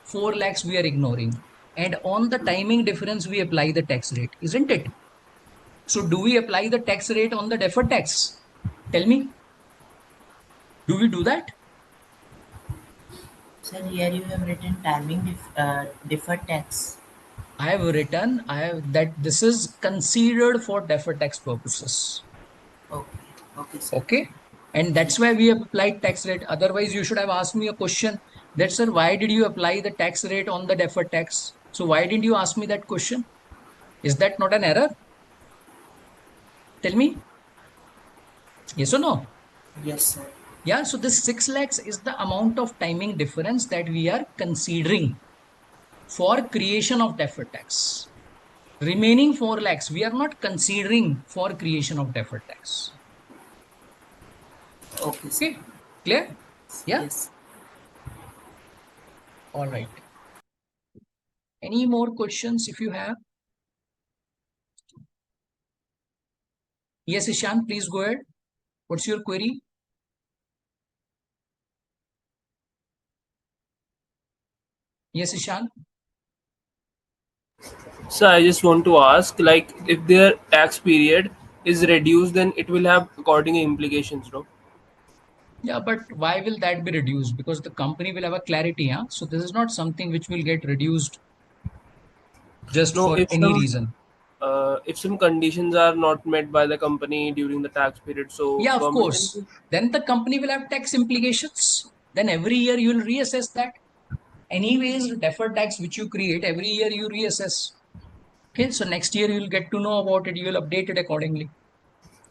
Speaker 1: 4 lakhs we are ignoring. And on the timing difference, we apply the tax rate, isn't it? So do we apply the tax rate on the deferred tax? Tell me, do we do that?
Speaker 2: Sir, here you have written deferred tax.
Speaker 1: I have written that this is considered for deferred tax purposes.
Speaker 2: Okay, okay, sir.
Speaker 1: Okay. And that's why we have applied tax rate. Otherwise, you should have asked me a question that, sir, why did you apply the tax rate on the deferred tax? So why didn't you ask me that question? Is that not an error? Tell me. Yes or no?
Speaker 2: Yes, sir.
Speaker 1: Yeah. So this 6 lakhs is the amount of timing difference that we are considering for creation of deferred tax. Remaining 4 lakhs, we are not considering for creation of deferred tax.
Speaker 2: Okay, sir.
Speaker 1: Okay. Clear? Yeah.
Speaker 2: Yes.
Speaker 1: All right. Any more questions if you have? Yes, Ishan, please go ahead. What's your query? Yes, Ishan.
Speaker 4: So I just want to ask, like, if their tax period is reduced, then it will have according implications, no?
Speaker 1: Yeah, but why will that be reduced? Because the company will have a clarity, huh? So this is not something which will get reduced just
Speaker 4: No,
Speaker 1: for any reason.
Speaker 4: if some conditions are not met by the company during the tax period, so
Speaker 1: Yeah, of
Speaker 4: government can.
Speaker 1: course. Then the company will have tax implications. Then every year you will reassess that. Anyways, deferred tax which you create, every year you reassess. Okay, so next year you will get to know about it. You will update it accordingly.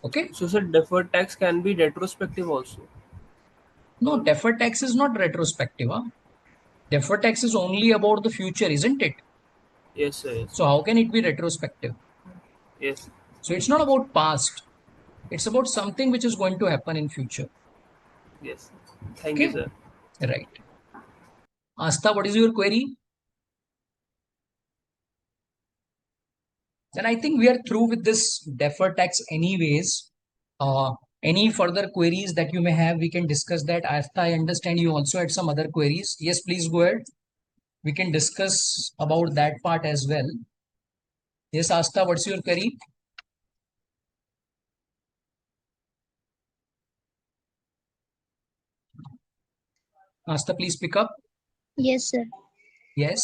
Speaker 1: Okay.
Speaker 4: So, sir, deferred tax can be retrospective also.
Speaker 1: No, deferred tax is not retrospective. Huh? Deferred tax is only about the future, isn't it?
Speaker 4: Yes, sir. Yes,
Speaker 1: So how can it be retrospective?
Speaker 4: yes,
Speaker 1: So it's not about past. It's about something which is going to happen in future.
Speaker 4: yes. Thank you,
Speaker 1: Okay.
Speaker 4: sir.
Speaker 1: Right. Asta, what is your query? Then I think we are through with this deferred tax anyways. Uh, any further queries that you may have, we can discuss that. Asta, I understand you also had some other queries. Yes, please go ahead. We can discuss about that part as well. Yes, Asta, what's your query? Asta, please pick up.
Speaker 5: Yes, sir.
Speaker 1: Yes.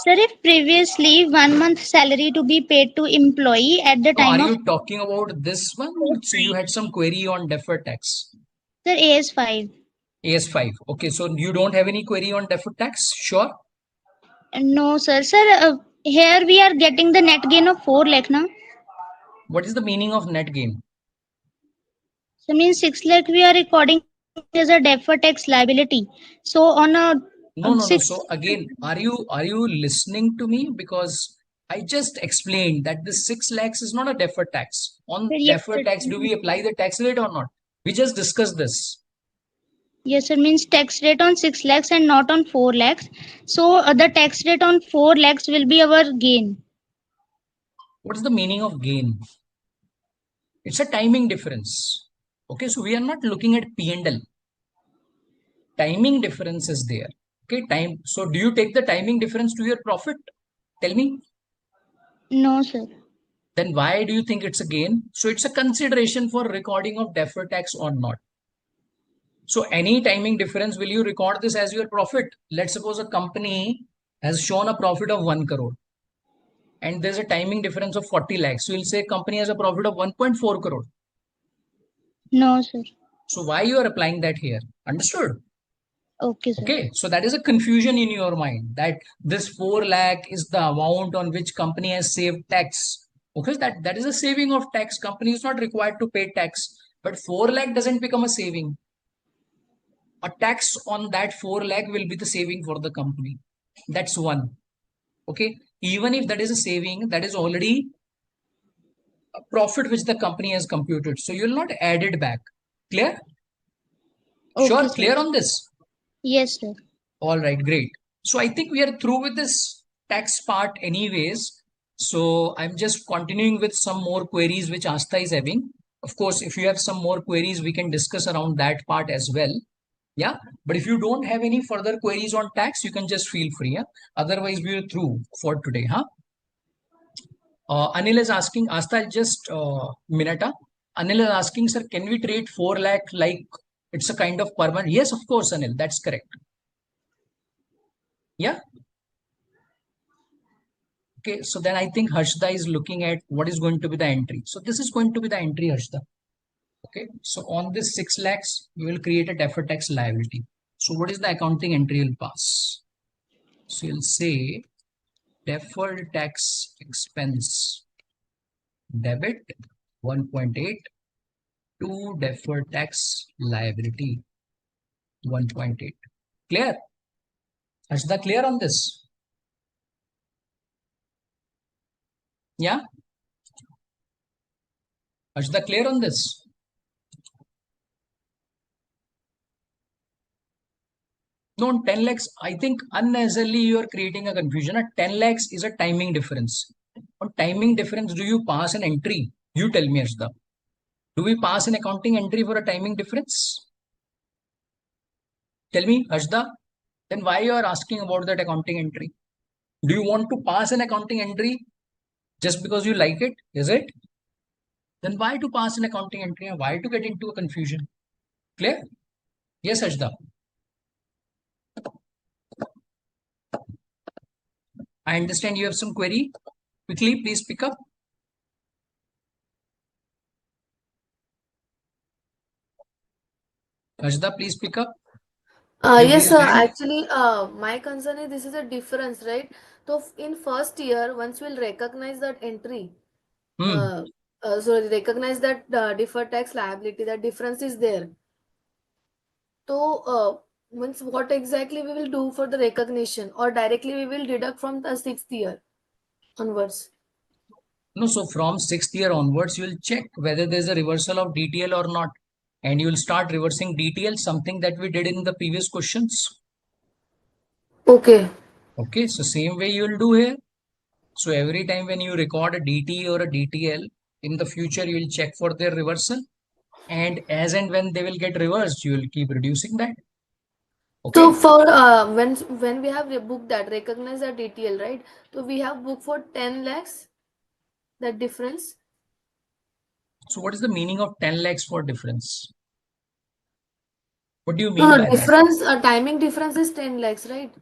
Speaker 5: Sir, if previously 1 month salary to be paid to employee at the
Speaker 1: No,
Speaker 5: time
Speaker 1: are
Speaker 5: of
Speaker 1: you talking about this one? So you had some query on deferred tax.
Speaker 5: sir AS5.
Speaker 1: AS5. Okay, so you don't have any query on deferred tax? Sure.
Speaker 5: No, sir. Sir, here we are getting the net gain of 4 lakh now.
Speaker 1: What is the meaning of net gain?
Speaker 5: So means 6 lakh we are recording as a deferred tax liability. So on a
Speaker 1: No, no,
Speaker 5: 6
Speaker 1: no. So again, are you listening to me? Because I just explained that this 6 lakhs is not a deferred tax. On
Speaker 5: yes, sir.
Speaker 1: deferred tax, do we apply the tax rate or not? We just discussed this.
Speaker 5: Yes, sir. Means tax rate on 6 lakhs and not on 4 lakhs. So the tax rate on 4 lakhs will be our gain.
Speaker 1: What is the meaning of gain? It's a timing difference. Okay, so we are not looking at P&L. Timing difference is there. Okay, time. So do you take the timing difference to your profit? Tell me.
Speaker 5: No, sir.
Speaker 1: Then why do you think it's a gain? So it's a consideration for recording of deferred tax or not. So any timing difference, will you record this as your profit? Let's suppose a company has shown a profit of 1 crore and there's a timing difference of 40 lakhs. So you'll say company has a profit of 1.4 crore.
Speaker 5: No, sir.
Speaker 1: So why you are applying that here? Understood?
Speaker 5: Okay, sir.
Speaker 1: Okay, so that is a confusion in your mind that this 4 lakh is the amount on which company has saved tax. Okay, that is a saving of tax. Company is not required to pay tax, but 4 lakh doesn't become a saving. A tax on that 4 lakh will be the saving for the company. That's one. Okay, even if that is a saving, that is already a profit which the company has computed. So you'll not add it back. Clear? Sure,
Speaker 5: Okay, sir.
Speaker 1: clear on this?
Speaker 5: Yes, sir.
Speaker 1: All right, great. So I think we are through with this tax part anyways. So I'm just continuing with some more queries which Asta is having. Of course, if you have some more queries, we can discuss around that part as well. Yeah, but if you don't have any further queries on tax, you can just feel free. Yeah? Otherwise, we are through for today. Huh? Anil is asking, Asta, just minute. Anil is asking, sir, can we trade 4 lakh like it's a kind of permanent? Yes, of course, Anil, that's correct. Yeah. Okay, so then I think Harshda is looking at what is going to be the entry. So this is going to be the entry, Harshda. Okay, so on this 6 lakhs, you will create a deferred tax liability. So what is the accounting entry you'll pass? So you'll say deferred tax expense debit 1.8 to deferred tax liability 1.8. Clear? Harshda, clear on this? Yeah? Harshda, clear on this? No, on 10 lakhs, I think unnecessarily you are creating a confusion. At 10 lakhs is a timing difference. On timing difference, do you pass an entry? You tell me, Ashda. Do we pass an accounting entry for a timing difference? Tell me, Ashda. Then why you are asking about that accounting entry? Do you want to pass an accounting entry just because you like it? Is it? Then why to pass an accounting entry and why to get into a confusion? Clear? Yes, Ashda. I understand you have some query. Quickly, please pick up. Ashda, please pick up. You
Speaker 11: Yes,
Speaker 1: raised
Speaker 11: sir.
Speaker 1: hand.
Speaker 11: Actually, my concern is this is a difference, right? So in first year, once we'll recognize that entry,
Speaker 1: Hmm.
Speaker 11: so recognize that deferred tax liability, that difference is there. So once what exactly we will do for the recognition, or directly we will deduct from the sixth year onwards?
Speaker 1: No, so from 6th year onwards, you'll check whether there's a reversal of DTL or not. And you'll start reversing DTL, something that we did in the previous questions.
Speaker 11: Okay.
Speaker 1: Okay, so same way you'll do here. So every time when you record a DT or a DTL, in the future, you'll check for their reversal. And as and when they will get reversed, you will keep reducing that.
Speaker 11: So
Speaker 1: Okay.
Speaker 11: for when we have booked that, recognize that DTL, right? So we have booked for 10 lakhs, that difference.
Speaker 1: So what is the meaning of 10 lakhs for difference? What do you
Speaker 11: No,
Speaker 1: mean
Speaker 11: no,
Speaker 1: by that?
Speaker 11: difference, timing difference is 10 lakhs, right?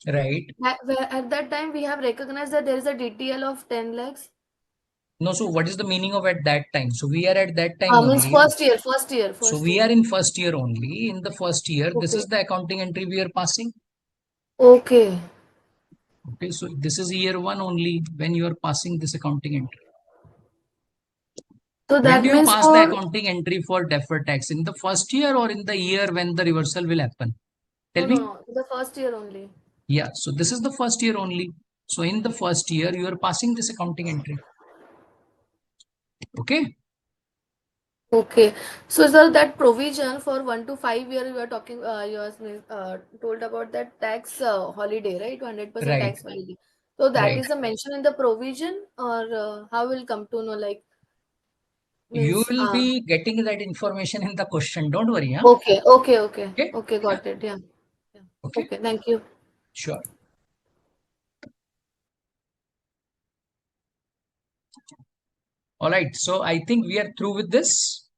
Speaker 1: Right.
Speaker 11: At that time, we have recognized that there is a DTL of 10 lakhs.
Speaker 1: No, so what is the meaning of at that time? So we are at that time
Speaker 11: Means
Speaker 1: only.
Speaker 11: first year, first year,
Speaker 1: So
Speaker 11: first
Speaker 1: we
Speaker 11: year.
Speaker 1: are in first year only. In the first year, this
Speaker 11: Okay.
Speaker 1: is the accounting entry we are passing.
Speaker 11: Okay.
Speaker 1: Okay, so this is year one only when you are passing this accounting entry.
Speaker 11: So
Speaker 1: When
Speaker 11: that
Speaker 1: do you
Speaker 11: means
Speaker 1: pass the
Speaker 11: for
Speaker 1: accounting entry for deferred tax? In the first year or in the year when the reversal will happen? Tell me.
Speaker 11: no, the first year only.
Speaker 1: Yeah, so this is the first year only. So in the first year, you are passing this accounting entry. Okay.
Speaker 11: Okay. So sir, that provision for 1 to 5 year you are talking, you are told about that tax holiday, right? 100%
Speaker 1: Right.
Speaker 11: tax holiday. So that
Speaker 1: Right.
Speaker 11: is a mention in the provision, or how will come to know, like,
Speaker 1: You
Speaker 11: means
Speaker 1: will be getting that information in the question. Don't worry. Huh?
Speaker 11: okay, okay, okay,
Speaker 1: Okay.
Speaker 11: okay,
Speaker 1: Yeah.
Speaker 11: got it. Yeah. Yeah.
Speaker 1: Okay.
Speaker 11: Okay, thank you.
Speaker 1: Sure. All right. So I think we are through with this.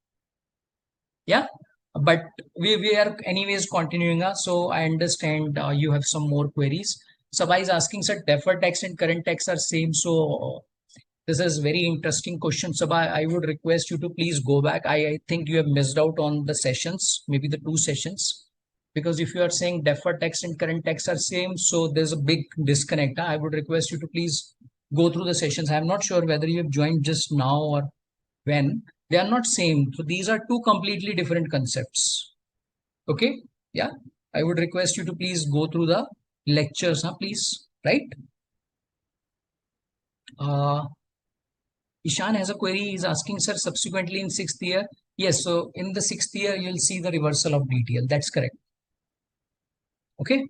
Speaker 1: Yeah. But we are anyways continuing. So I understand you have some more queries. Sabha is asking, sir, deferred tax and current tax are same. So this is very interesting question. Sabha, I would request you to please go back. I think you have missed out on the sessions, maybe the 2 sessions. Because if you are saying deferred tax and current tax are same, so there's a big disconnect. I would request you to please go through the sessions. I'm not sure whether you have joined just now or when. They are not same. So these are two completely different concepts. Okay? Yeah. I would request you to please go through the lectures, please. Right? Ishan has a query. He's asking, sir, subsequently in 6th year. Yes. So in the 6th year, you'll see the reversal of DTL. That's correct. Okay.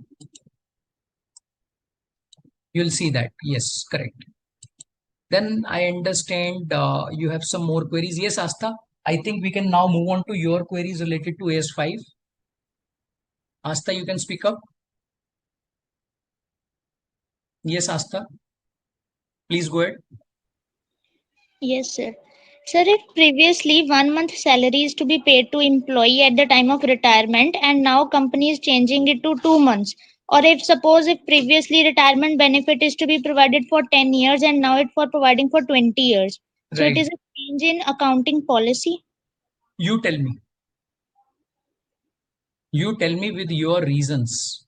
Speaker 1: You'll see that. Yes, correct. Then I understand you have some more queries. Yes, Asta. I think we can now move on to your queries related to AS5. Asta, you can speak up. Yes, Asta. Please go ahead.
Speaker 5: Yes, sir. Sir, if previously 1 month salary is to be paid to employee at the time of retirement and now company is changing it to 2 months, or if suppose if previously retirement benefit is to be provided for 10 years and now it for providing for 20 years. So it
Speaker 1: Right.
Speaker 5: is a change in accounting policy.
Speaker 1: You tell me. You tell me with your reasons.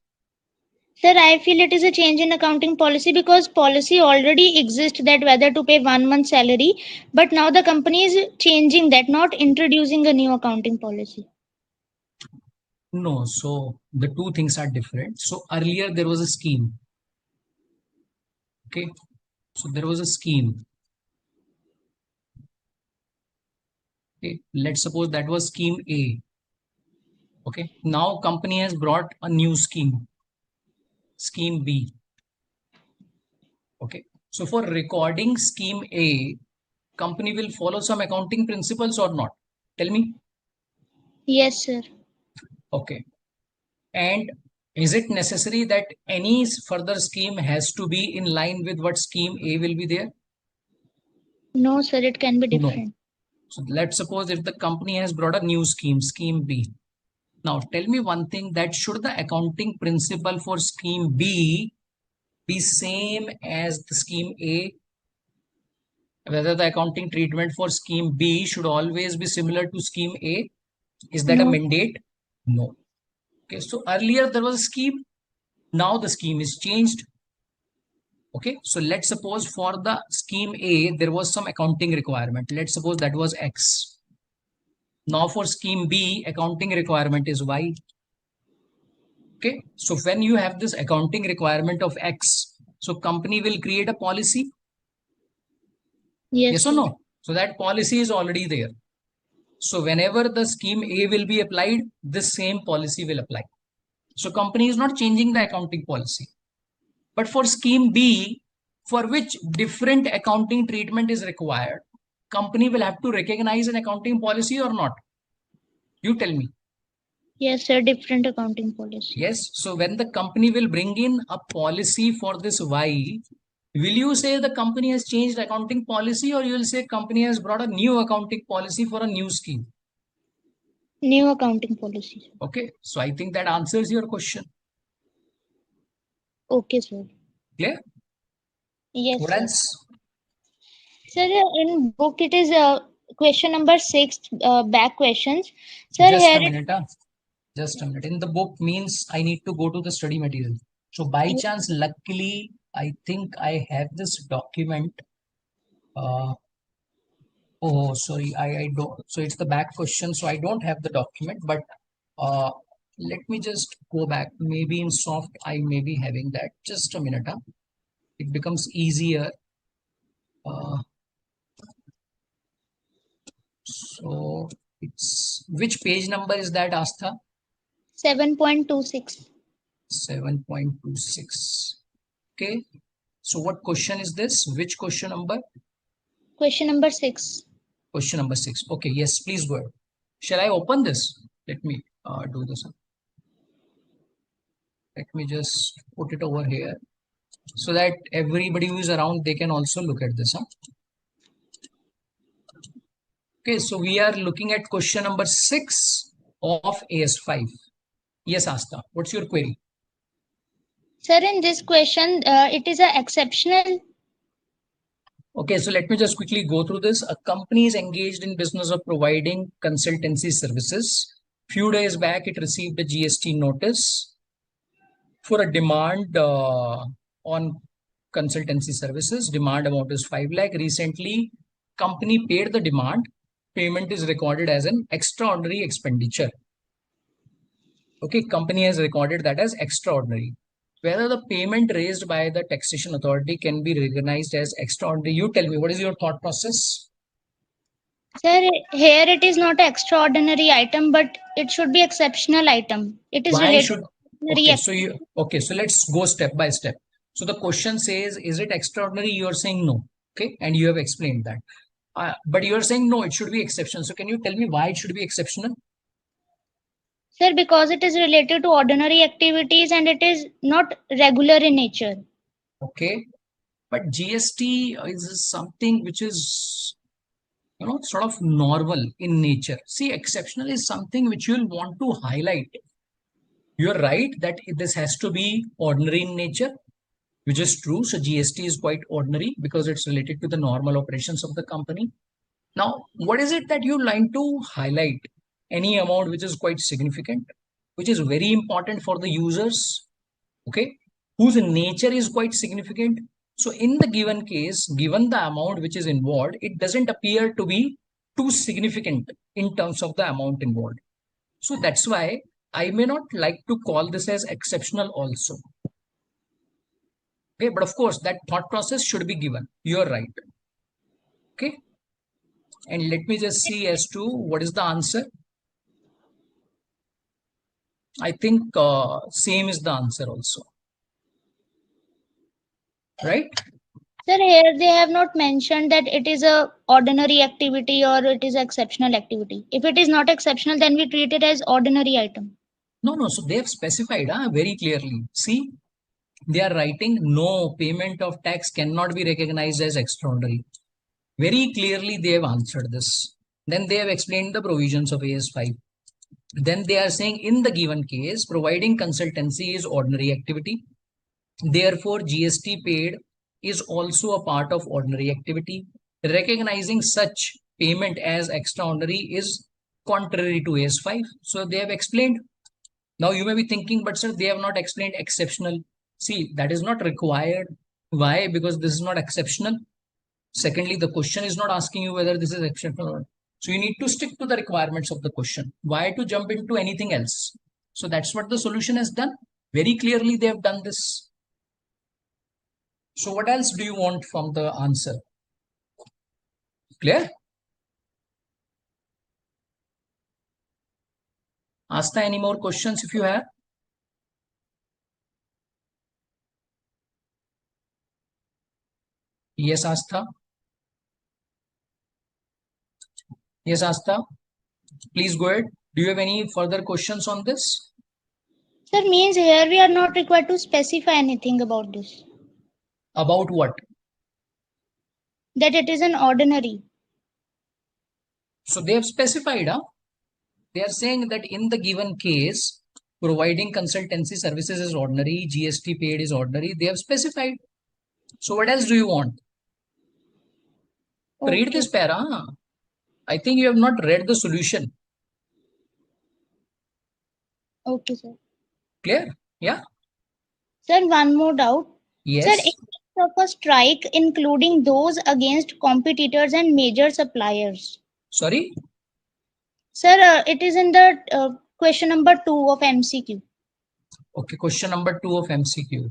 Speaker 5: Sir, I feel it is a change in accounting policy because policy already exists that whether to pay 1 month salary, but now the company is changing that, not introducing a new accounting policy.
Speaker 1: No, so the two things are different. So earlier there was a scheme. Okay. So there was a scheme. Okay. Let's suppose that was scheme A. Okay. Now company has brought a new scheme. Scheme B. Okay. So for recording scheme A, company will follow some accounting principles or not? Tell me.
Speaker 5: Yes, sir.
Speaker 1: Okay. And is it necessary that any further scheme has to be in line with what scheme A will be there?
Speaker 5: No, sir, it can be
Speaker 1: No.
Speaker 5: different.
Speaker 1: So let's suppose if the company has brought a new scheme, scheme B. Now tell me one thing, that should the accounting principle for scheme B be same as the scheme A? Whether the accounting treatment for scheme B should always be similar to scheme A? Is that a
Speaker 5: No.
Speaker 1: mandate? No. Okay, so earlier there was a scheme. Now the scheme is changed. Okay, so let's suppose for the scheme A, there was some accounting requirement. Let's suppose that was X. Now for scheme B, accounting requirement is Y. Okay, so when you have this accounting requirement of X, so company will create a policy.
Speaker 5: Yes,
Speaker 1: Yes or
Speaker 5: sir.
Speaker 1: no? So that policy is already there. So whenever the scheme A will be applied, this same policy will apply. So company is not changing the accounting policy. But for scheme B, for which different accounting treatment is required, company will have to recognize an accounting policy or not? You tell me.
Speaker 5: Yes, sir, different accounting policy.
Speaker 1: Yes. So when the company will bring in a policy for this Y, will you say the company has changed accounting policy, or you will say company has brought a new accounting policy for a new scheme?
Speaker 5: New accounting policy.
Speaker 1: Okay. So I think that answers your question.
Speaker 5: Okay, sir.
Speaker 1: Clear?
Speaker 5: Yes,
Speaker 1: What
Speaker 5: sir.
Speaker 1: else?
Speaker 5: Sir, in book it is question number 6, back questions. Sir,
Speaker 1: Just
Speaker 5: here
Speaker 1: a minute. Just a minute. In the book means I need to go to the study material. So by chance, luckily, I think I have this document. Oh, sorry, I don't. So it's the back question. So I don't have the document, but uh, let me just go back. Maybe in soft, I may be having that. Just a minute. It becomes easier. Uh, so it's which page number is that, Astha?
Speaker 5: 7.26.
Speaker 1: 7.26. Okay. So what question is this? Which question number?
Speaker 5: Question number 6.
Speaker 1: Question number 6. Okay. Yes, please go ahead. Shall I open this? Let me do this. Let me just put it over here so that everybody who is around, they can also look at this. Okay. So we are looking at question number 6 of AS5. Yes, Asta. What's your query?
Speaker 5: Sir, in this question, it is a exceptional.
Speaker 1: Okay, so let me just quickly go through this. A company is engaged in business of providing consultancy services. Few days back, it received a GST notice for a demand on consultancy services. Demand amount is 5 lakh. Recently, company paid the demand. Payment is recorded as an extraordinary expenditure. Okay, company has recorded that as extraordinary. Whether the payment raised by the taxation authority can be recognized as extraordinary. You tell me, what is your thought process?
Speaker 5: Sir, here it is not an extraordinary item, but it should be exceptional item. It is
Speaker 1: Why
Speaker 5: related
Speaker 1: should,
Speaker 5: to ordinary
Speaker 1: okay, so let's go step by step. So the question says, is it extraordinary? You're saying no. Okay, and you have explained that. But you're saying no, it should be exceptional. So can you tell me why it should be exceptional?
Speaker 5: Sir, because it is related to ordinary activities and it is not regular in nature.
Speaker 1: Okay, but GST is something which is, sort of normal in nature. See, exceptional is something which you'll want to highlight. You're right that this has to be ordinary in nature, which is true. So GST is quite ordinary because it's related to the normal operations of the company. Now, what is it that you like to highlight? Any amount which is quite significant, which is very important for the users, okay, whose nature is quite significant. So in the given case, given the amount which is involved, it doesn't appear to be too significant in terms of the amount involved. So that's why I may not like to call this as exceptional also. Okay, but of course that thought process should be given. You're right. Okay. And let me just see as to what is the answer. I think same is the answer also. Right?
Speaker 5: Sir, here they have not mentioned that it is a ordinary activity or it is exceptional activity. If it is not exceptional, then we treat it as ordinary item.
Speaker 1: No. So they have specified very clearly. See, they are writing no payment of tax cannot be recognized as extraordinary. Very clearly they have answered this. Then they have explained the provisions of AS5. Then they are saying in the given case, providing consultancy is ordinary activity. Therefore, GST paid is also a part of ordinary activity. Recognizing such payment as extraordinary is contrary to AS5. So they have explained. Now you may be thinking, but sir, they have not explained exceptional. See, that is not required. Why? Because this is not exceptional. Secondly, the question is not asking you whether this is exceptional or not. So you need to stick to the requirements of the question. Why to jump into anything else? So that's what the solution has done. Very clearly, they have done this. So what else do you want from the answer? Clear? Asta, any more questions if you have? Yes, Asta. Yes, Asta. Please go ahead. Do you have any further questions on this?
Speaker 5: Sir, means here we are not required to specify anything about this.
Speaker 1: About what?
Speaker 5: That it is an ordinary.
Speaker 1: So they have specified, they are saying that in the given case, Providing consultancy services is ordinary. GST paid is ordinary. They have specified. So what else do you want? Read
Speaker 5: Okay.
Speaker 1: this para. I think you have not read the solution.
Speaker 5: Okay, sir.
Speaker 1: Clear? Yeah.
Speaker 5: Sir, one more doubt. Sir,
Speaker 1: Yes.
Speaker 5: in case of a strike, including those against competitors and major suppliers.
Speaker 1: Sorry.
Speaker 5: Sir, it is in the question number 2 of MCQ.
Speaker 1: Okay. Question number 2 of MCQ.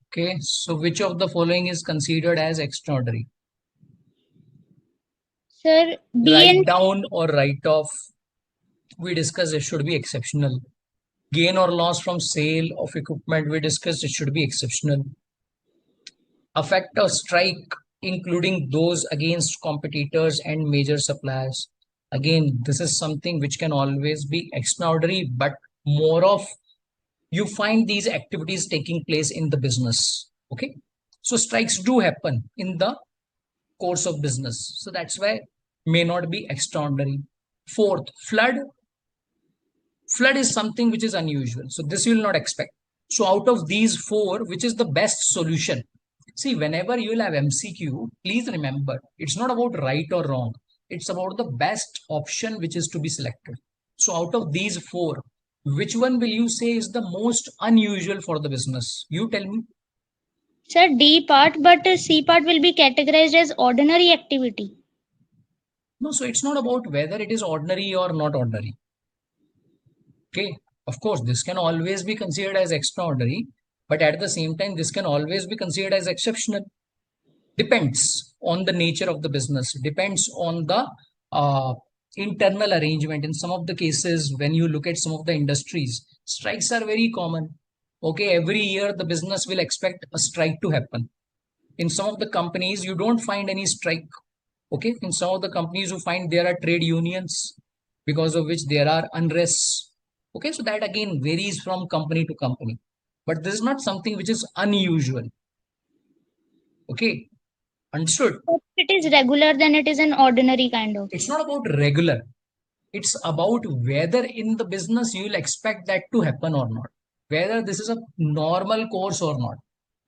Speaker 1: Okay. So which of the following is considered as extraordinary?
Speaker 5: Sir, B
Speaker 1: Write
Speaker 5: and
Speaker 1: down or write off. We discussed it should be exceptional. Gain or loss from sale of equipment, we discussed it should be exceptional. Effect of strike, including those against competitors and major suppliers. Again, this is something which can always be extraordinary, but more of you find these activities taking place in the business. Okay. So strikes do happen in the course of business. So that's why may not be extraordinary. Fourth, flood. Flood is something which is unusual. So this you will not expect. So out of these 4, which is the best solution? See, whenever you will have MCQ, please remember, it's not about right or wrong. It's about the best option which is to be selected. So out of these 4, which one will you say is the most unusual for the business? You tell me.
Speaker 5: sir, D part, but C part will be categorized as ordinary activity.
Speaker 1: No, so it's not about whether it is ordinary or not ordinary. Okay, of course, this can always be considered as extraordinary, but at the same time, this can always be considered as exceptional. Depends on the nature of the business, depends on the internal arrangement. In some of the cases, when you look at some of the industries, strikes are very common. Okay, every year the business will expect a strike to happen. In some of the companies, you don't find any strike. Okay, in some of the companies, you find there are trade unions because of which there are unrests. Okay, so that again varies from company to company, but this is not something which is unusual. Okay, understood?
Speaker 5: If it is regular, then it is an ordinary kind of.
Speaker 1: It's not about regular. It's about whether in the business you will expect that to happen or not. Whether this is a normal course or not.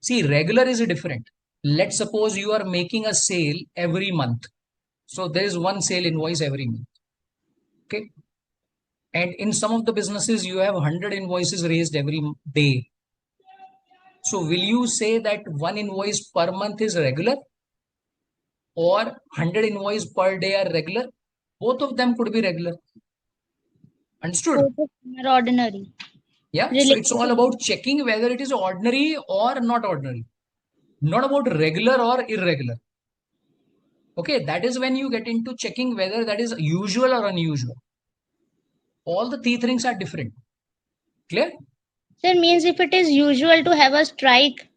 Speaker 1: See, regular is different. Let's suppose you are making a sale every month. So there is one sale invoice every month. Okay. And in some of the businesses, you have 100 invoices raised every day. So will you say that one invoice per month is regular or 100 invoice per day are regular? Both of them could be regular. Understood?
Speaker 5: Both of them are ordinary.
Speaker 1: Yeah. So
Speaker 5: Related
Speaker 1: it's all
Speaker 5: to-
Speaker 1: about checking whether it is ordinary or not ordinary. Not about regular or irregular. Okay. That is when you get into checking whether that is usual or unusual. All the three things are different. Clear?
Speaker 5: Sir, means if it is usual to have a strike,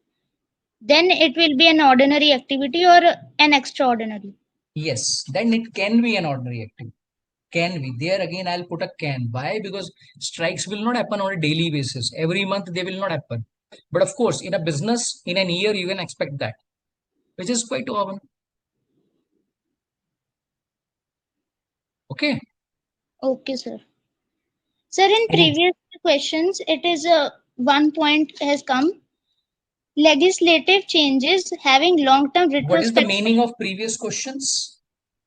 Speaker 5: then it will be an ordinary activity or an extraordinary.
Speaker 1: Yes. Then it can be an ordinary activity. Can be. There again, I'll put a can. Why? Because strikes will not happen on a daily basis. Every month they will not happen. But of course, in a business, in an year, you can expect that, which is quite common. Okay.
Speaker 5: Okay, sir. Sir, in previous questions, it is one point has come. Legislative changes having long-term
Speaker 1: What is the
Speaker 5: retrospective.
Speaker 1: meaning of previous questions?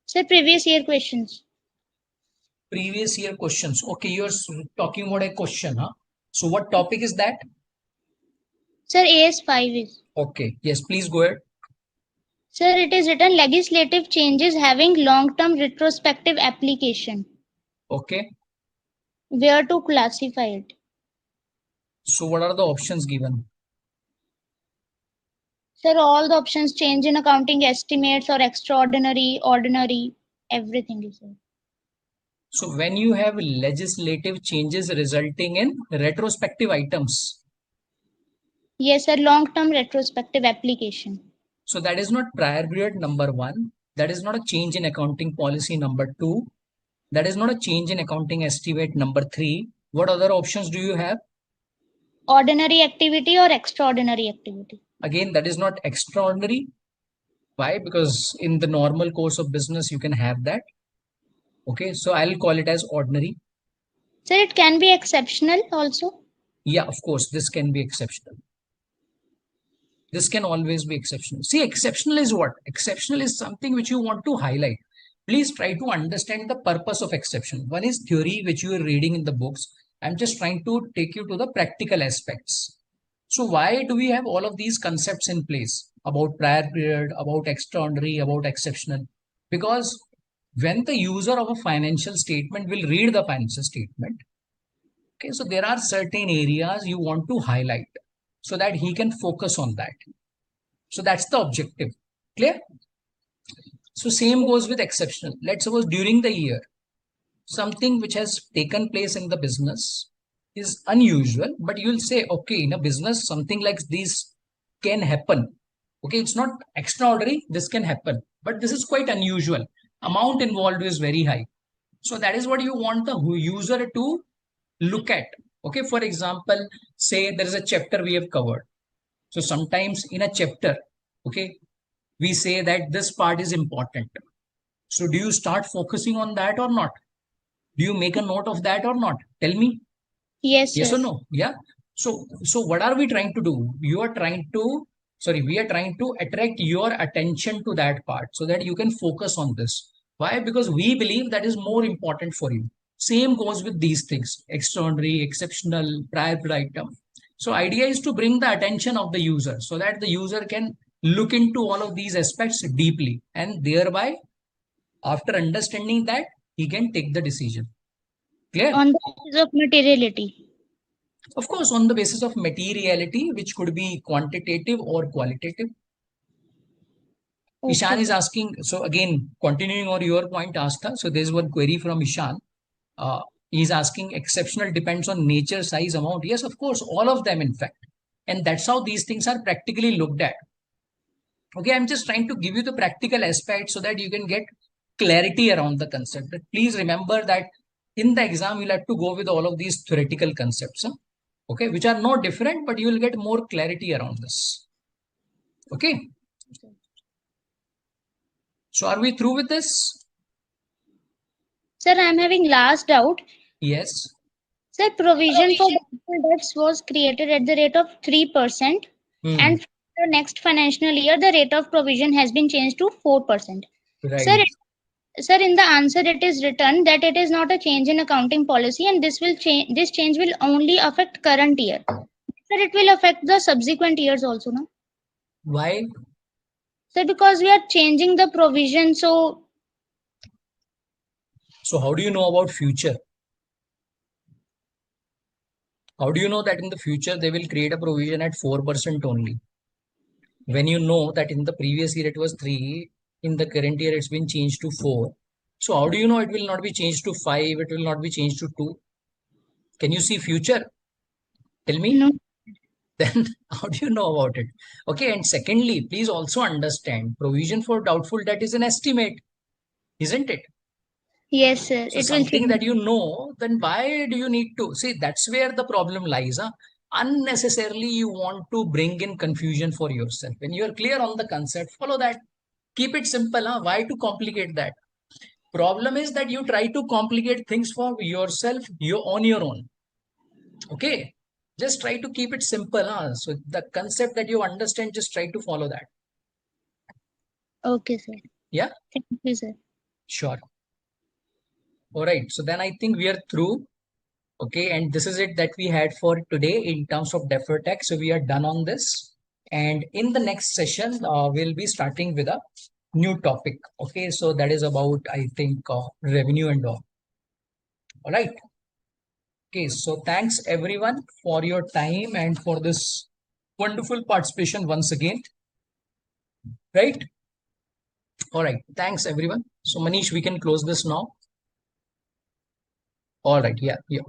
Speaker 5: Sir, previous year questions.
Speaker 1: Previous year questions. Okay, you're talking about a question, huh? So what topic is that?
Speaker 5: Sir, AS5 is.
Speaker 1: Okay. Yes, please go ahead.
Speaker 5: Sir, it is written legislative changes having long-term retrospective application.
Speaker 1: Okay.
Speaker 5: Where to classify it?
Speaker 1: So what are the options given?
Speaker 5: Sir, all the options change in accounting estimates or extraordinary, ordinary, everything is there.
Speaker 1: So when you have legislative changes resulting in retrospective items,
Speaker 5: Yes, sir, long-term retrospective application.
Speaker 1: so that is not prior period number 1. That is not a change in accounting policy number 2. That is not a change in accounting estimate number 3. What other options do you have?
Speaker 5: Ordinary activity or extraordinary activity.
Speaker 1: Again, that is not extraordinary. Why? Because in the normal course of business, you can have that. Okay, so I'll call it as ordinary.
Speaker 5: Sir, it can be exceptional also.
Speaker 1: Yeah, of course, this can be exceptional. This can always be exceptional. See, exceptional is what? Exceptional is something which you want to highlight. Please try to understand the purpose of exception. One is theory, which you are reading in the books. I'm just trying to take you to the practical aspects. So why do we have all of these concepts in place about prior period, about extraordinary, about exceptional? Because when the user of a financial statement will read the financial statement, okay, so there are certain areas you want to highlight so that he can focus on that. So that's the objective. Clear? So same goes with exceptional. Let's suppose during the year, something which has taken place in the business is unusual, but you'll say, okay, in a business, something like this can happen. Okay, it's not extraordinary, this can happen, but this is quite unusual. Amount involved is very high. So that is what you want the user to look at. Okay, for example, say there is a chapter we have covered. So sometimes in a chapter, okay, we say that this part is important. So do you start focusing on that or not? Do you make a note of that or not? Tell me.
Speaker 5: Yes,
Speaker 1: Yes
Speaker 5: sir.
Speaker 1: or no? Yeah. So what are we trying to do? We are trying to attract your attention to that part so that you can focus on this. Why? Because we believe that is more important for you. Same goes with these things: extraordinary, exceptional, prior period item. So idea is to bring the attention of the user so that the user can look into all of these aspects deeply, and thereby, after understanding that, he can take the decision. Clear?
Speaker 5: On the basis of materiality.
Speaker 1: Of course, on the basis of materiality, which could be quantitative or qualitative.
Speaker 5: Okay,
Speaker 1: Ishan is
Speaker 5: sir.
Speaker 1: asking, so again, continuing on your point, Asta. So there's one query from Ishan. He's asking, exceptional depends on nature, size, amount. Yes, of course, all of them, in fact. And that's how these things are practically looked at. Okay, I'm just trying to give you the practical aspect so that you can get clarity around the concept. But please remember that in the exam, you'll have to go with all of these theoretical concepts, huh? Okay, which are not different, but you will get more clarity around this. Okay. So are we through with this?
Speaker 5: Sir, I'm having last doubt.
Speaker 1: Yes.
Speaker 5: Sir, provision for doubtful debts was created at the rate of 3%, and for the next financial year, the rate of provision has been changed to 4%. Sir,
Speaker 1: Right.
Speaker 5: sir, in the answer it is written that it is not a change in accounting policy, and this change will only affect current year. Sir, it will affect the subsequent years also, no?
Speaker 1: Why?
Speaker 5: Sir, because we are changing the provision, so
Speaker 1: how do you know about future? How do you know that in the future they will create a provision at 4% only? When you know that in the previous year it was 3, in the current year it's been changed to 4. So how do you know it will not be changed to 5, it will not be changed to 2? Can you see future? Tell me.
Speaker 5: no.
Speaker 1: Then how do you know about it? Okay, and secondly, please also understand provision for doubtful debt is an estimate, isn't it?
Speaker 5: Yes, sir,
Speaker 1: So
Speaker 5: it will
Speaker 1: something
Speaker 5: change.
Speaker 1: that you know, then why do you need to see? That's where the problem lies. Huh? Unnecessarily, you want to bring in confusion for yourself. When you are clear on the concept, follow that. Keep it simple. Huh? Why to complicate that? Problem is that you try to complicate things for yourself. You on your own. Okay, just try to keep it simple. Huh? So the concept that you understand, just try to follow that.
Speaker 5: Okay, sir.
Speaker 1: Yeah.
Speaker 5: Thank you, sir.
Speaker 1: Sure. All right. So then I think we are through. Okay, and this is it that we had for today in terms of deferred tax. So we are done on this. And in the next session, we'll be starting with a new topic. Okay, so that is about, I think, revenue and all. All right. Okay, so thanks everyone for your time and for this wonderful participation once again. Right. All right. Thanks everyone. So Manish, we can close this now. All right. Yeah. Yeah.